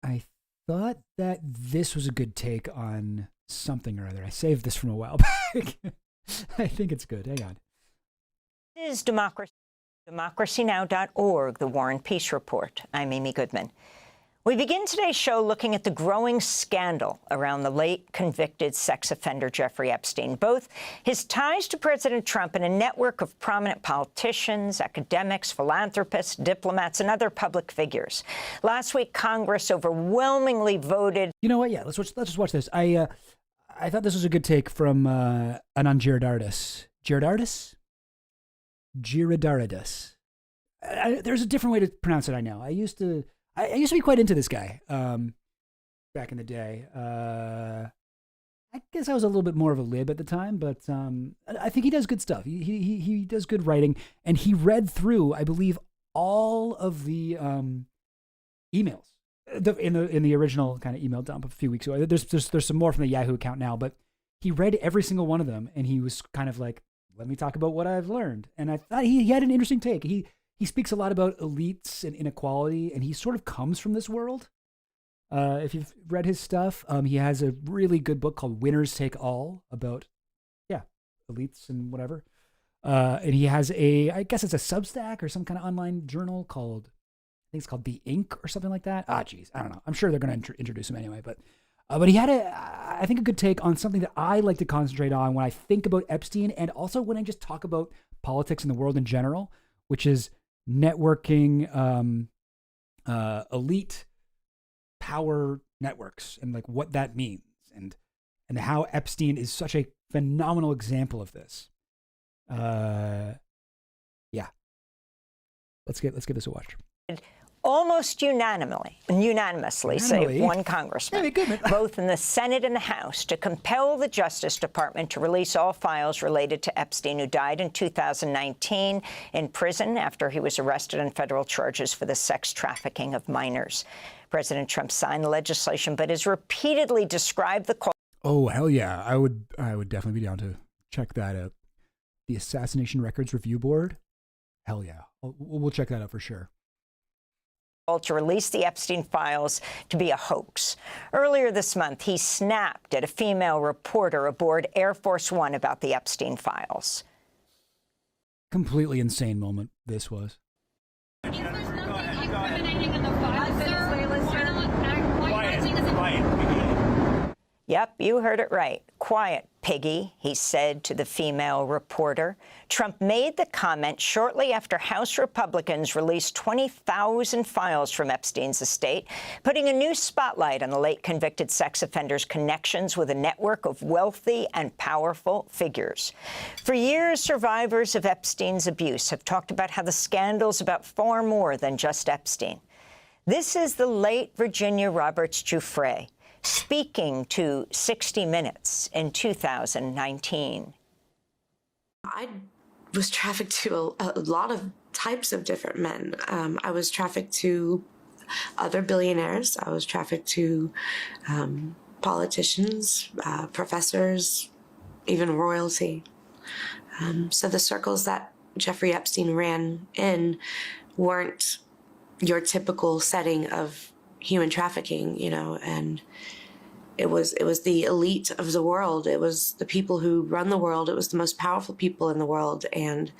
I thought that this was a good take on something or other. I saved this from a while back. I think it's good. Hang on. This is democracynow.org, the War and Peace Report. I'm Amy Goodman. We begin today's show looking at the growing scandal around the late convicted sex offender Jeffrey Epstein, both his ties to President Trump and a network of prominent politicians, academics, philanthropists, diplomats, and other public figures. Last week, Congress overwhelmingly voted. You know what? Yeah, let's just watch this. I thought this was a good take from Anand Giridharadas. Giridharadas. There's a different way to pronounce it, I know. I used to be quite into this guy back in the day. I guess I was a little bit more of a lib at the time, but I think he does good stuff. He does good writing, and he read through, I believe, all of the emails in the original kind of email dump a few weeks ago. There's some more from the Yahoo account now, but he read every single one of them, and he was kind of like, let me talk about what I've learned. And I thought he had an interesting take. He speaks a lot about elites and inequality, and he sort of comes from this world. If you've read his stuff, he has a really good book called Winners Take All about, elites and whatever. And he has I guess it's a Substack or some kind of online journal called, I think it's called The Ink or something like that. Geez, I don't know. I'm sure they're going to introduce him anyway, but But he had I think, a good take on something that I like to concentrate on when I think about Epstein, and also when I just talk about politics in the world in general, which is networking, elite power networks, and like what that means, and how Epstein is such a phenomenal example of this. Yeah. Let's give this a watch. Almost unanimously, save one congressman, both in the Senate and the House, to compel the Justice Department to release all files related to Epstein, who died in 2019 in prison after he was arrested on federal charges for the sex trafficking of minors. President Trump signed the legislation, but has repeatedly described the call. Oh, hell yeah. I would definitely be down to check that out. The Assassination Records Review Board? Hell yeah. We'll check that out for sure. To release the Epstein files to be a hoax. Earlier this month, he snapped at a female reporter aboard Air Force One about the Epstein files. Completely insane moment this was. If there's nothing incriminating in the files, sir, why not acting as a... Yep, you heard it right. Quiet, piggy, he said to the female reporter. Trump made the comment shortly after House Republicans released 20,000 files from Epstein's estate, putting a new spotlight on the late convicted sex offender's connections with a network of wealthy and powerful figures. For years, survivors of Epstein's abuse have talked about how the scandal's about far more than just Epstein. This is the late Virginia Roberts Giuffre, speaking to 60 Minutes in 2019. I was trafficked to a lot of types of different men. I was trafficked to other billionaires. I was trafficked to politicians, professors, even royalty. So the circles that Jeffrey Epstein ran in weren't your typical setting of human trafficking, and it was the elite of the world. It was the people who run the world. It was the most powerful people in the world, and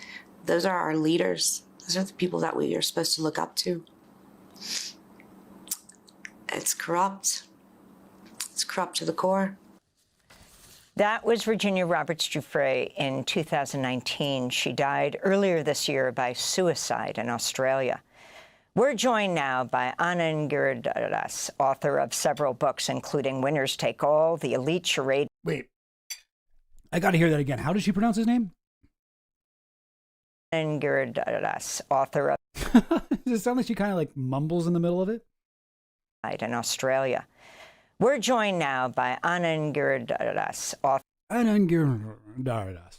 those are our leaders. Those are the people that we are supposed to look up to. It's corrupt. It's corrupt to the core. That was Virginia Roberts Giuffre in 2019. She died earlier this year by suicide in Australia. We're joined now by Anand Giridharadas, author of several books, including Winners Take All, The Elite Charade. Wait, I got to hear that again. How does she pronounce his name? Anand Giridharadas, author of... Does it sound like she kind of like mumbles in the middle of it? ...in Australia. We're joined now by Anand Giridharadas, author... Anand Giridharadas.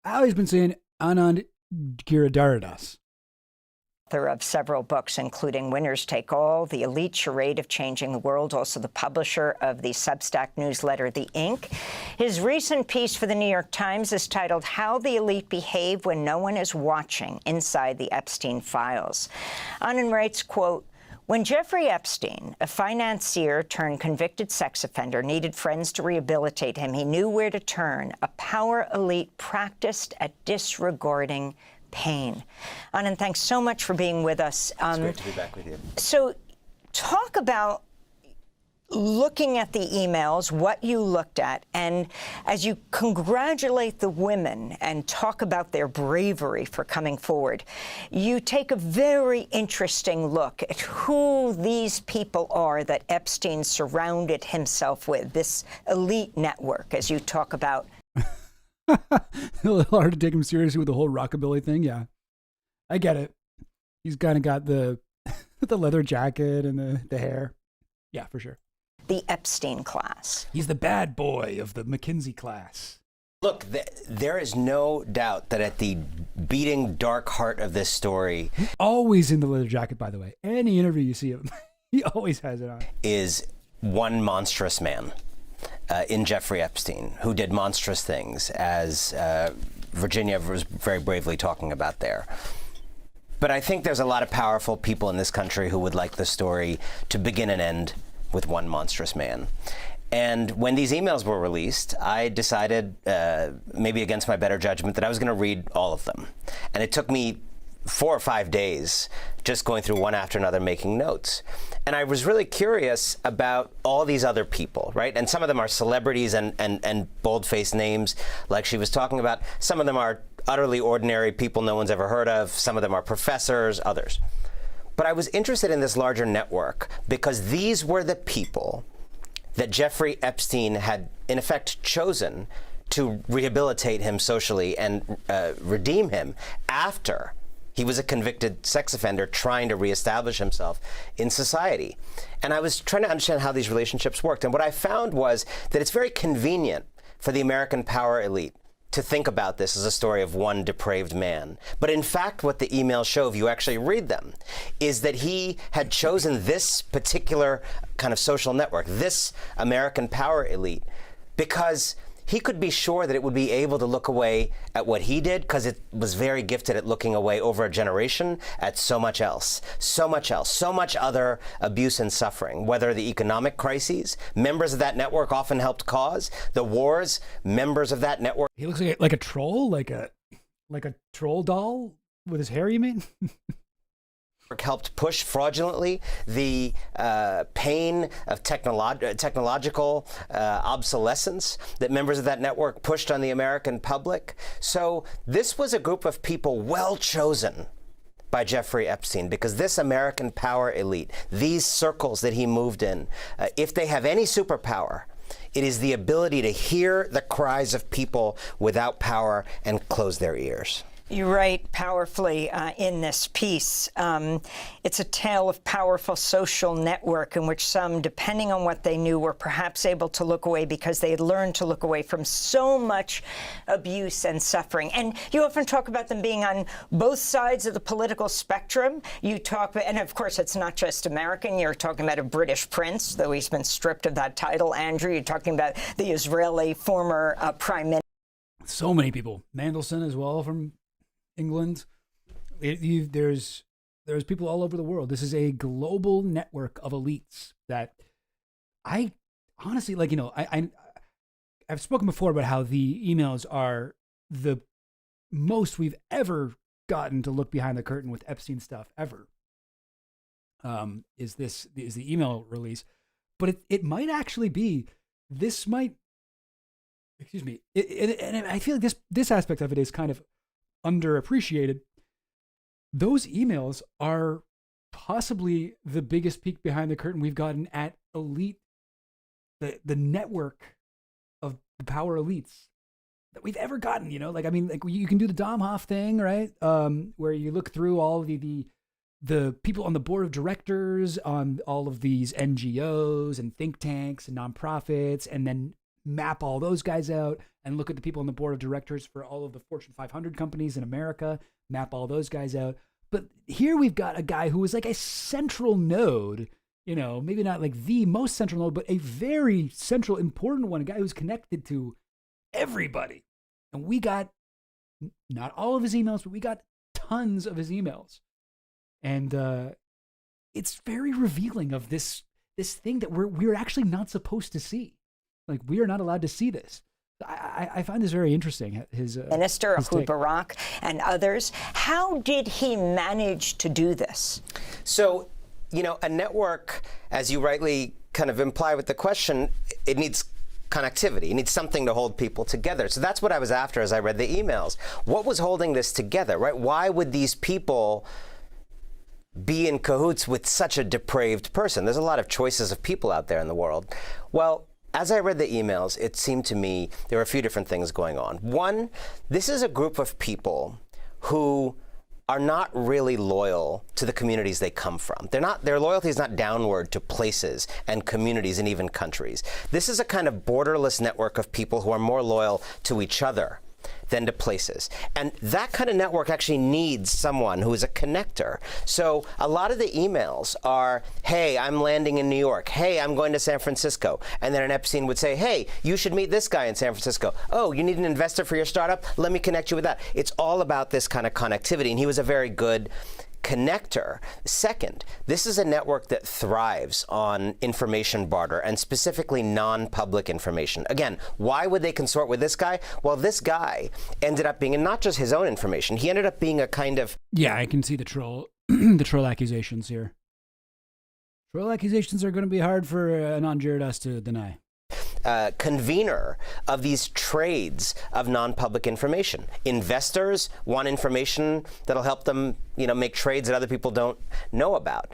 I always been saying Anand Giridharadas. Author of several books, including Winners Take All, The Elite Charade of Changing the World, also the publisher of the Substack newsletter, The Ink. His recent piece for the New York Times is titled How the Elite Behave When No One is Watching Inside the Epstein Files. Anand writes, quote, when Jeffrey Epstein, a financier turned convicted sex offender, needed friends to rehabilitate him, he knew where to turn. A power elite practiced at disregarding pain. Anand, thanks so much for being with us. It's great to be back with you. So talk about looking at the emails, what you looked at, and as you congratulate the women and talk about their bravery for coming forward, you take a very interesting look at who these people are that Epstein surrounded himself with, this elite network, as you talk about. A little hard to take him seriously with the whole rockabilly thing. Yeah, I get it. He's kind of got the leather jacket and the hair. Yeah, for sure. The Epstein class. He's the bad boy of the McKinsey class. Look, there is no doubt that at the beating dark heart of this story... He's always in the leather jacket, by the way. Any interview you see him, he always has it on. ...is one monstrous man. In Jeffrey Epstein, who did monstrous things, as Virginia was very bravely talking about there. But I think there's a lot of powerful people in this country who would like the story to begin and end with one monstrous man. And when these emails were released, I decided, maybe against my better judgment, that I was going to read all of them. And it took me 4 or 5 days just going through one after another, making notes. And I was really curious about all these other people, right? And some of them are celebrities and bold-faced names, like she was talking about. Some of them are utterly ordinary people no one's ever heard of. Some of them are professors, others. But I was interested in this larger network because these were the people that Jeffrey Epstein had, in effect, chosen to rehabilitate him socially and redeem him after he was a convicted sex offender trying to reestablish himself in society. And I was trying to understand how these relationships worked. And what I found was that it's very convenient for the American power elite to think about this as a story of one depraved man. But in fact, what the emails show, if you actually read them, is that he had chosen this particular kind of social network, this American power elite, because he could be sure that it would be able to look away at what he did, because it was very gifted at looking away over a generation at so much else, so much other abuse and suffering, whether the economic crises members of that network often helped cause, the wars members of that network. He looks like a troll, like a troll doll with his hair, you mean? Helped push fraudulently the pain of technological obsolescence that members of that network pushed on the American public. So this was a group of people well chosen by Jeffrey Epstein, because this American power elite, these circles that he moved in, if they have any superpower, it is the ability to hear the cries of people without power and close their ears. You write powerfully in this piece. It's a tale of powerful social network in which some, depending on what they knew, were perhaps able to look away because they had learned to look away from so much abuse and suffering. And you often talk about them being on both sides of the political spectrum. You talk, and of course, it's not just American. You're talking about a British prince, though he's been stripped of that title. Andrew, you're talking about the Israeli former prime minister. So many people. Mandelson as well from England. There's people all over the world. This is a global network of elites that I honestly, like, you know, I've spoken before about how the emails are the most we've ever gotten to look behind the curtain with Epstein stuff ever. Is the email release, but it might actually be, this might, excuse me, and I feel like this aspect of it is kind of underappreciated. Those emails are possibly the biggest peek behind the curtain we've gotten at elite, the network of the power elites that we've ever gotten. You know, like, I mean, like, you can do the Domhoff thing, right? Where you look through all the people on the board of directors on all of these NGOs and think tanks and nonprofits, and then map all those guys out and look at the people on the board of directors for all of the Fortune 500 companies in America, map all those guys out. But here we've got a guy who is like a central node, you know, maybe not like the most central node, but a very central, important one, a guy who's connected to everybody. And we got not all of his emails, but we got tons of his emails. And it's very revealing of this thing that we're actually not supposed to see. Like, we are not allowed to see this. I find this very interesting. His Minister Ehud Barak and others. How did he manage to do this? So, you know, a network, as you rightly kind of imply with the question, it needs connectivity. It needs something to hold people together. So that's what I was after as I read the emails. What was holding this together, right? Why would these people be in cahoots with such a depraved person? There's a lot of choices of people out there in the world. Well, as I read the emails, it seemed to me there were a few different things going on. One, this is a group of people who are not really loyal to the communities they come from. Their loyalty is not downward to places and communities and even countries. This is a kind of borderless network of people who are more loyal to each other than to places. And that kind of network actually needs someone who is a connector. So a lot of the emails are, hey, I'm landing in New York. Hey, I'm going to San Francisco. And then an Epstein would say, hey, you should meet this guy in San Francisco. Oh, you need an investor for your startup? Let me connect you with that. It's all about this kind of connectivity. And he was a very good connector. Second, this is a network that thrives on information barter, and specifically non-public information. Again, why would they consort with this guy? Well, this guy ended up being, and not just his own information, he ended up being a kind of... Yeah, I can see the troll, the troll accusations here. Troll accusations are going to be hard for non-Jared us to deny. Convener of these trades of non-public information. Investors want information that'll help them, make trades that other people don't know about.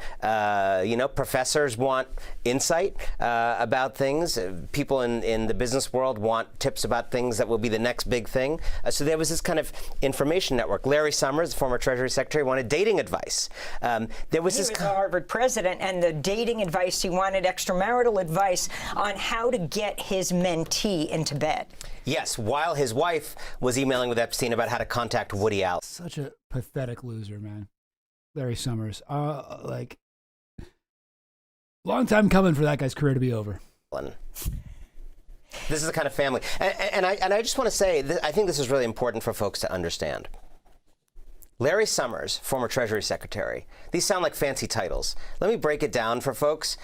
Professors want insight about things. People in the business world want tips about things that will be the next big thing. So there was this kind of information network. Larry Summers, the former Treasury Secretary, wanted dating advice. He was a Harvard president, and the dating advice, he wanted extramarital advice on how to get his mentee into bed. Yes, while his wife was emailing with Epstein about how to contact Woody Allen. Such a pathetic loser, man. Larry Summers. Long time coming for that guy's career to be over. This is the kind of family. And I just want to say, I think this is really important for folks to understand. Larry Summers, former Treasury Secretary. These sound like fancy titles. Let me break it down for folks.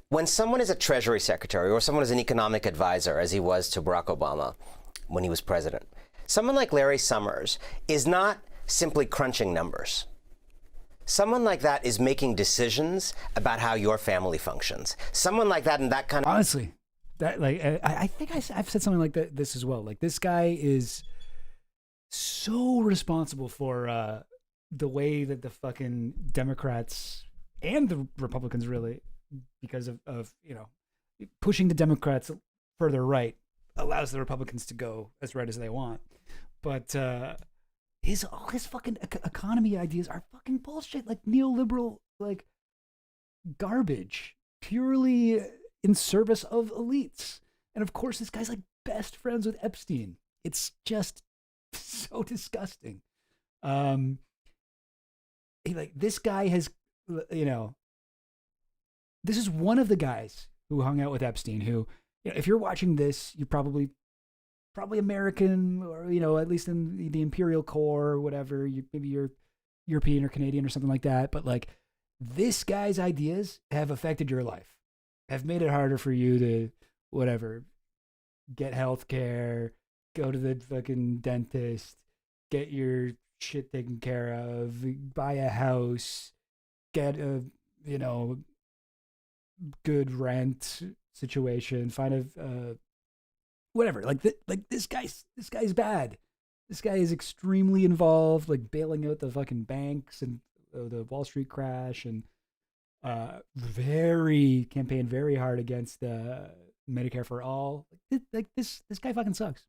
When someone is a Treasury Secretary or someone is an economic advisor, as he was to Barack Obama when he was president, someone like Larry Summers is not simply crunching numbers. Someone like that is making decisions about how your family functions. Someone like that and that kind of... Honestly, that I think I've said something like this as well. Like, this guy is so responsible for the way that the fucking Democrats and the Republicans, really, because of pushing the Democrats further right allows the Republicans to go as right as they want. But all his fucking economy ideas are fucking bullshit, like neoliberal, like garbage, purely in service of elites. And of course, this guy's like best friends with Epstein. It's just so disgusting. This guy has, this is one of the guys who hung out with Epstein, who, if you're watching this, you're probably American, or, at least in the imperial core or whatever. Maybe you're European or Canadian or something like that. But like, this guy's ideas have affected your life, have made it harder for you to, whatever, get health care, go to the fucking dentist, get your shit taken care of, buy a house, get a, good rent situation, find a whatever. This guy's bad. This guy is extremely involved, like bailing out the fucking banks and the Wall Street crash, and campaigned very hard against Medicare for all. This guy fucking sucks.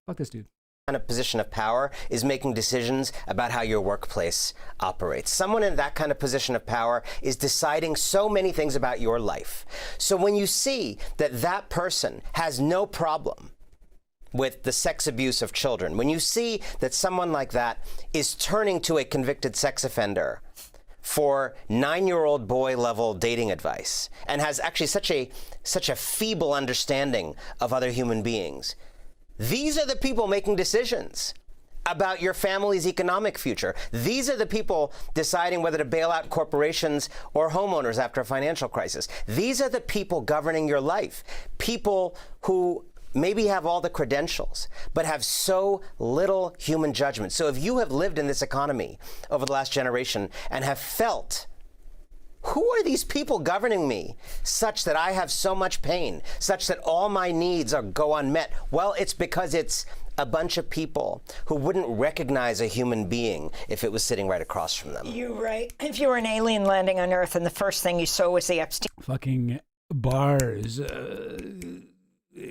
Fuck this dude. Kind of position of power is making decisions about how your workplace operates. Someone in that kind of position of power is deciding so many things about your life. So when you see that that person has no problem with the sex abuse of children, when you see that someone like that is turning to a convicted sex offender for 9-year-old boy level dating advice, and has actually such a feeble understanding of other human beings, these are the people making decisions about your family's economic future. These are the people deciding whether to bail out corporations or homeowners after a financial crisis. These are the people governing your life. People who maybe have all the credentials, but have so little human judgment. So if you have lived in this economy over the last generation and have felt, who are these people governing me such that I have so much pain, such that all my needs go unmet? Well, it's because it's a bunch of people who wouldn't recognize a human being if it was sitting right across from them. You're right. If you were an alien landing on Earth and the first thing you saw was the Epstein... Fucking bars.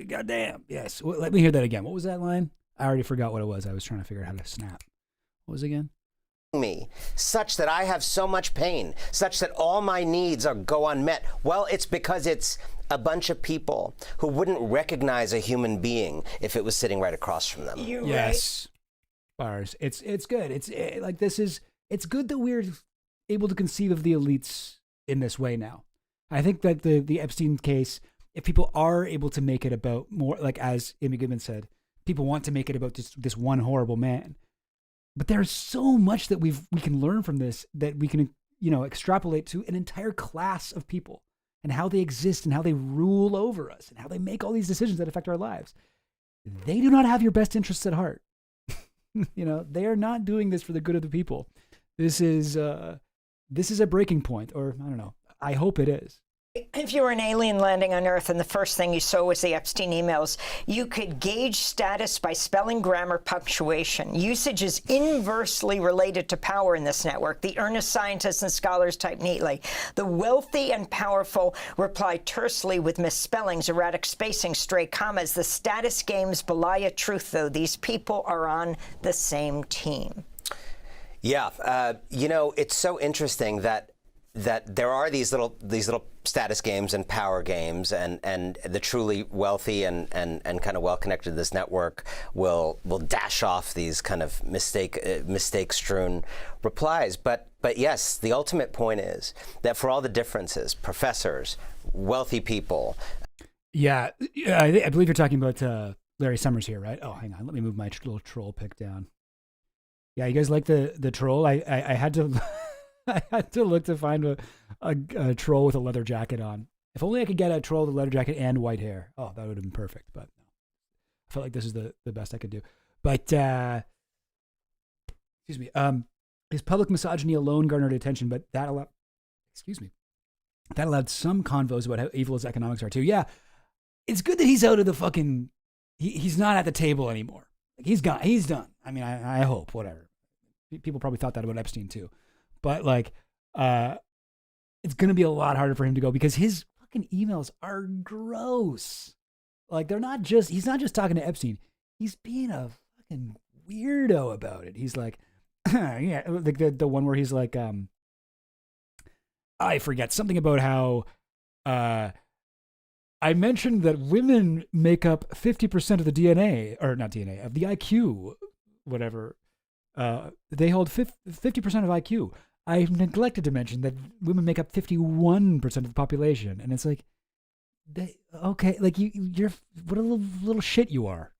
Goddamn. Yes. Let me hear that again. What was that line? I already forgot what it was. I was trying to figure out how to snap. What was it again? Me such that I have so much pain, such that all my needs go unmet. Well, it's because it's a bunch of people who wouldn't recognize a human being if it was sitting right across from them. You're yes. Right. Bars. It's good. It's good that we're able to conceive of the elites in this way now. I think that the Epstein case, if people are able to make it about more, like as Amy Goodman said, people want to make it about this one horrible man. But there's so much that we can learn from this, that we can, extrapolate to an entire class of people and how they exist and how they rule over us and how they make all these decisions that affect our lives. They do not have your best interests at heart. They are not doing this for the good of the people. This is a breaking point, or I don't know. I hope it is. If you were an alien landing on Earth and the first thing you saw was the Epstein emails, you could gauge status by spelling, grammar, punctuation. Usage is inversely related to power in this network. The earnest scientists and scholars type neatly. The wealthy and powerful reply tersely with misspellings, erratic spacing, stray commas. The status games belie a truth, though. These people are on the same team. Yeah, it's so interesting that there are these little status games and power games, and the truly wealthy and kind of well connected to this network will dash off these kind of mistake strewn replies. But yes, the ultimate point is that for all the differences, professors, wealthy people. Yeah, I believe you're talking about Larry Summers here, right? Oh, hang on, let me move my little troll pic down. Yeah, you guys like the troll? I had to. I had to look to find a troll with a leather jacket on. If only I could get a troll with a leather jacket and white hair. Oh, that would have been perfect. But no. I felt like this is the best I could do. But excuse me. His public misogyny alone garnered attention, but that allowed some convos about how evil his economics are too. Yeah, it's good that he's out of the fucking. He's not at the table anymore. Like he's gone. He's done. I mean, I hope. Whatever. People probably thought that about Epstein too. But it's going to be a lot harder for him to go because his fucking emails are gross. Like he's not just talking to Epstein. He's being a fucking weirdo about it. He's like, yeah, like the one where he's like, I forget something about how, I mentioned that women make up 50% of the DNA, or not DNA, of the IQ, whatever. They hold 50% of IQ. I neglected to mention that women make up 51% of the population, and it's like, okay, like you're what a little shit you are,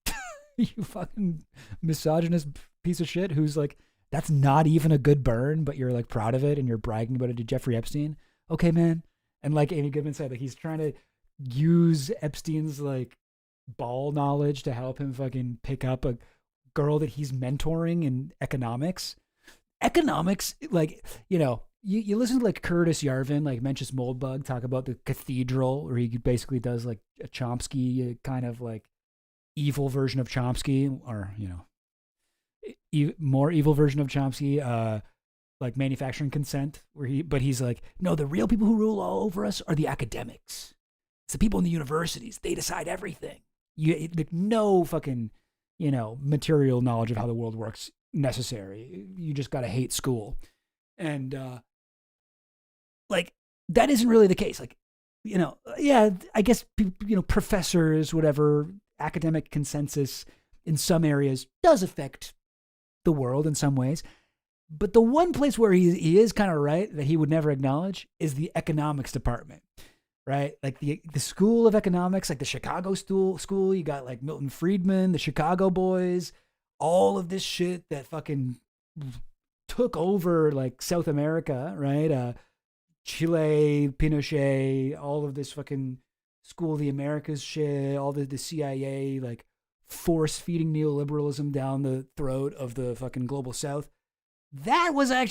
you fucking misogynist piece of shit. Who's like, that's not even a good burn, but you're like proud of it and you're bragging about it to Jeffrey Epstein. Okay, man. And like Amy Goodman said, like he's trying to use Epstein's like ball knowledge to help him fucking pick up a girl that he's mentoring in economics. Economics, like, you listen to like Curtis Yarvin, like Mencius Moldbug talk about the cathedral, where he basically does like a Chomsky kind of like evil version of Chomsky, or, more evil version of Chomsky, like manufacturing consent, but he's like, no, the real people who rule all over us are the academics. It's the people in the universities. They decide everything. No fucking, material knowledge of how the world works necessary. You just got to hate school. And like that isn't really the case. Like, yeah, I guess professors, whatever, academic consensus in some areas does affect the world in some ways. But the one place where he is kind of right that he would never acknowledge is the economics department, right? Like the School of Economics, like the Chicago school, you got like Milton Friedman, the Chicago boys, all of this shit that fucking took over like South America, right? Chile, Pinochet, all of this fucking School of the Americas shit, all the CIA like force feeding neoliberalism down the throat of the fucking global South. That was a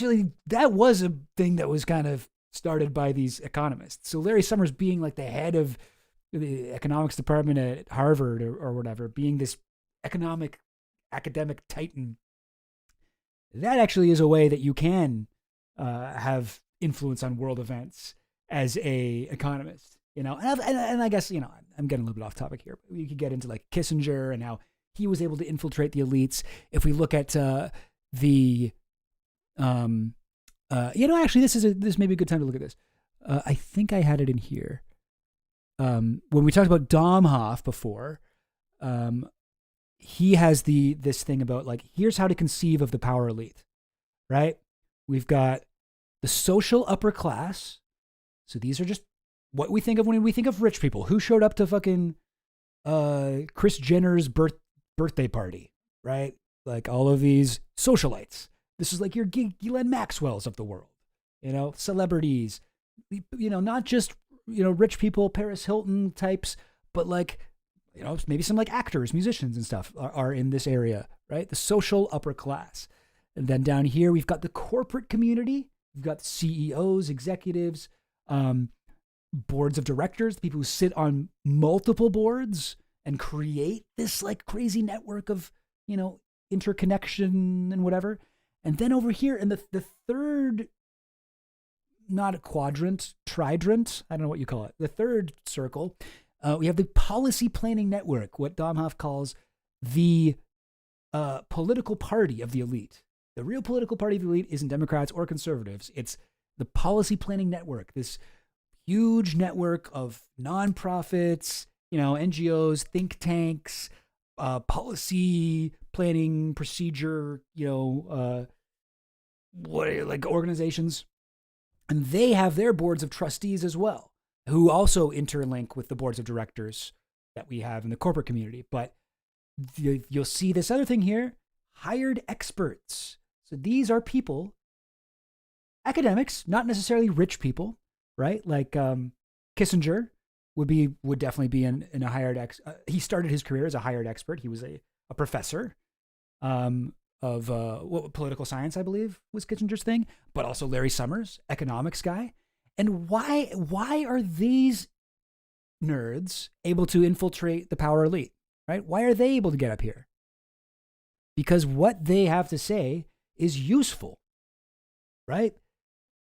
thing that was kind of started by these economists. So Larry Summers being like the head of the economics department at Harvard or whatever, being this academic titan, that actually is a way that you can have influence on world events as a economist, and I guess, I'm getting a little bit off topic here, but we could get into like Kissinger and how he was able to infiltrate the elites. If we look at actually this may be a good time to look at this. I think I had it in here. When we talked about Domhoff before, he has this thing about like, here's how to conceive of the power elite, right? We've got the social upper class. So these are just what we think of when we think of rich people. Who showed up to fucking Kris Jenner's birthday party, right? like all of these socialites. This is like your Ghislaine Maxwell's of the world, celebrities, not just, rich people, Paris Hilton types, but like, maybe some like actors, musicians and stuff are in this area, right? The social upper class. And then down here, we've got the corporate community. We've got CEOs, executives, boards of directors, the people who sit on multiple boards and create this like crazy network of, interconnection and whatever. And then over here in the third, not a quadrant, tridrant, I don't know what you call it, the third circle, we have the policy planning network, what Domhoff calls the political party of the elite. The real political party of the elite isn't Democrats or conservatives. It's the policy planning network, this huge network of nonprofits, NGOs, think tanks, policy planning procedure, organizations. And they have their boards of trustees as well, who also interlink with the boards of directors that we have in the corporate community. But you'll see this other thing here, hired experts. So these are people, academics, not necessarily rich people, right? Like Kissinger would definitely be in a hired he started his career as a hired expert. He was a professor of political science, I believe, was Kissinger's thing, but also Larry Summers, economics guy. And why are these nerds able to infiltrate the power elite, right? Why are they able to get up here? Because what they have to say is useful, right?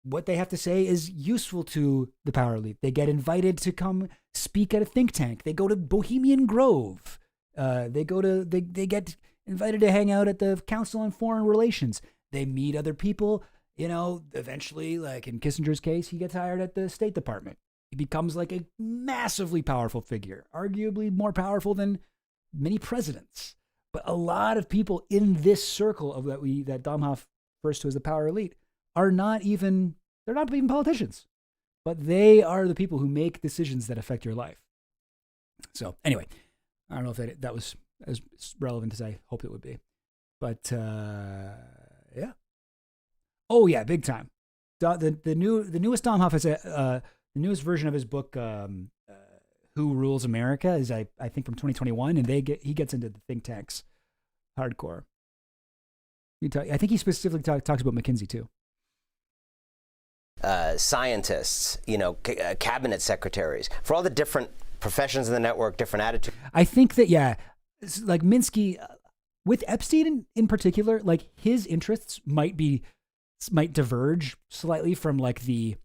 What they have to say is useful to the power elite. They get invited to come speak at a think tank. They go to Bohemian Grove. They get invited to hang out at the Council on Foreign Relations. They meet other people. Eventually, like in Kissinger's case, he gets hired at the State Department. He becomes like a massively powerful figure, arguably more powerful than many presidents. But a lot of people in this circle of that Domhoff refers to as the power elite they're not even politicians, but they are the people who make decisions that affect your life. So anyway, I don't know if that was as relevant as I hoped it would be, but yeah. Oh yeah, big time. The newest Domhoff is the newest version of his book, Who Rules America, is I think from 2021, and he gets into the think tanks hardcore. I think he specifically talks about McKinsey too. Scientists, cabinet secretaries, for all the different professions in the network, different attitudes. I think that, yeah, like Minsky, with Epstein in particular, like his interests might diverge slightly from like the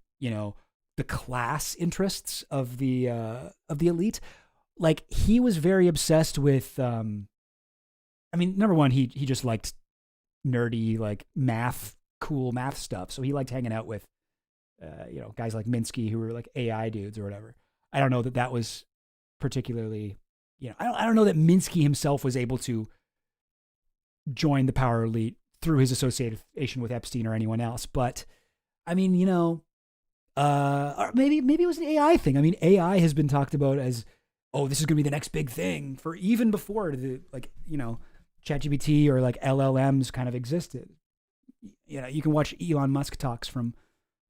class interests of the elite. Like he was very obsessed with, number one, he just liked nerdy, like cool math stuff. So he liked hanging out with, guys like Minsky who were like AI dudes or whatever. I don't know that was particularly, I don't know that Minsky himself was able to join the power elite through his association with Epstein or anyone else. But I mean, or maybe it was an AI thing. I mean, AI has been talked about as, oh, this is going to be the next big thing for even before ChatGPT or like LLMs kind of existed. You can watch Elon Musk talks from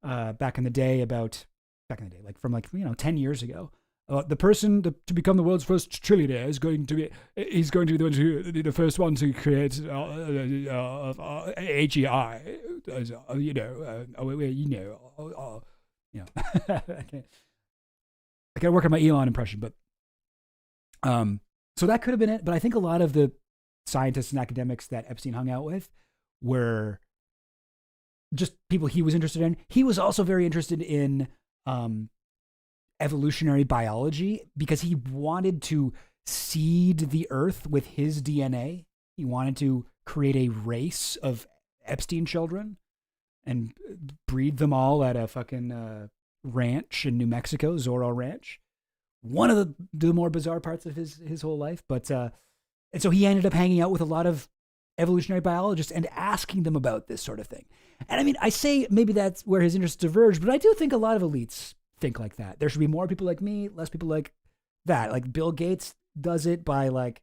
back in the day, like from 10 years ago. The person to become the world's first trillionaire is going to be the first one to create AGI. I gotta work on my Elon impression, but so that could have been it. But I think a lot of the scientists and academics that Epstein hung out with were just people he was interested in. He was also very interested in evolutionary biology because he wanted to seed the earth with his DNA. He wanted to create a race of Epstein children and breed them all at a fucking ranch in New Mexico, Zorro Ranch. One of the more bizarre parts of his whole life. But and so he ended up hanging out with a lot of evolutionary biologists and asking them about this sort of thing. And I mean, I say maybe that's where his interests diverge, but I do think a lot of elites think like that. There should be more people like me, less people like that. Like Bill Gates does it by like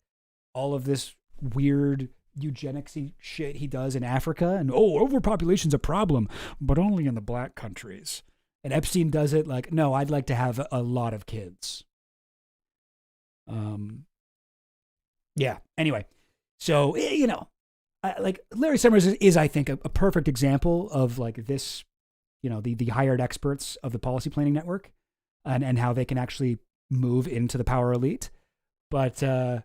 all of this weird eugenicsy shit he does in Africa, and overpopulation's a problem, but only in the black countries. And Epstein does it like, no, I'd like to have a lot of kids. Yeah. Anyway, so like Larry Summers is I think, a perfect example of like this, the hired experts of the policy planning network, and how they can actually move into the power elite. But I'm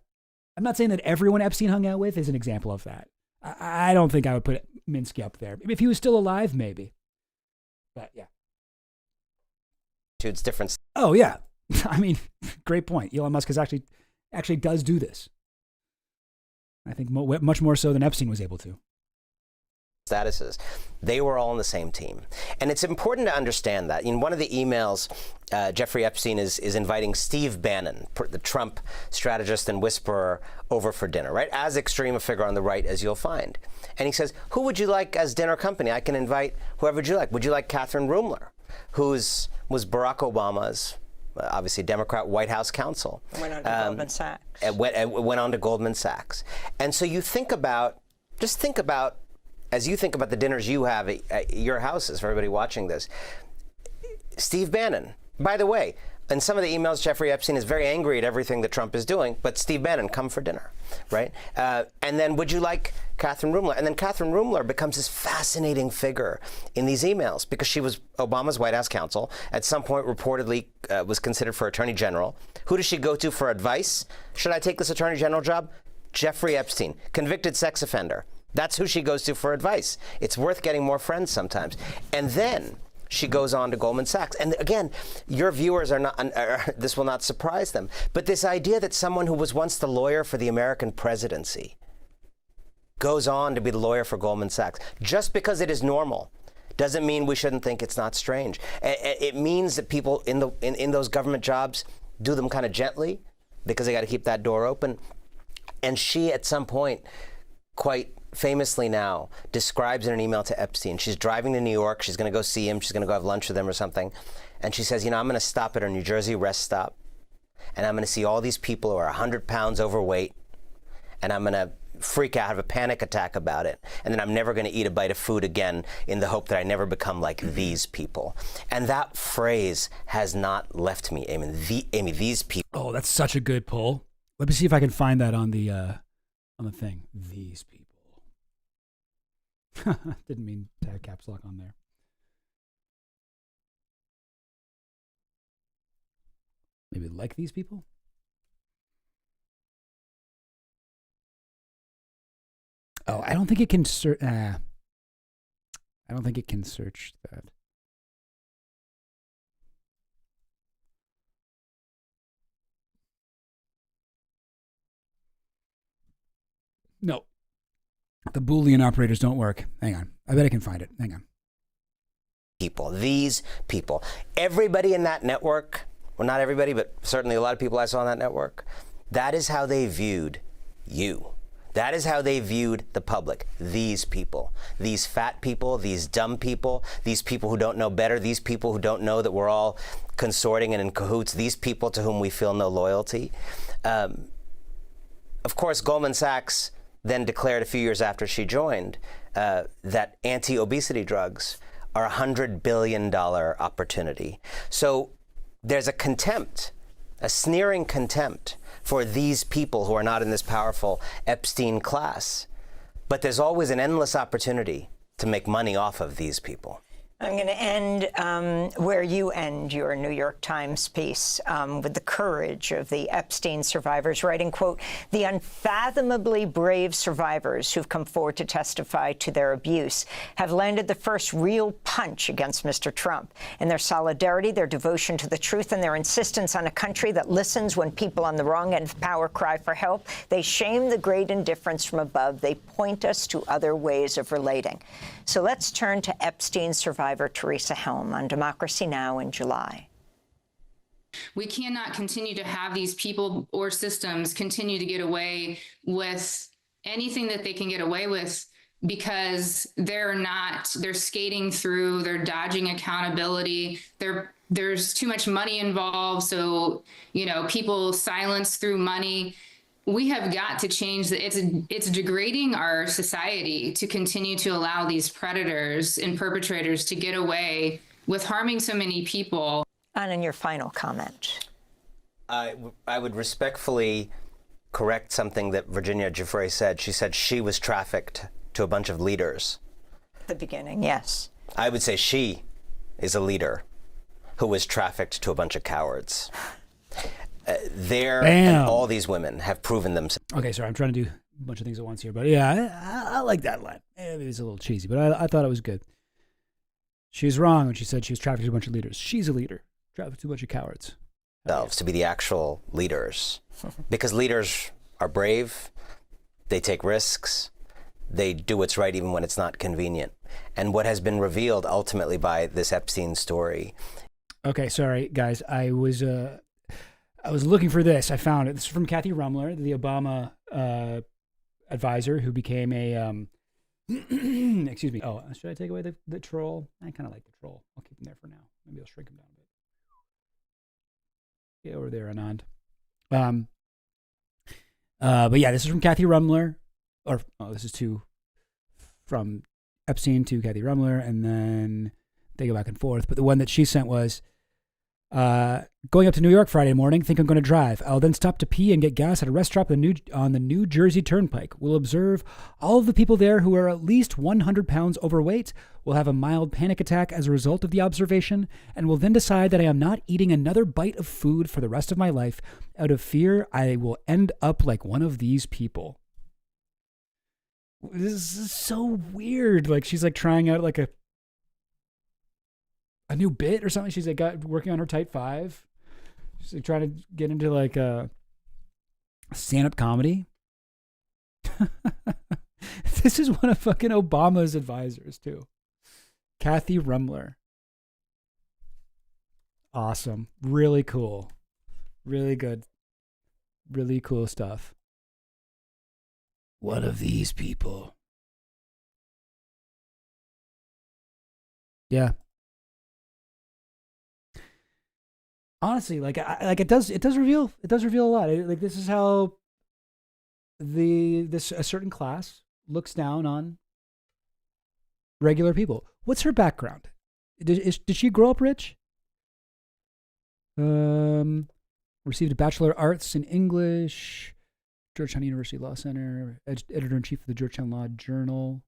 not saying that everyone Epstein hung out with is an example of that. I don't think I would put Minsky up there. If he was still alive, maybe. But yeah. It's different. Oh yeah. I mean, great point. Elon Musk actually does do this. I think much more so than Epstein was able to. Statuses. They were all on the same team. And it's important to understand that. In one of the emails, Jeffrey Epstein is inviting Steve Bannon, the Trump strategist and whisperer, over for dinner, right? As extreme a figure on the right as you'll find. And he says, who would you like as dinner company? I can invite whoever would you like. Would you like Catherine Rumler, who was Barack Obama's, obviously Democrat White House counsel? Went on to Goldman Sachs. Went on to Goldman Sachs. And so you think about, as you think about the dinners you have at your houses, for everybody watching this, Steve Bannon, by the way, in some of the emails, Jeffrey Epstein is very angry at everything that Trump is doing, but Steve Bannon, come for dinner, right? And then would you like Catherine Rumler? And then Catherine Rumler becomes this fascinating figure in these emails because she was Obama's White House counsel, at some point reportedly was considered for Attorney General. Who does she go to for advice? Should I take this Attorney General job? Jeffrey Epstein, convicted sex offender. That's who she goes to for advice. It's worth getting more friends sometimes. And then she goes on to Goldman Sachs. And again, your viewers this will not surprise them, but this idea that someone who was once the lawyer for the American presidency goes on to be the lawyer for Goldman Sachs, just because it is normal, doesn't mean we shouldn't think it's not strange. It means that people in those government jobs do them kind of gently because they got to keep that door open. And she, at some point, quite famously now, describes in an email to Epstein, she's driving to New York, she's going to go see him, she's going to go have lunch with him or something, and she says, I'm going to stop at a New Jersey rest stop, and I'm going to see all these people who are 100 pounds overweight, and I'm going to freak out, have a panic attack about it, and then I'm never going to eat a bite of food again in the hope that I never become like these people. And that phrase has not left me, Amy, these people. Oh, that's such a good pull. Let me see if I can find that on the thing. These people. Didn't mean to have caps lock on there. Maybe like these people? Oh, I don't think it can search. I don't think it can search that. No. The Boolean operators don't work. Hang on. I bet I can find it. Hang on. These people. Everybody in that network, well, not everybody, but certainly a lot of people I saw in that network, that is how they viewed you. That is how they viewed the public. These people. These fat people, these dumb people, these people who don't know better, these people who don't know that we're all consorting and in cahoots, these people to whom we feel no loyalty. Of course, Goldman Sachs then declared a few years after she joined that anti-obesity drugs are a $100 billion opportunity. So there's a contempt, a sneering contempt for these people who are not in this powerful Epstein class. But there's always an endless opportunity to make money off of these people. I'm going to end where you end your New York Times piece, with the courage of the Epstein survivors, writing, quote, the unfathomably brave survivors who've come forward to testify to their abuse have landed the first real punch against Mr. Trump. In their solidarity, their devotion to the truth, and their insistence on a country that listens when people on the wrong end of power cry for help, they shame the great indifference from above. They point us to other ways of relating. So let's turn to Epstein survivor Teresa Helm on Democracy Now! In July. We cannot continue to have these people or systems continue to get away with anything that they can get away with because they're skating through, they're dodging accountability, there's too much money involved. So, people silence through money. we have got to change it's degrading our society to continue to allow these predators and perpetrators to get away with harming so many people. And in your final comment. I would respectfully correct something that Virginia Giuffre said. She said she was trafficked to a bunch of leaders. The beginning, yes. I would say she is a leader who was trafficked to a bunch of cowards. And all these women have proven themselves. Okay, sorry, I'm trying to do a bunch of things at once here, but yeah, I like that line. Maybe it's a little cheesy, but I thought it was good. She was wrong when she said she was trafficked to a bunch of leaders. She's a leader, trafficked to a bunch of cowards. To be the actual leaders. Because leaders are brave, they take risks, they do what's right even when it's not convenient. And what has been revealed ultimately by this Epstein story. Okay, sorry, guys. I was looking for this. I found it. This is from Kathy Rumler, the Obama advisor who became a, excuse me. Oh, should I take away the troll? I kind of like the troll. I'll keep him there for now. Maybe I'll shrink him down a bit. Get over there, Anand. But yeah, this is from Kathy Rumler. This is from Epstein to Kathy Rumler, and then they go back and forth. But the one that she sent was, going up to New York Friday morning, think I'm going to drive. I'll then stop to pee and get gas at a restaurant on the New Jersey Turnpike. We'll observe all of the people there who are at least 100 pounds overweight. We'll have a mild panic attack as a result of the observation, and will then decide that I am not eating another bite of food for the rest of my life. Out of fear, I will end up like one of these people. This is so weird. Like, she's like trying out like a new bit or something. She's like working on her Type 5. She's like trying to get into like a stand-up comedy. This is one of fucking Obama's advisors too. Kathy Rumler. Awesome. Really cool. Really good. Really cool stuff. One of these people. Yeah. Honestly, it does reveal a lot. Like, this is how a certain class looks down on regular people. What's her background? Did she grow up rich? Received a Bachelor of Arts in English, Georgetown University Law Center, editor-in-chief of the Georgetown Law Journal.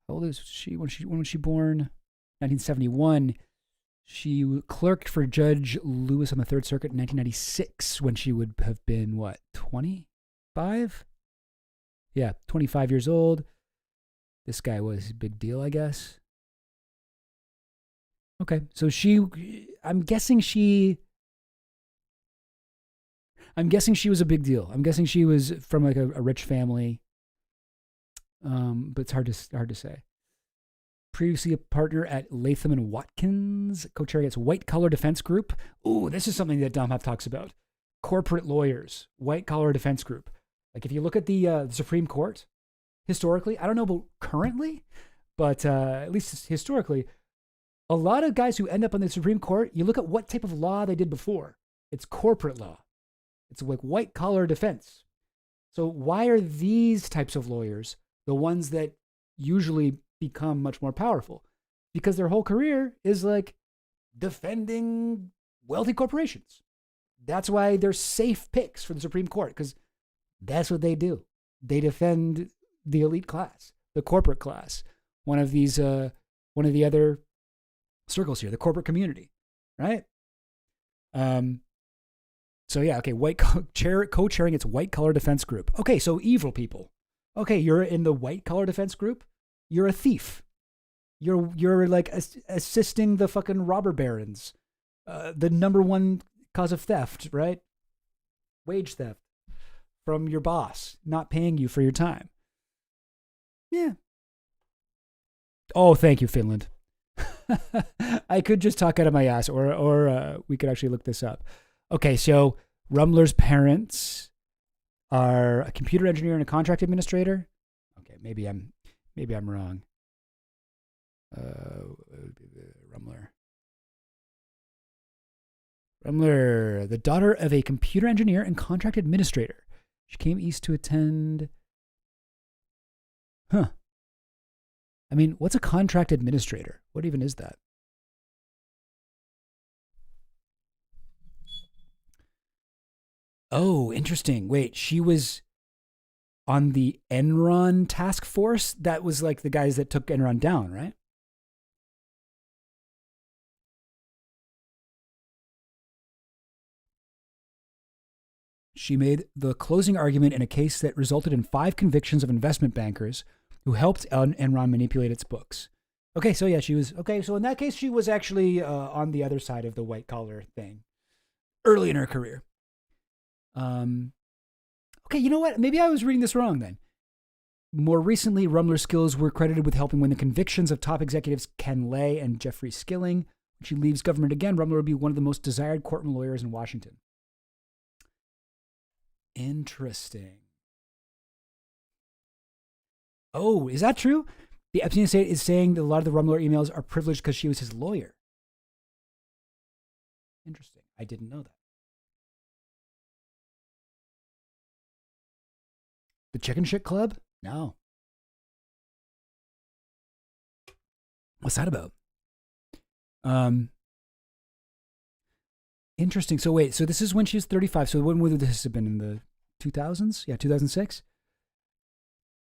How old is she? When was she born? 1971. She clerked for Judge Lewis on the Third Circuit in 1996 when she would have been, what, 25? Yeah, 25 years old. This guy was a big deal, I guess. Okay, so I'm guessing she was a big deal. I'm guessing she was from like a rich family. But it's hard to say. Previously a partner at Latham and Watkins, co-chairing its White Collar Defense Group. Ooh, this is something that Domhoff talks about. Corporate lawyers, White Collar Defense Group. Like, if you look at the Supreme Court, historically, I don't know about currently, but at least historically, a lot of guys who end up on the Supreme Court, you look at what type of law they did before. It's corporate law. It's like white collar defense. So why are these types of lawyers the ones that usually become much more powerful? Because their whole career is like defending wealthy corporations. That's why they're safe picks for the Supreme Court, because that's what they do. They defend the elite class, the corporate class, one of the other circles here, the corporate community, right? So yeah, okay, co-chairing its White Collar Defense Group. Okay, so evil people. Okay, you're in the White Collar Defense Group. You're a thief. You're like assisting the fucking robber barons. The number one cause of theft, right? Wage theft from your boss, not paying you for your time. Yeah. Oh, thank you, Finland. I could just talk out of my ass, or we could actually look this up. Okay, so Rumler's parents are a computer engineer and a contract administrator. Okay, maybe I'm wrong. Rumler. Rumler, the daughter of a computer engineer and contract administrator. She came east to attend. Huh. I mean, what's a contract administrator? What even is that? Oh, interesting. Wait, she was on the Enron task force? That was like the guys that took Enron down, right? She made the closing argument in a case that resulted in 5 convictions of investment bankers who helped Enron manipulate its books. Okay, so yeah, she was, okay, so in that case, she was actually on the other side of the white collar thing early in her career. Okay, you know what? Maybe I was reading this wrong then. More recently, Rumler's skills were credited with helping win the convictions of top executives Ken Lay and Jeffrey Skilling. When she leaves government again, Rumler will be one of the most desired courtroom lawyers in Washington. Interesting. Oh, is that true? The Epstein estate is saying that a lot of the Rumler emails are privileged because she was his lawyer. Interesting. I didn't know that. The Chicken Shit Club? No. What's that about? Interesting. So wait, so this is when she was 35. So when would this have been, in the 2000s? Yeah, 2006?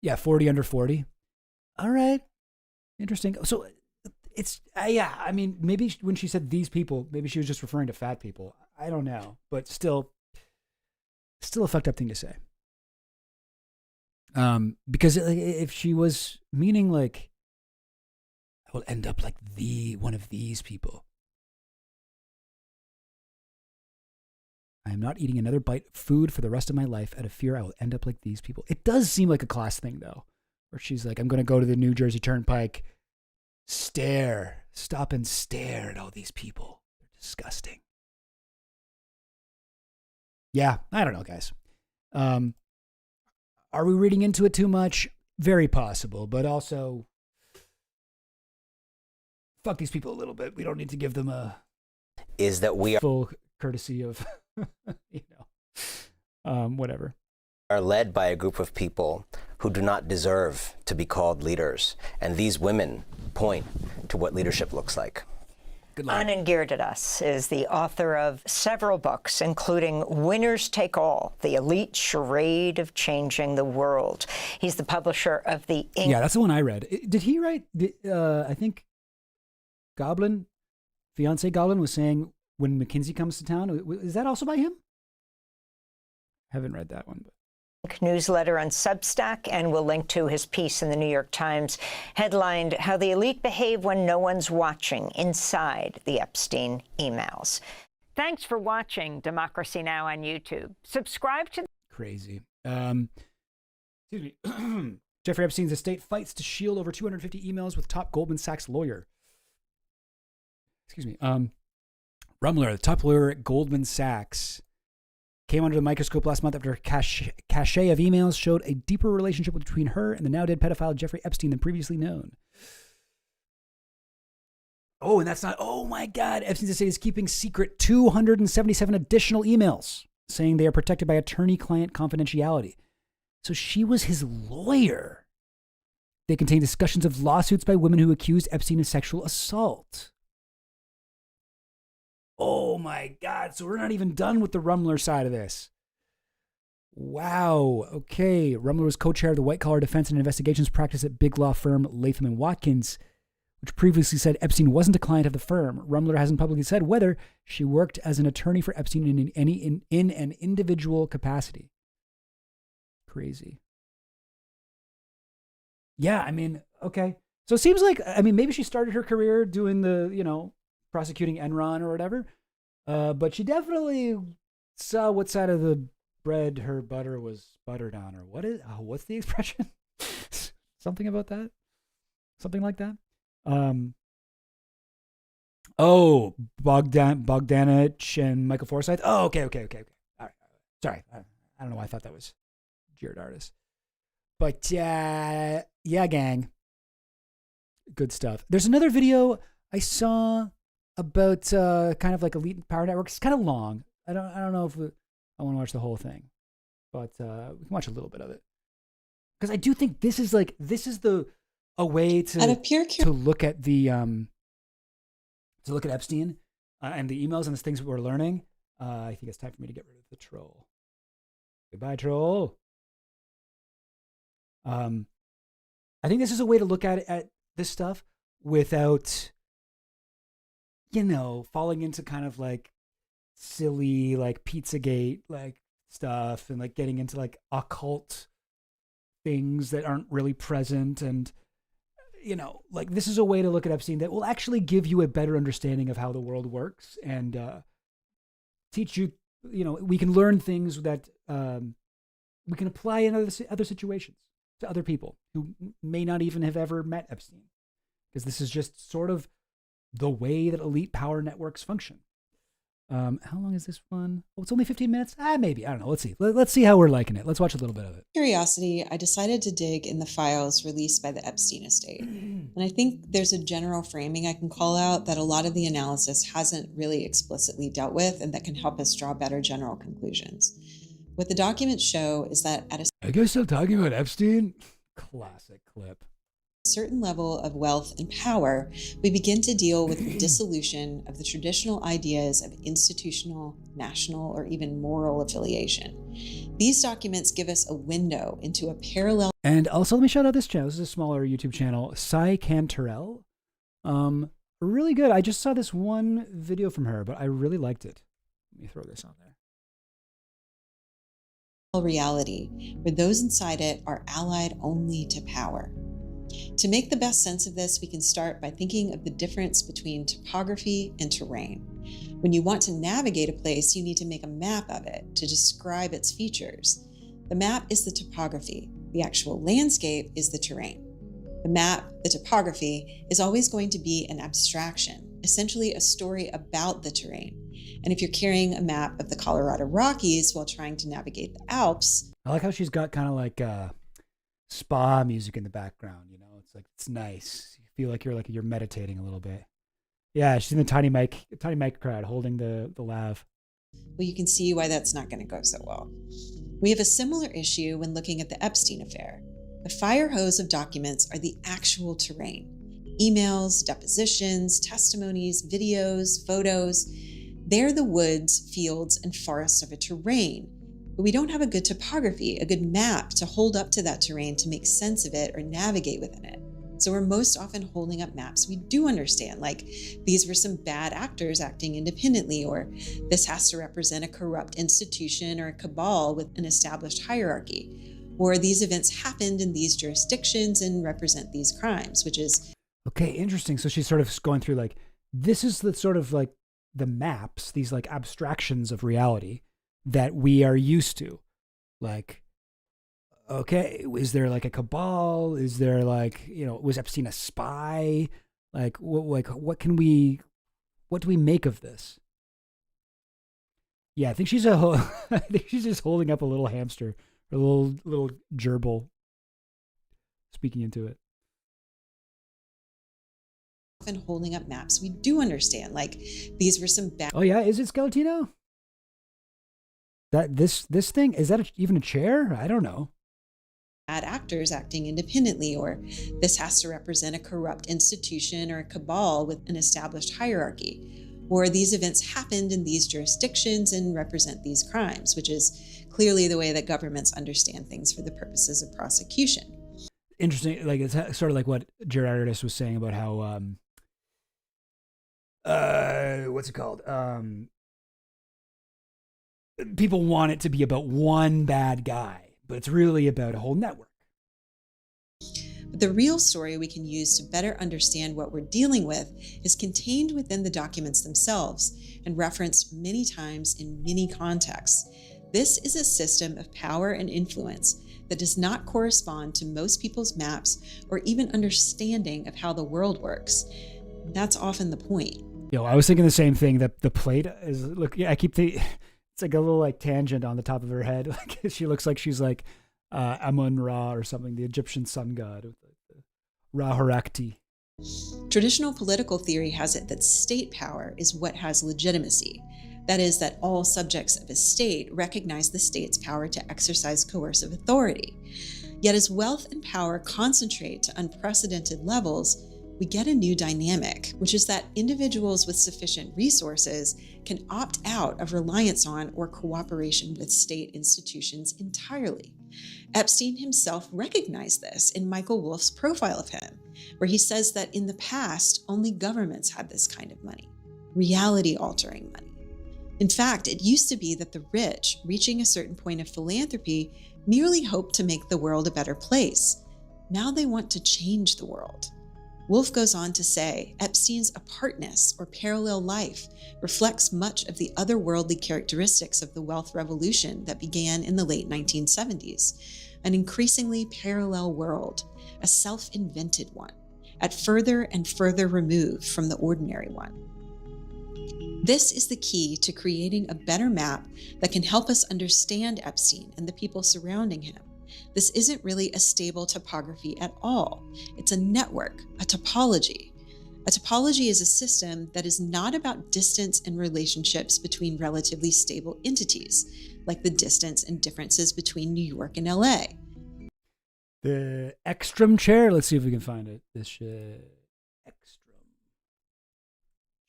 Yeah, 40 under 40. All right. Interesting. So it's, yeah, I mean, maybe when she said these people, maybe she was just referring to fat people. I don't know. But still a fucked up thing to say. Because if she was meaning like, I will end up like one of these people. I am not eating another bite of food for the rest of my life out of fear I will end up like these people. It does seem like a class thing, though, where she's like, I'm going to go to the New Jersey Turnpike, stop and stare at all these people. They're disgusting. Yeah, I don't know, guys. Are we reading into it too much? Very possible, but also fuck these people a little bit. We don't need to give them a full courtesy of, whatever. Are led by a group of people who do not deserve to be called leaders. And these women point to what leadership looks like. Anand Giridharadas is the author of several books, including Winners Take All, The Elite Charade of Changing the World. He's the publisher of the... Yeah, that's the one I read. Did he write... I think Goblin, fiance Goblin, was saying When McKinsey Comes to Town. Is that also by him? Haven't read that one, but... Newsletter on Substack, and we'll link to his piece in the New York Times headlined How the Elite Behave When No One's Watching Inside the Epstein Emails. Thanks for watching Democracy Now! On YouTube. Subscribe to... Crazy. Excuse me. Jeffrey Epstein's estate fights to shield over 250 emails with top Goldman Sachs lawyer. Excuse me. Rumler, the top lawyer at Goldman Sachs, came under the microscope last month after a cache of emails showed a deeper relationship between her and the now dead pedophile Jeffrey Epstein than previously known. Oh, and that's not... Oh, my God. Epstein's estate is keeping secret 277 additional emails, saying they are protected by attorney-client confidentiality. So she was his lawyer. They contain discussions of lawsuits by women who accused Epstein of sexual assault. Oh my God. So we're not even done with the Rumler side of this. Wow. Okay. Rumler was co-chair of the white-collar defense and investigations practice at big law firm Latham & Watkins, which previously said Epstein wasn't a client of the firm. Rumler hasn't publicly said whether she worked as an attorney for Epstein in an individual capacity. Crazy. Yeah, I mean, okay. So it seems like, I mean, maybe she started her career doing the, prosecuting Enron or whatever. But she definitely saw what side of the bread her butter was buttered on, or what's the expression? Something about that? Something like that? Bogdanich and Michael Forsythe. Oh, okay. All right. Sorry. I don't know why I thought that was Jared Artis. But, yeah, gang. Good stuff. There's another video I saw about kind of like elite power networks. It's kind of long. I don't know if I want to watch the whole thing, but we can watch a little bit of it because I do think this is a way to look at the to look at Epstein and the emails and the things that we're learning. I think it's time for me to get rid of the troll. Goodbye, troll. I think this is a way to look at this stuff without, falling into kind of like silly, like Pizzagate, like stuff and like getting into like occult things that aren't really present. And, like this is a way to look at Epstein that will actually give you a better understanding of how the world works and teach you, we can learn things that we can apply in other situations to other people who may not even have ever met Epstein, because this is just sort of the way that elite power networks function. How long is this one? Oh, it's only 15 minutes. Maybe. I don't know. Let's see. Let's see how we're liking it. Let's watch a little bit of it. Curiosity, I decided to dig in the files released by the Epstein estate. And I think there's a general framing I can call out that a lot of the analysis hasn't really explicitly dealt with and that can help us draw better general conclusions. What the documents show is that at Are you guys still talking about Epstein? Classic clip. certain level of wealth and power, we begin to deal with the dissolution of the traditional ideas of institutional, national, or even moral affiliation. These documents give us a window into a parallel. And also, let me shout out this channel. This is a smaller YouTube channel, Cy Cantarell. Really good. I just saw this one video from her, but I really liked it. Let me throw this on there. Reality, where those inside it are allied only to power. To make the best sense of this, we can start by thinking of the difference between topography and terrain. When you want to navigate a place, you need to make a map of it to describe its features. The map is the topography. The actual landscape is the terrain. The map, the topography, is always going to be an abstraction, essentially a story about the terrain. And if you're carrying a map of the Colorado Rockies while trying to navigate the Alps. I like how she's got kind of like spa music in the background, you know? It's nice. You feel like you're meditating a little bit. Yeah, she's in the tiny mic crowd holding the lav. Well, you can see why that's not going to go so well. We have a similar issue when looking at the Epstein affair. The fire hose of documents are the actual terrain. Emails, depositions, testimonies, videos, photos. They're the woods, fields, and forests of a terrain. But we don't have a good topography, a good map to hold up to that terrain to make sense of it or navigate within it. So we're most often holding up maps we do understand, like these were some bad actors acting independently, or this has to represent a corrupt institution or a cabal with an established hierarchy, or these events happened in these jurisdictions and represent these crimes, which is... Okay, interesting. So she's sort of going through like, this is the sort of like the maps, these like abstractions of reality that we are used to. Like, okay, is there like a cabal? Is there like, was Epstein a spy? What do we make of this? Yeah, I think she's I think she's just holding up a little hamster, or a little gerbil, speaking into it. Often holding up maps we do understand, like these were some bad... Oh yeah, is it Skeletino? That this thing, is that even a chair? I don't know. Bad actors acting independently, or this has to represent a corrupt institution or a cabal with an established hierarchy, or these events happened in these jurisdictions and represent these crimes, which is clearly the way that governments understand things for the purposes of prosecution. Interesting, like it's sort of like what Gerardus was saying about how what's it called? People want it to be about one bad guy, but it's really about a whole network. But the real story we can use to better understand what we're dealing with is contained within the documents themselves and referenced many times in many contexts. This is a system of power and influence that does not correspond to most people's maps or even understanding of how the world works. That's often the point. I was thinking the same thing, that the plate is, look, yeah, it's like a little like tangent on the top of her head. Like she looks like she's like Amun-Ra or something, the Egyptian sun god, with the Ra Harakti. Traditional political theory has it that state power is what has legitimacy. That is, that all subjects of a state recognize the state's power to exercise coercive authority. Yet as wealth and power concentrate to unprecedented levels, we get a new dynamic, which is that individuals with sufficient resources can opt out of reliance on or cooperation with state institutions entirely. Epstein himself recognized this in Michael Wolff's profile of him, where he says that in the past, only governments had this kind of money, reality-altering money. In fact, it used to be that the rich, reaching a certain point of philanthropy, merely hoped to make the world a better place. Now they want to change the world. Wolff goes on to say, Epstein's apartness or parallel life reflects much of the otherworldly characteristics of the wealth revolution that began in the late 1970s, an increasingly parallel world, a self-invented one, at further and further removed from the ordinary one. This is the key to creating a better map that can help us understand Epstein and the people surrounding him. This isn't really a stable topography at all. It's a network, a topology. A topology is a system that is not about distance and relationships between relatively stable entities, like the distance and differences between New York and LA. The Ekstrom chair. Let's see if we can find it. This shit. Ekstrom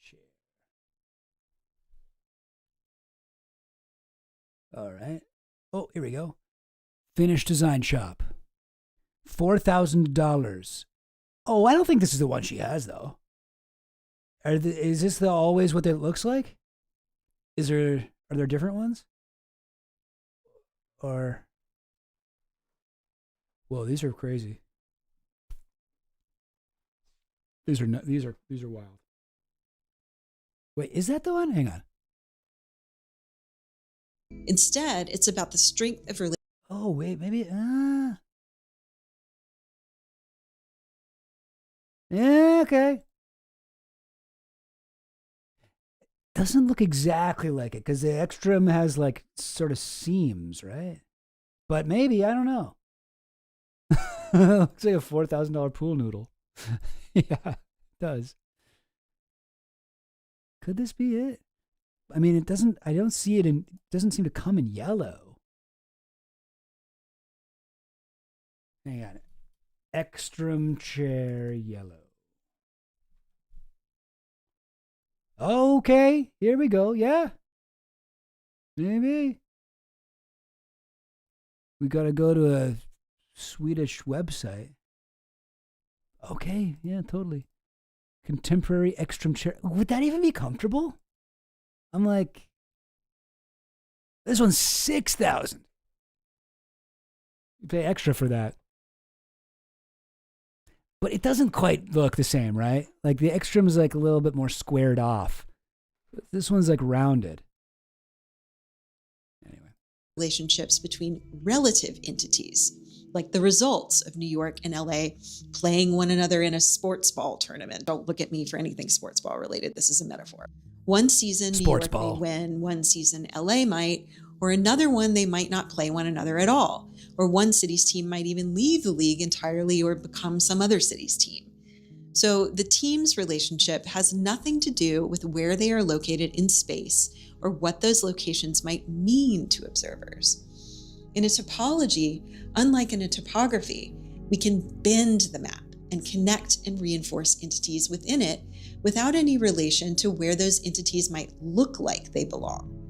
chair. All right. Oh, here we go. Finished design shop. $4,000. Oh, I don't think this is the one she has, though. Is this always what it looks like? Are there different ones? Or, whoa, these are crazy. These are wild. Wait, is that the one? Hang on. Instead, it's about the strength of relationships. Oh, wait, maybe. Yeah, okay. Doesn't look exactly like it because the Ekstrom has like sort of seams, right? But maybe, I don't know. Looks like a $4,000 pool noodle. Yeah, it does. Could this be it? I mean, I don't see it it doesn't seem to come in yellow. Hang on. Ekstrom chair yellow. Okay, here we go. Yeah. Maybe. We got to go to a Swedish website. Okay, yeah, totally. Contemporary Ekstrom chair. Would that even be comfortable? I'm like, this one's $6,000. You pay extra for that. But it doesn't quite look the same, right? Like the Ekstrom is like a little bit more squared off. This one's like rounded. Anyway. Relationships between relative entities, like the results of New York and LA playing one another in a sports ball tournament. Don't look at me for anything sports ball related. This is a metaphor. One season, New York may win. One season, LA might. Or another one, they might not play one another at all. Or one city's team might even leave the league entirely or become some other city's team. So the team's relationship has nothing to do with where they are located in space or what those locations might mean to observers. In a topology, unlike in a topography, we can bend the map and connect and reinforce entities within it without any relation to where those entities might look like they belong.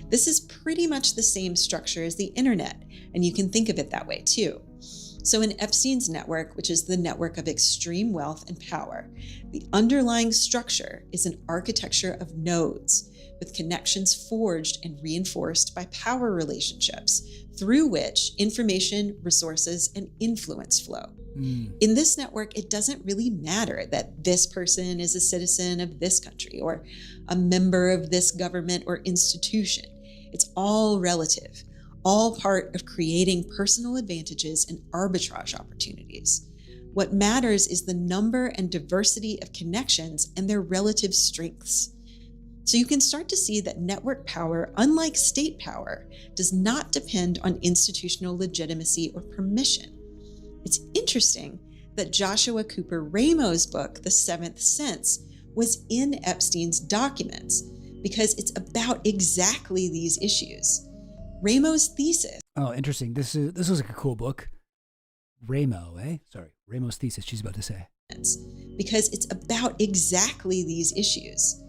This is pretty much the same structure as the internet, and you can think of it that way too. So in Epstein's network, which is the network of extreme wealth and power, the underlying structure is an architecture of nodes with connections forged and reinforced by power relationships through which information, resources, and influence flow. In this network, it doesn't really matter that this person is a citizen of this country or a member of this government or institution. It's all relative, all part of creating personal advantages and arbitrage opportunities. What matters is the number and diversity of connections and their relative strengths. So you can start to see that network power, unlike state power, does not depend on institutional legitimacy or permission. It's interesting that Joshua Cooper Ramos' book, The Seventh Sense, was in Epstein's documents because it's about exactly these issues. Ramos' thesis. Oh, interesting. This was like a cool book. Ramos' thesis, she's about to say. Because it's about exactly these issues.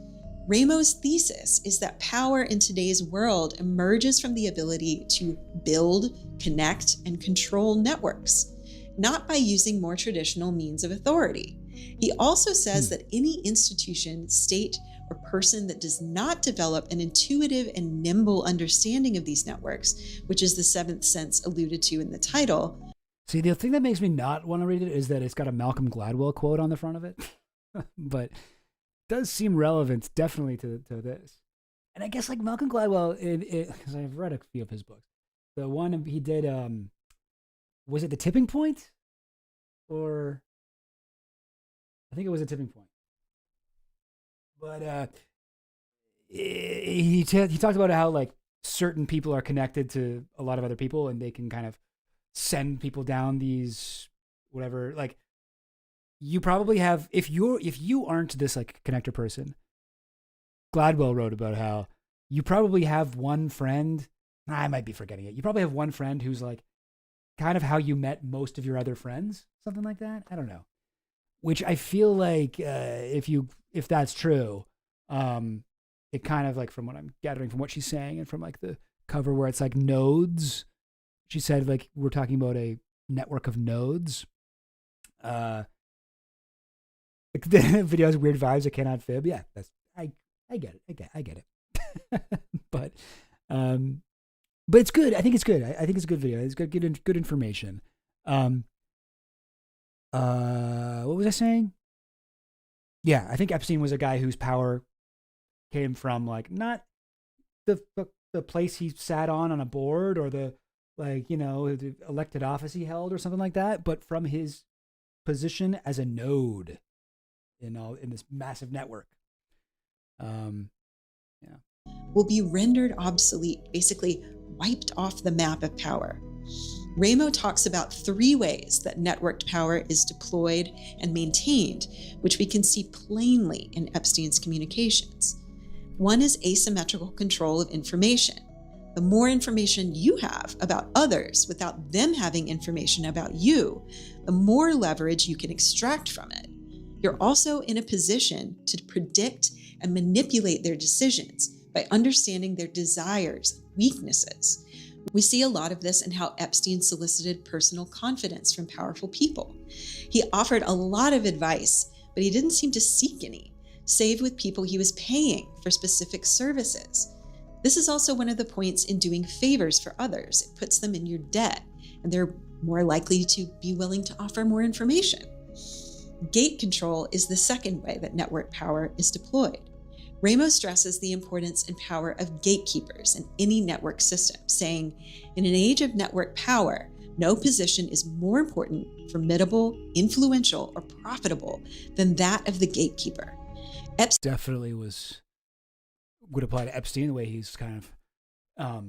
Ramos' thesis is that power in today's world emerges from the ability to build, connect, and control networks, not by using more traditional means of authority. He also says that any institution, state, or person that does not develop an intuitive and nimble understanding of these networks, which is the seventh sense alluded to in the title. See, the thing that makes me not want to read it is that it's got a Malcolm Gladwell quote on the front of it, but it does seem relevant definitely to this. And I guess like Malcolm Gladwell, because I've read a few of his books. The one he did, was it The Tipping Point? Or I think it was A Tipping Point. But he talked about how like certain people are connected to a lot of other people, and they can kind of send people down these whatever. Like you probably have if you aren't this like connector person. Gladwell wrote about how you probably have one friend. I might be forgetting it. You probably have one friend who's like kind of how you met most of your other friends, something like that. I don't know. Which I feel like if that's true, it kind of like from what I'm gathering from what she's saying and from like the cover where it's like nodes. She said like we're talking about a network of nodes. Like the video has weird vibes. I cannot fib. Yeah, that's I get it. I get it. but it's good. I think it's good. I think it's a good video. It's got good information. What was I saying? Yeah, I think Epstein was a guy whose power came from like not the place he sat on a board or the like, you know, the elected office he held or something like that, but from his position as a node in this massive network. Yeah. Will be rendered obsolete, basically wiped off the map of power. Ramo talks about 3 ways that networked power is deployed and maintained, which we can see plainly in Epstein's communications. One is asymmetrical control of information. The more information you have about others without them having information about you, the more leverage you can extract from it. You're also in a position to predict and manipulate their decisions by understanding their desires, weaknesses. We see a lot of this in how Epstein solicited personal confidence from powerful people. He offered a lot of advice, but he didn't seem to seek any, save with people he was paying for specific services. This is also one of the points in doing favors for others. It puts them in your debt, and they're more likely to be willing to offer more information. Gate control is the second way that network power is deployed. Ramos stresses the importance and power of gatekeepers in any network system, saying, in an age of network power, no position is more important, formidable, influential, or profitable than that of the gatekeeper. Definitely would apply to Epstein, the way he's kind of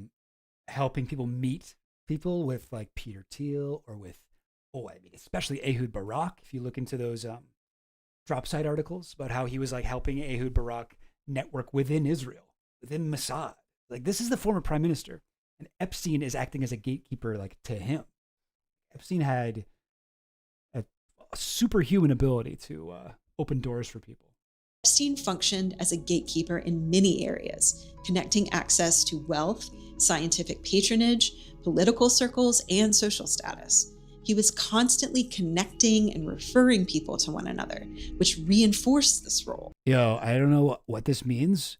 helping people meet people with like Peter Thiel or with, especially Ehud Barak. If you look into those drop site articles about how he was like helping Ehud Barak network within Israel, within Mossad. Like this is the former prime minister, and Epstein is acting as a gatekeeper like to him. Epstein had a superhuman ability to open doors for people. Epstein functioned as a gatekeeper in many areas, connecting access to wealth, scientific patronage, political circles, and social status. He was constantly connecting and referring people to one another, which reinforced this role. Yo, I don't know what this means,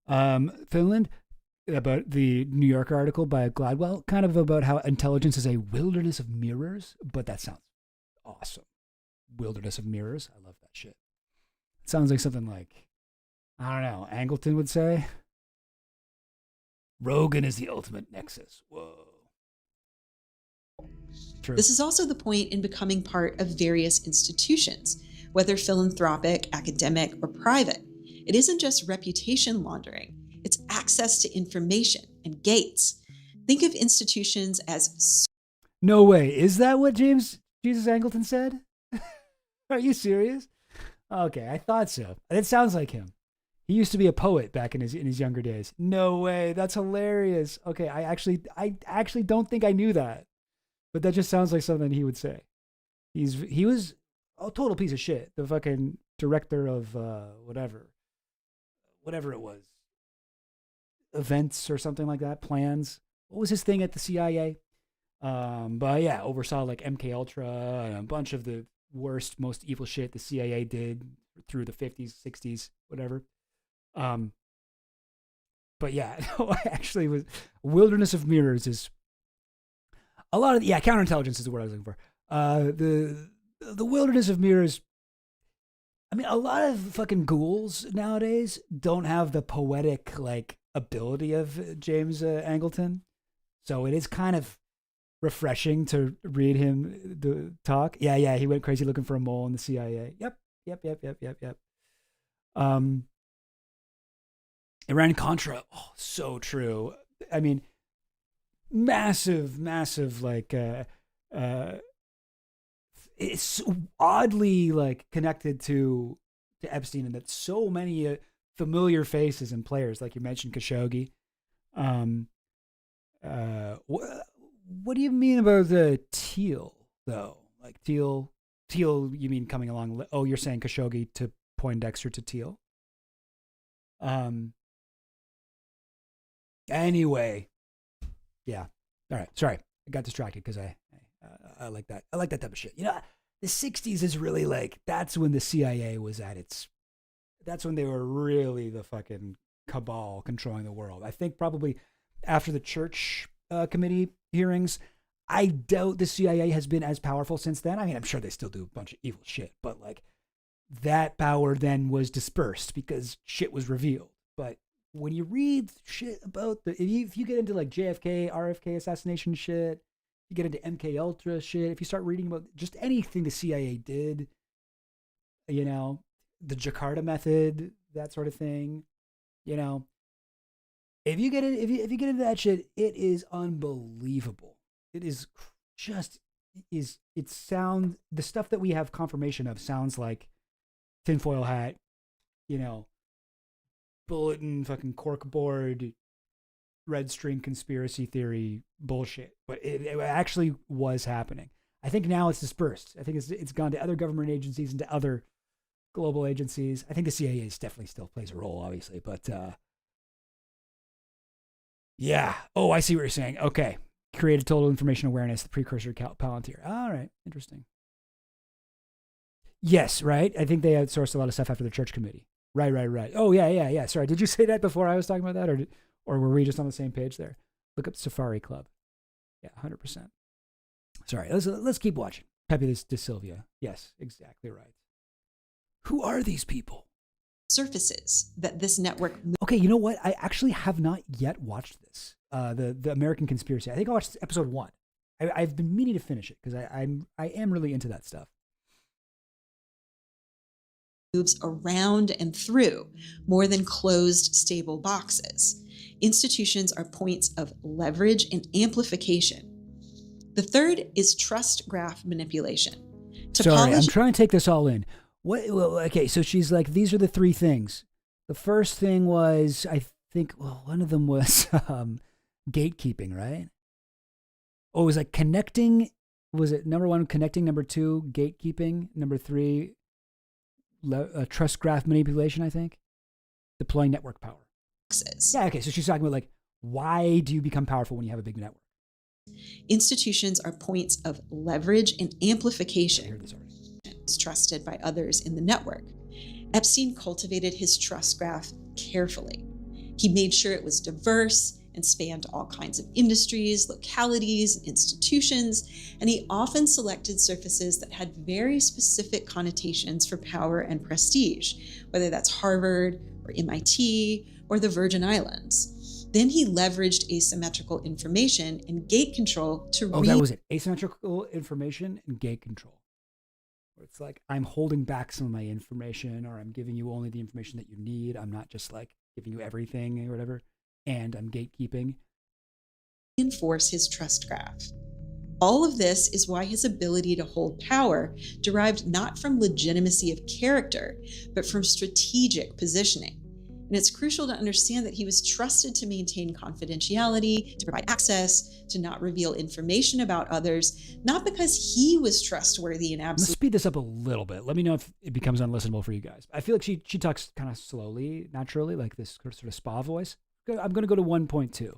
Finland, about the New Yorker article by Gladwell, kind of about how intelligence is a wilderness of mirrors, but that sounds awesome. Wilderness of mirrors. I love that shit. It sounds like something like, I don't know, Angleton would say. Rogan is the ultimate nexus. Whoa. True. This is also the point in becoming part of various institutions, whether philanthropic, academic, or private. It isn't just reputation laundering, it's access to information and gates. Think of institutions as... No way. Is that what Jesus Angleton said? Are you serious? Okay, I thought so. It sounds like him. He used to be a poet back in his younger days. No way. That's hilarious. Okay, I actually don't think I knew that. But that just sounds like something he would say. He was a total piece of shit. The fucking director of whatever it was. Events or something like that, plans. What was his thing at the CIA? But yeah, oversaw like MK Ultra and a bunch of the worst, most evil shit the CIA did through the 50s, 60s, whatever. But yeah, no, I actually was Wilderness of Mirrors is a lot of counterintelligence is the word I was looking for. The Wilderness of Mirrors. I mean, a lot of fucking ghouls nowadays don't have the poetic like ability of James Angleton, so it is kind of refreshing to read him talk. Yeah, he went crazy looking for a mole in the CIA. Yep. Iran-Contra, so true. I mean, massive, like, it's oddly like connected to Epstein, and that so many familiar faces and players, like you mentioned, Khashoggi. What do you mean about the Teal though? Like Teal, you mean coming along? Oh, you're saying Khashoggi to Poindexter to Teal. Anyway, yeah. All right. Sorry, I got distracted because I like that. I like that type of shit. You know, the 60s is really like, that's when the CIA was at its, that's when they were really the fucking cabal controlling the world. I think probably after the Church Committee hearings, I doubt the CIA has been as powerful since then. I mean, I'm sure they still do a bunch of evil shit, but like that power then was dispersed because shit was revealed. But when you read shit about if you get into like JFK, RFK assassination shit, you get into MK Ultra shit, if you start reading about just anything the CIA did, you know, the Jakarta method, that sort of thing, you know, if you get into that shit, it is unbelievable. It is just the stuff that we have confirmation of sounds like tinfoil hat, you know, bulletin, fucking corkboard, red string conspiracy theory bullshit. But it actually was happening. I think now it's dispersed. I think it's gone to other government agencies and to other global agencies. I think the CIA definitely still plays a role, obviously, but yeah. Oh, I see what you're saying. Okay. Created total information awareness, the precursor to Palantir. All right. Interesting. Yes, right? I think they outsourced a lot of stuff after the Church Committee. Right. Oh, yeah. Sorry, did you say that before I was talking about that? Or were we just on the same page there? Look up Safari Club. Yeah, 100%. Sorry, let's keep watching. Pepe de Silvia. Yes, exactly right. Who are these people? Surfaces that this network... Okay, you know what? I actually have not yet watched this. The American Conspiracy. I think I watched episode 1. I've been meaning to finish it because I am really into that stuff. Moves around and through more than closed, stable boxes. Institutions are points of leverage and amplification. The third is trust graph manipulation. Sorry, I'm trying to take this all in. Okay, so she's like, these are the three things. The first thing was, I think, one of them was gatekeeping, right? Oh, it was like connecting. Was it number 1, connecting? Number 2, gatekeeping. Number 3, trust graph manipulation, I think. Deploying network power. Yeah, okay, so she's talking about like, why do you become powerful when you have a big network? Institutions are points of leverage and amplification. I heard this already. Is trusted by others in the network. Epstein cultivated his trust graph carefully. He made sure it was diverse and spanned all kinds of industries, localities, and institutions, and he often selected surfaces that had very specific connotations for power and prestige, whether that's Harvard or MIT or the Virgin Islands. Then he leveraged asymmetrical information and gate control to that was it. Asymmetrical information and gate control. It's like, I'm holding back some of my information, or I'm giving you only the information that you need. I'm not just like giving you everything or whatever. And I'm gatekeeping. Enforce his trust graph. All of this is why his ability to hold power derived not from legitimacy of character, but from strategic positioning. And it's crucial to understand that he was trusted to maintain confidentiality, to provide access, to not reveal information about others, not because he was trustworthy and I'm going to absolute. speed this up a little bit. Let me know if it becomes unlistenable for you guys. I feel like she talks kind of slowly, naturally, like this sort of spa voice. I'm going to go to 1.2.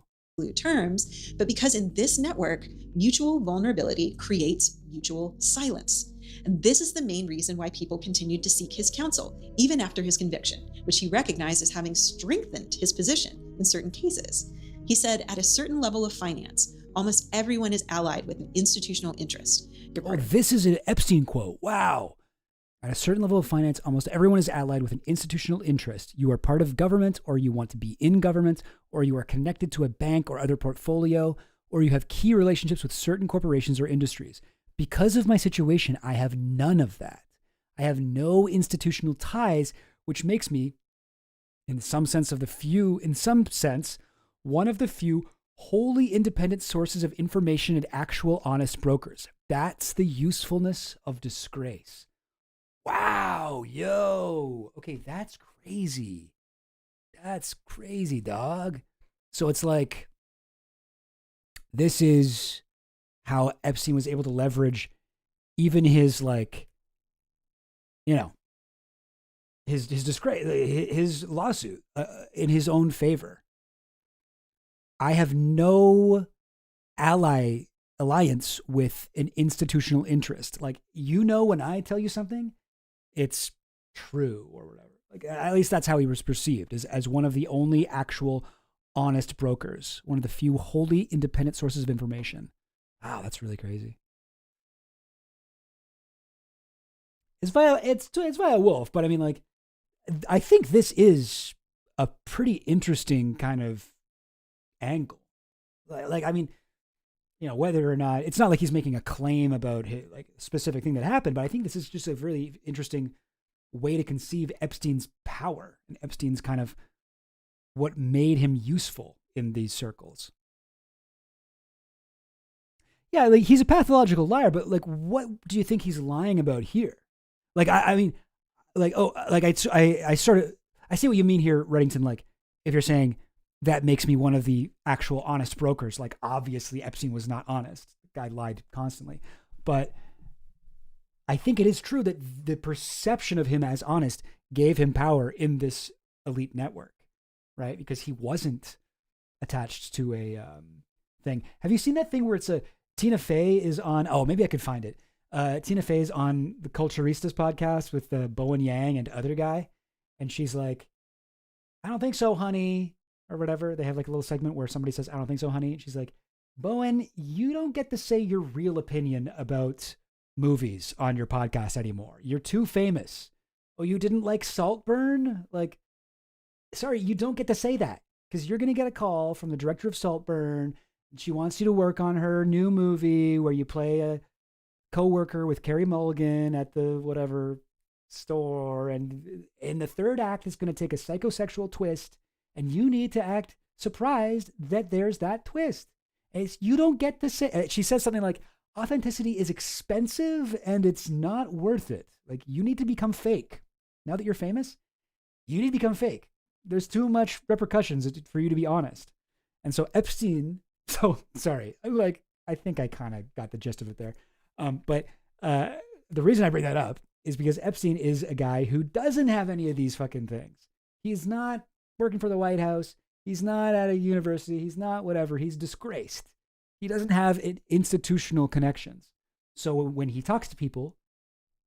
Terms, but because in this network, mutual vulnerability creates mutual silence. And this is the main reason why people continued to seek his counsel, even after his conviction, which he recognized as having strengthened his position in certain cases. He said, at a certain level of finance, almost everyone is allied with an institutional interest. This is an Epstein quote. Wow. At a certain level of finance, almost everyone is allied with an institutional interest. You are part of government, or you want to be in government, or you are connected to a bank or other portfolio, or you have key relationships with certain corporations or industries. Because of my situation, I have none of that. I have no institutional ties, which makes me, in some sense, one of the few wholly independent sources of information and actual honest brokers. That's the usefulness of disgrace. Wow, yo. Okay, that's crazy. That's crazy, dog. So it's like, this is how Epstein was able to leverage even his, like, you know, his disgrace, his lawsuit in his own favor. I have no alliance with an institutional interest. Like, you know, when I tell you something, it's true or whatever. Like, at least that's how he was perceived, as one of the only actual honest brokers, one of the few wholly independent sources of information. Wow, that's really crazy. It's via Wolf, but I mean, like, I think this is a pretty interesting kind of angle. Like, I mean, you know, whether or not, it's not like he's making a claim about his, like, a specific thing that happened, but I think this is just a really interesting way to conceive Epstein's power and Epstein's kind of what made him useful in these circles. Yeah, like, he's a pathological liar, but, like, what do you think he's lying about here? Like, I mean, like, oh, like, I see what you mean here, Reddington. Like, if you're saying that makes me one of the actual honest brokers, like, obviously Epstein was not honest. The guy lied constantly. But I think it is true that the perception of him as honest gave him power in this elite network, right? Because he wasn't attached to a thing. Have you seen that thing where it's Tina Fey is on, oh, maybe I could find it. Tina Fey's on the Culturistas podcast with Bowen Yang and other guy. And she's like, I don't think so, honey, or whatever. They have like a little segment where somebody says, I don't think so, honey. And she's like, Bowen, you don't get to say your real opinion about movies on your podcast anymore. You're too famous. Oh, you didn't like Saltburn? Like, sorry, you don't get to say that, because you're going to get a call from the director of Saltburn. And she wants you to work on her new movie where you play a co-worker with Carey Mulligan at the whatever store. And in the third act, it's going to take a psychosexual twist. And you need to act surprised that there's that twist. You don't get to say, she says something like, authenticity is expensive and it's not worth it. Like, you need to become fake. Now that you're famous, you need to become fake. There's too much repercussions for you to be honest. And so Epstein, sorry, I think I kind of got the gist of it there. But the reason I bring that up is because Epstein is a guy who doesn't have any of these fucking things. He's not working for the White House. He's not at a university. He's not whatever. He's disgraced. He doesn't have institutional connections. So when he talks to people,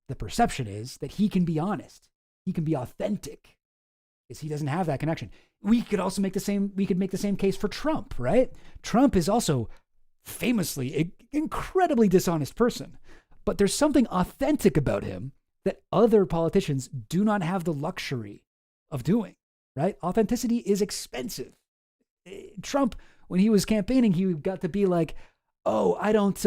the perception is that he can be honest. He can be authentic, because he doesn't have that connection. We could make the same case for Trump, right? Trump is also famously an incredibly dishonest person, but there's something authentic about him that other politicians do not have the luxury of doing, right? Authenticity is expensive. Trump, when he was campaigning, he got to be like, oh, I don't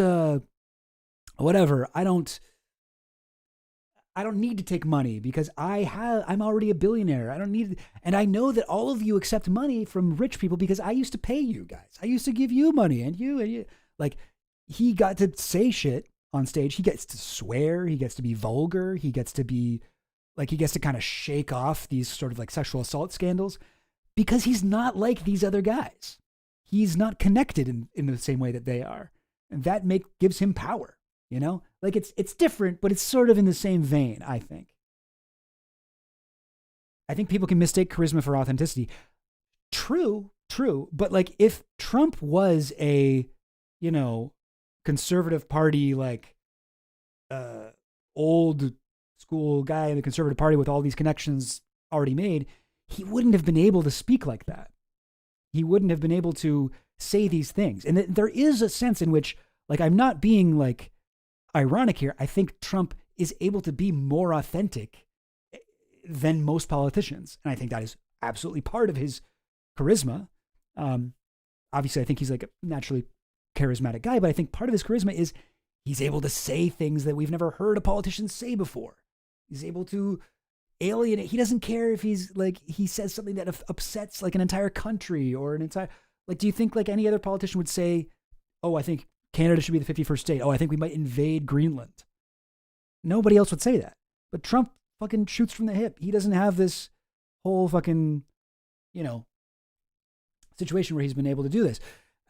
need to take money because I'm already a billionaire. I don't need, and I know that all of you accept money from rich people because I used to pay you guys. I used to give you money, and you like, he got to say shit on stage. He gets to swear. He gets to be vulgar. He gets to be like, he gets to kind of shake off these sort of like sexual assault scandals because he's not like these other guys. He's not connected in the same way that they are. And that gives him power, you know? Like it's different, but it's sort of in the same vein, I think. I think people can mistake charisma for authenticity. True. But like if Trump was a, you know, conservative party, like old school guy in the conservative party with all these connections already made, he wouldn't have been able to speak like that. He wouldn't have been able to say these things. And there is a sense in which, like, I'm not being like ironic here. I think Trump is able to be more authentic than most politicians. And I think that is absolutely part of his charisma. Obviously, I think he's like a naturally charismatic guy, but I think part of his charisma is he's able to say things that we've never heard a politician say before. He's able to alienate. He doesn't care if he's like, he says something that upsets like an entire country or an entire, like, do you think like any other politician would say, oh, I think Canada should be the 51st state. Oh, I think we might invade Greenland. Nobody else would say that. But Trump fucking shoots from the hip. He doesn't have this whole fucking, you know, situation where he's been able to do this.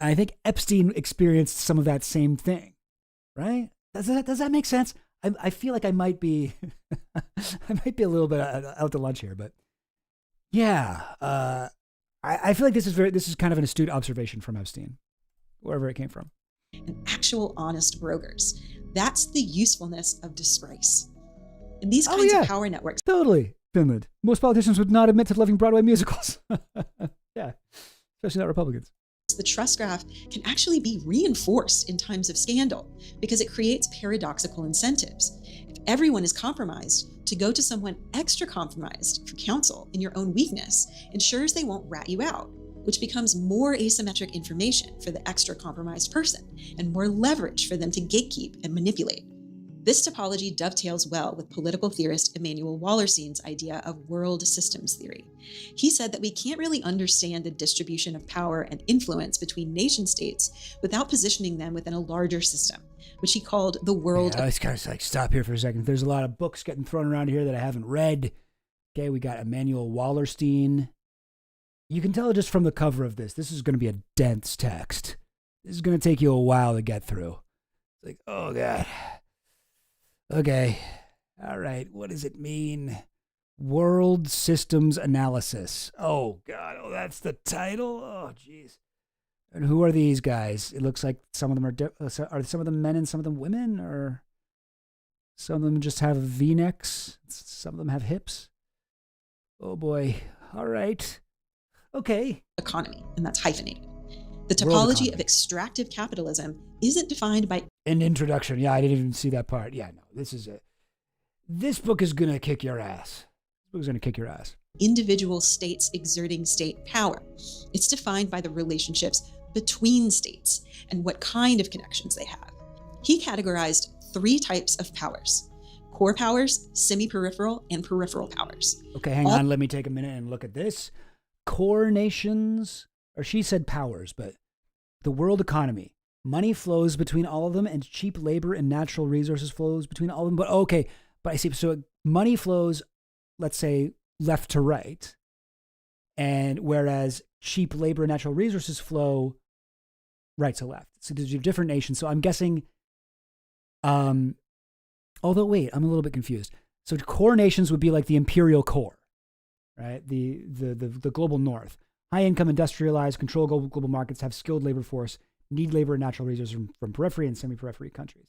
And I think Epstein experienced some of that same thing, right? Does that make sense? I feel like I might be, I might be a little bit out to lunch here, but yeah, I feel like this is kind of an astute observation from Epstein, wherever it came from. And actual honest brokers. That's the usefulness of disgrace. In these kinds of power networks. Totally, Finland. Most politicians would not admit to loving Broadway musicals. Yeah, especially not Republicans. The trust graph can actually be reinforced in times of scandal because it creates paradoxical incentives. If everyone is compromised, to go to someone extra compromised for counsel in your own weakness ensures they won't rat you out, which becomes more asymmetric information for the extra compromised person and more leverage for them to gatekeep and manipulate. This topology dovetails well with political theorist Emmanuel Wallerstein's idea of world systems theory. He said that we can't really understand the distribution of power and influence between nation states without positioning them within a larger system, which he called the world. Let's kind of like stop here for a second. There's a lot of books getting thrown around here that I haven't read. Okay, we got Emmanuel Wallerstein. You can tell just from the cover of this is going to be a dense text. This is going to take you a while to get through. It's like, oh God. Okay. All right. What does it mean? World Systems Analysis. Oh, God. Oh, that's the title? Oh, jeez. And who are these guys? It looks like some of them are some of them men and some of them women? Or some of them just have V-necks? Some of them have hips? Oh, boy. All right. Okay. Economy, and that's hyphenated. The topology of extractive capitalism isn't defined by an introduction. Yeah, I didn't even see that part. Yeah, no, this is it. This book is going to kick your ass. This book is going to kick your ass. Individual states exerting state power. It's defined by the relationships between states and what kind of connections they have. He categorized 3 types of powers: core powers, semi-peripheral, and peripheral powers. Okay, hang on. Let me take a minute and look at this. Core nations, or she said powers, but the world economy. Money flows between all of them, and cheap labor and natural resources flows between all of them. But okay, but I see. So money flows, let's say, left to right, and whereas cheap labor and natural resources flow right to left. So there's different nations. So I'm guessing, although wait, I'm a little bit confused. So core nations would be like the imperial core, right? The global north. High income, industrialized, control global markets, have skilled labor force, need labor and natural resources from periphery and semi-periphery countries,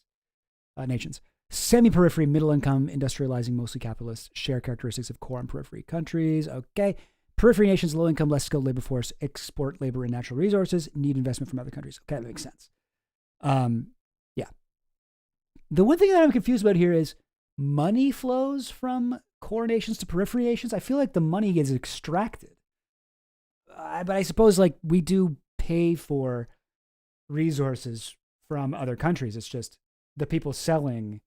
nations. Semi-periphery, middle income, industrializing, mostly capitalist, share characteristics of core and periphery countries. Okay. Periphery nations, low income, less skilled labor force, export labor and natural resources, need investment from other countries. Okay, that makes sense. Yeah. The one thing that I'm confused about here is money flows from core nations to periphery nations. I feel like the money gets extracted. But I suppose like we do pay for resources from other countries. It's just the people selling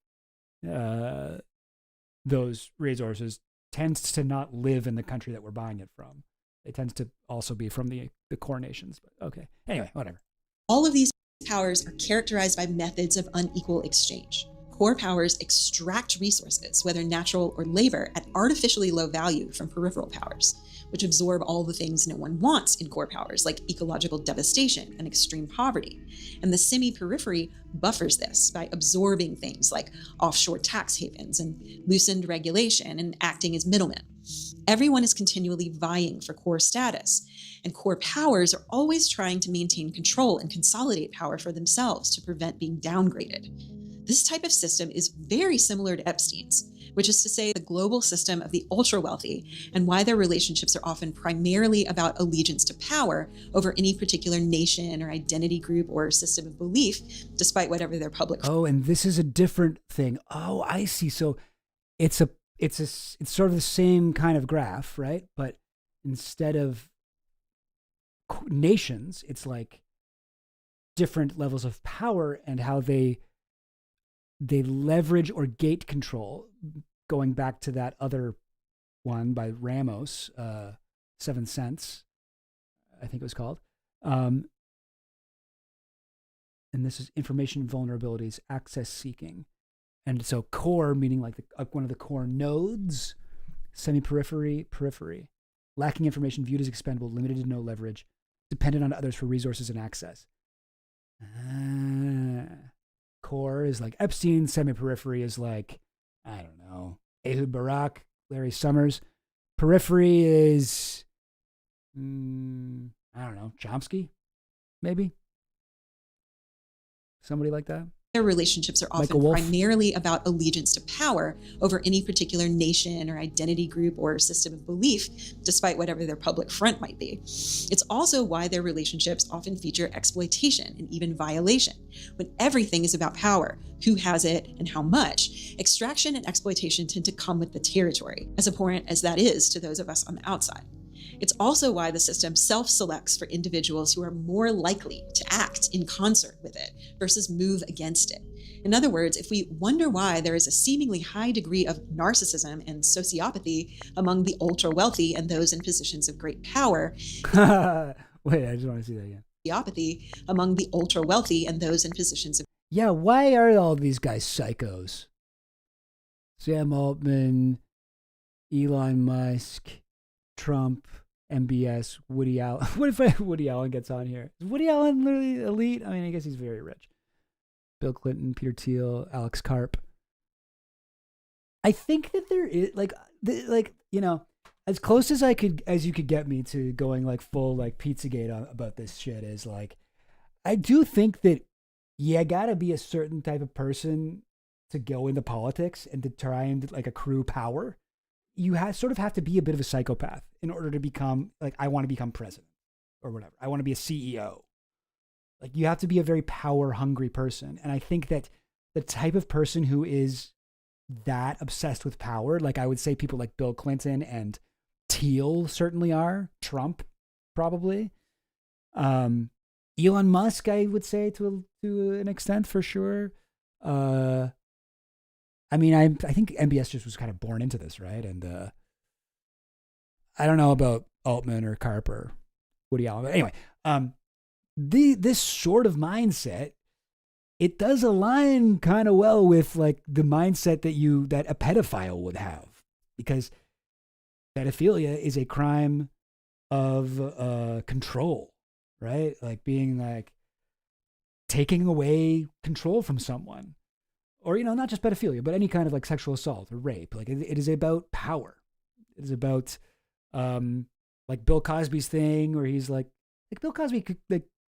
those resources tends to not live in the country that we're buying it from. It tends to also be from the core nations. But okay. Anyway, whatever. All of these Powers are characterized by methods of unequal exchange. Core powers extract resources, whether natural or labor, at artificially low value from peripheral powers, which absorb all the things no one wants in core powers, like ecological devastation and extreme poverty. And the semi-periphery buffers this by absorbing things like offshore tax havens and loosened regulation and acting as middlemen. Everyone is continually vying for core status, and core powers are always trying to maintain control and consolidate power for themselves to prevent being downgraded. This type of system is very similar to Epstein's, which is to say the global system of the ultra-wealthy, and why their relationships are often primarily about allegiance to power over any particular nation or identity group or system of belief, despite whatever their public... Oh, and this is a different thing. Oh, I see. So it's sort of the same kind of graph, right? But instead of nations, it's like different levels of power and how they leverage or gate control, going back to that other one by Ramos, 7 Cents, I think it was called. And this is information vulnerabilities, access seeking. And so core, meaning like one of the core nodes, semi-periphery, periphery, lacking information, viewed as expendable, limited to no leverage, dependent on others for resources and access. Core is like Epstein, semi-periphery is like, I don't know, Ehud Barak, Larry Summers. Periphery is, I don't know, Chomsky, maybe? Somebody like that? Their relationships are often primarily about allegiance to power over any particular nation or identity group or system of belief, despite whatever their public front might be. It's also why their relationships often feature exploitation and even violation. When everything is about power, who has it and how much, extraction and exploitation tend to come with the territory, as abhorrent as that is to those of us on the outside. It's also why the system self-selects for individuals who are more likely to act in concert with it versus move against it. In other words, if we wonder why there is a seemingly high degree of narcissism and sociopathy among the ultra-wealthy and those in positions of great power... Wait, I just want to see that again. Sociopathy among the ultra-wealthy and those in positions of... Yeah, why are all these guys psychos? Sam Altman, Elon Musk, Trump, MBS, Woody Allen. What if Woody Allen gets on here? Is Woody Allen literally elite? I mean, I guess he's very rich. Bill Clinton, Peter Thiel, Alex Karp. I think that there is you know, as close as you could get me to going like full like Pizzagate about this shit is like, I do think that you gotta be a certain type of person to go into politics and to try and like accrue power. You sort of have to be a bit of a psychopath in order to become, like, I want to become president or whatever. I want to be a CEO. Like, you have to be a very power-hungry person. And I think that the type of person who is that obsessed with power, like I would say people like Bill Clinton and Thiel certainly are, Trump probably. Elon Musk, I would say to an extent for sure. I mean, I think MBS just was kind of born into this, right? And I don't know about Altman or Karp or Woody Allen, but anyway, this sort of mindset, it does align kind of well with like the mindset that a pedophile would have, because pedophilia is a crime of control, right? Like being like taking away control from someone. Or, you know, not just pedophilia, but any kind of like sexual assault or rape. Like it is about power. It is about like Bill Cosby's thing where he's like Bill Cosby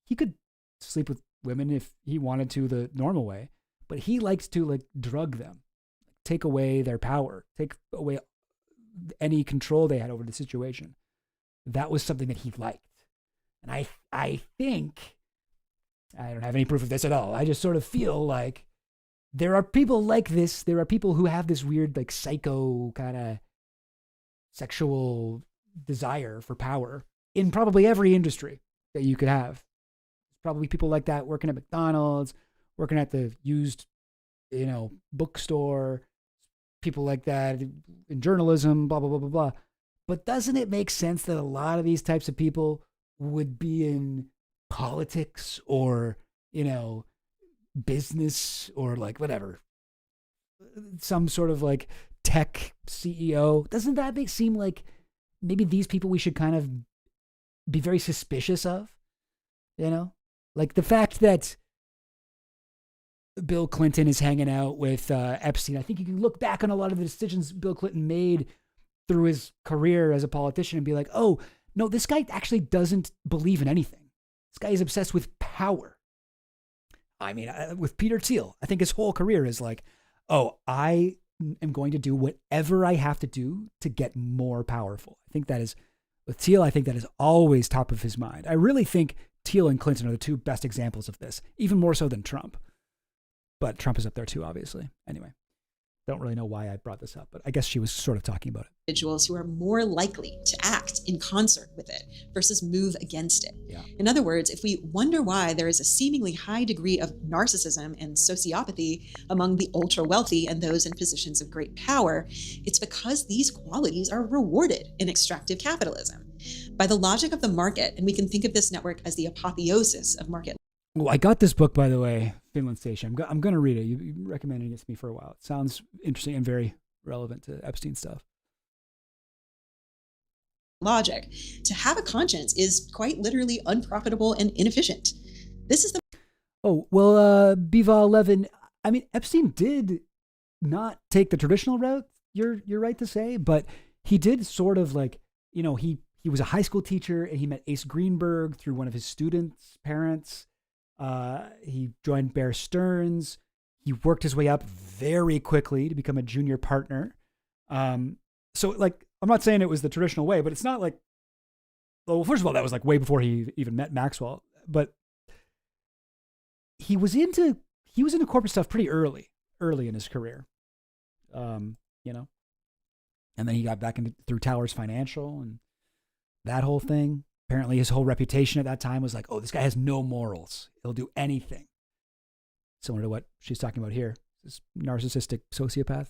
he could sleep with women if he wanted to the normal way, but he likes to like drug them, take away their power, take away any control they had over the situation. That was something that he liked. And I think, I don't have any proof of this at all. I just sort of feel like there are people like this. There are people who have this weird, like, psycho kind of sexual desire for power in probably every industry that you could have. Probably people like that working at McDonald's, working at the used, you know, bookstore, people like that in journalism, blah, blah, blah, blah, blah. But doesn't it make sense that a lot of these types of people would be in politics or business or like whatever, some sort of like tech CEO, doesn't that seem like maybe these people we should kind of be very suspicious of? Like the fact that Bill Clinton is hanging out with Epstein. I think you can look back on a lot of the decisions Bill Clinton made through his career as a politician and be like, oh, no, this guy actually doesn't believe in anything. This guy is obsessed with power. I mean, with Peter Thiel, I think his whole career is like, oh, I am going to do whatever I have to do to get more powerful. I think that is, with Thiel, I think that is always top of his mind. I really think Thiel and Clinton are the two best examples of this, even more so than Trump. But Trump is up there too, obviously. Anyway, don't really know why I brought this up, but I guess she was sort of talking about it. Individuals who are more likely to act in concert with it versus move against it. Yeah. In other words, if we wonder why there is a seemingly high degree of narcissism and sociopathy among the ultra wealthy and those in positions of great power, it's because these qualities are rewarded in extractive capitalism. By the logic of the market, and we can think of this network as the apotheosis of market. Oh, I got this book, by the way, Finland Station. I'm going to read it. You've been recommending it to me for a while. It sounds interesting and very relevant to Epstein stuff. Logic. To have a conscience is quite literally unprofitable and inefficient. This is the... Oh, well, Bival Levin, I mean, Epstein did not take the traditional route, you're right to say, but he did sort of like, he was a high school teacher and he met Ace Greenberg through one of his students' parents. He joined Bear Stearns. He worked his way up very quickly to become a junior partner. So like, I'm not saying it was the traditional way, but it's not like, well, first of all, that was like way before he even met Maxwell, but he was into corporate stuff pretty early in his career. And then he got back into through Towers Financial and that whole thing. Apparently his whole reputation at that time was like, oh, this guy has no morals. He'll do anything. Similar to what she's talking about here, this narcissistic sociopath.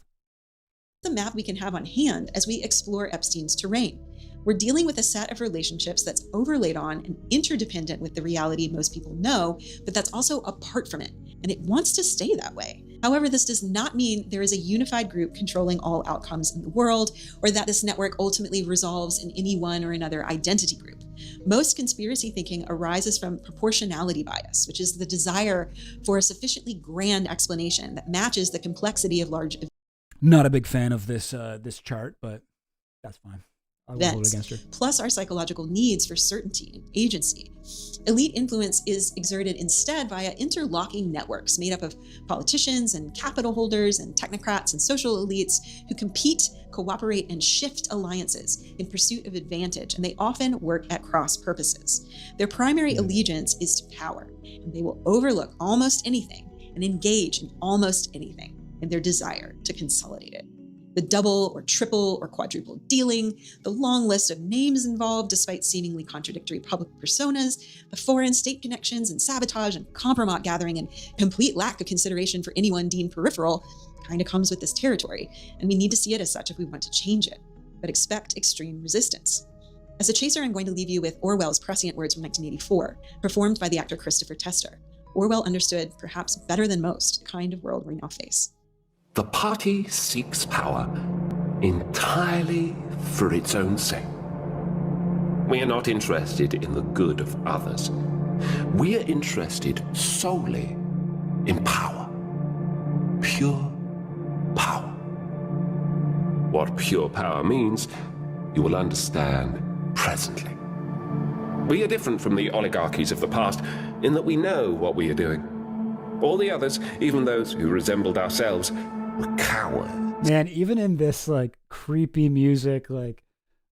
The map we can have on hand as we explore Epstein's terrain. We're dealing with a set of relationships that's overlaid on and interdependent with the reality most people know, but that's also apart from it, and it wants to stay that way. However, this does not mean there is a unified group controlling all outcomes in the world, or that this network ultimately resolves in any one or another identity group. Most conspiracy thinking arises from proportionality bias, which is the desire for a sufficiently grand explanation that matches the complexity of large events. Not a big fan of this chart, but that's fine. I will vote against her. Plus our psychological needs for certainty and agency. Elite influence is exerted instead via interlocking networks made up of politicians and capital holders and technocrats and social elites who compete, cooperate, and shift alliances in pursuit of advantage, and they often work at cross purposes. Their primary allegiance is to power, and they will overlook almost anything and engage in almost anything in their desire to consolidate it. The double or triple or quadruple dealing, the long list of names involved despite seemingly contradictory public personas, the foreign state connections and sabotage and compromise gathering and complete lack of consideration for anyone deemed peripheral kind of comes with this territory, and we need to see it as such if we want to change it, but expect extreme resistance. As a chaser, I'm going to leave you with Orwell's prescient words from 1984, performed by the actor Christopher Tester. Orwell understood, perhaps better than most, the kind of world we now face. The party seeks power entirely for its own sake. We are not interested in the good of others. We are interested solely in power. Pure power. What pure power means, you will understand presently. We are different from the oligarchies of the past in that we know what we are doing. All the others, even those who resembled ourselves, were cowards. Man, even in this like creepy music, like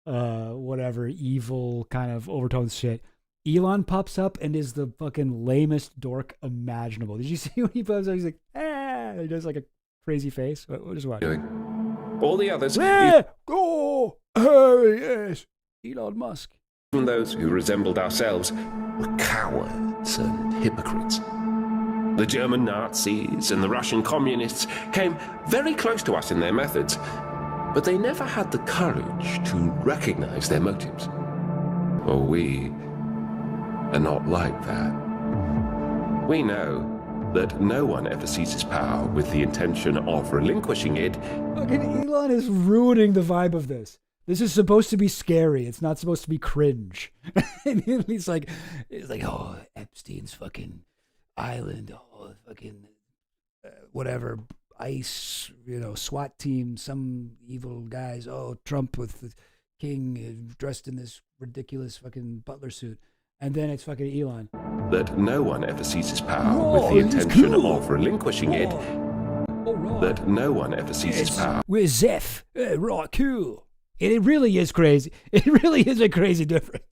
whatever evil kind of overtones shit, Elon pops up and is the fucking lamest dork imaginable. Did you see when he pops up? He's like, he does like a crazy face. What is what? All the others, yes, Elon Musk. Even those who resembled ourselves were cowards and hypocrites. The German Nazis and the Russian communists came very close to us in their methods, but they never had the courage to recognize their motives. Oh, we are not like that. We know that no one ever seizes power with the intention of relinquishing it. Fucking Elon is ruining the vibe of this. This is supposed to be scary. It's not supposed to be cringe. And he's like, oh, Epstein's fucking island, oh, fucking whatever, ICE, SWAT team, some evil guys. Oh, Trump with the king dressed in this ridiculous fucking butler suit. And then it's fucking Elon. That no one ever seizes power with the intention of relinquishing it. Right. That no one ever seizes power. With Zeph. Right, cool. And it really is crazy. It really is a crazy difference.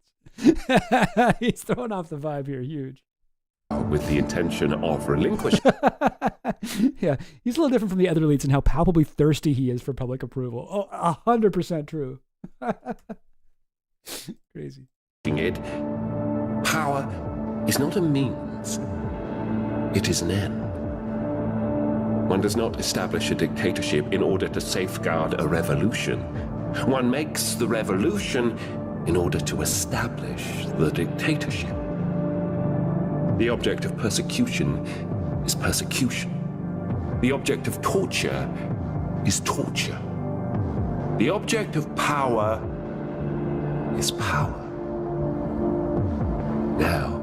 He's throwing off the vibe here, huge. With the intention of relinquishing. Yeah, he's a little different from the other elites in how palpably thirsty he is for public approval. Oh, 100% true. Crazy. It. Power is not a means, it is an end. One does not establish a dictatorship in order to safeguard a revolution. One makes the revolution in order to establish the dictatorship. The object of persecution is persecution. The object of torture is torture. The object of power is power. Now,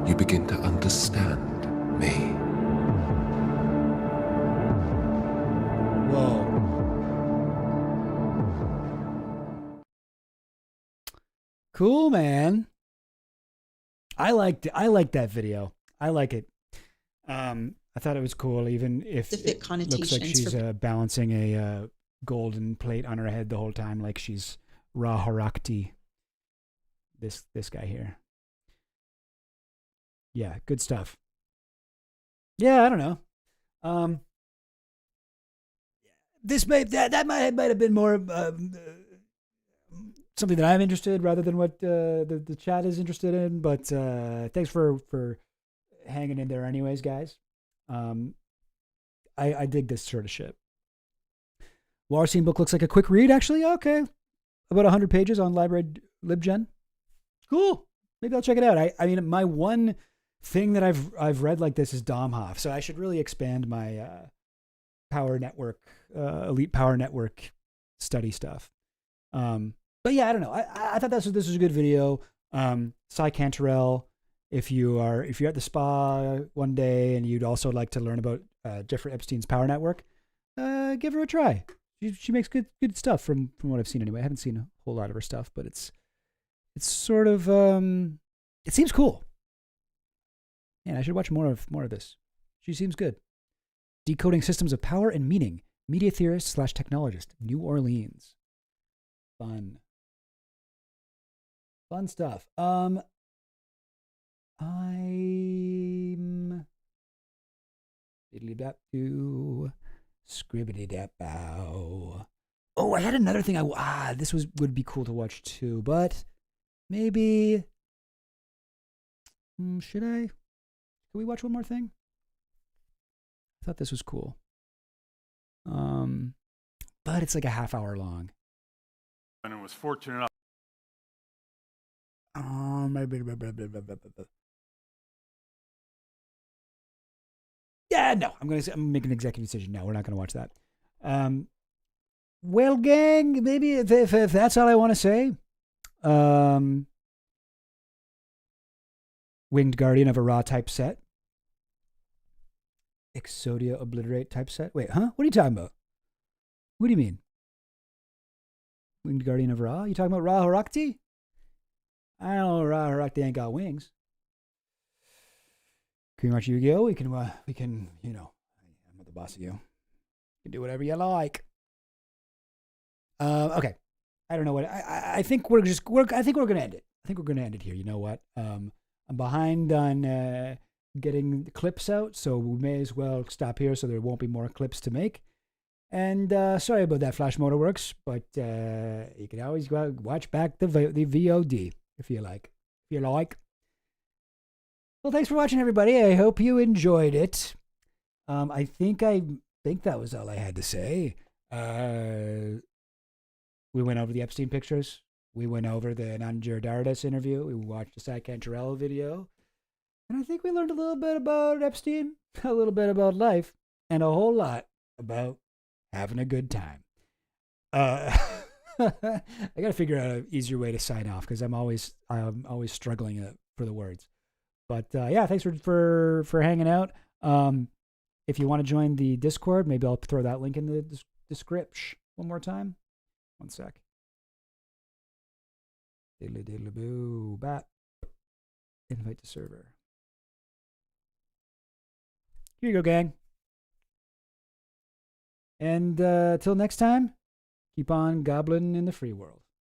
you begin to understand me. Whoa. Cool, man. I liked that video. I like it. I thought it was cool, even if it looks like she's balancing a golden plate on her head the whole time, like she's Ra Harakti. This guy here. Yeah, good stuff. Yeah, I don't know. This might have been more something that I'm interested in rather than what the chat is interested in. But thanks for hanging in there, anyways, guys. I dig this sort of shit. Warscene book looks like a quick read, actually. Okay, about 100 pages on Library LibGen. Cool. Maybe I'll check it out. I mean, my one thing that I've read like this is Domhoff, so I should really expand my power network, elite power network study stuff. But yeah, I don't know. I thought this was a good video. Cy Cantarell, if you're at the spa one day and you'd also like to learn about Jeffrey Epstein's power network, give her a try. She makes good stuff from what I've seen anyway. I haven't seen a whole lot of her stuff, but it's sort of it seems cool. Yeah, I should watch more of this. She seems good. Decoding Systems of Power and Meaning. Media theorist / technologist. New Orleans. Fun stuff. I'm diddly dap doo, scribbity dap bow. Oh, I had another thing. This would be cool to watch too, but maybe should I? Can we watch one more thing? I thought this was cool. But it's like a half hour long. And I was fortunate enough. Yeah, no. I'm making an executive decision. No, we're not gonna watch that. Well, gang, maybe if that's all I want to say. Winged Guardian of a Ra type set. Exodia Obliterate type set. Wait, huh? What are you talking about? What do you mean? Winged Guardian of Ra? You talking about Ra Harakti? I don't know. Ra Harakti ain't got wings. Can we watch Yu-Gi-Oh? We can, I'm not the boss of you. You can do whatever you like. Okay. I don't know what, I think we're going to end it. I think we're going to end it here. You know what? I'm behind on getting clips out, so we may as well stop here so there won't be more clips to make. And sorry about that, Flash Motorworks, but you can always go out, watch back the VOD if you like. Well, thanks for watching, everybody. I hope you enjoyed it. I think that was all I had to say. We went over the Epstein pictures. We went over the Nanjar Dardas interview. We watched the Cy Cantarell video. And I think we learned a little bit about Epstein, a little bit about life, and a whole lot about having a good time. I got to figure out an easier way to sign off because I'm always struggling for the words. But yeah, thanks for hanging out. If you want to join the Discord, maybe I'll throw that link in the description one more time. One sec. Diddly diddly boo bat. Invite to server. Here you go, gang. And till next time, keep on gobbling in the free world.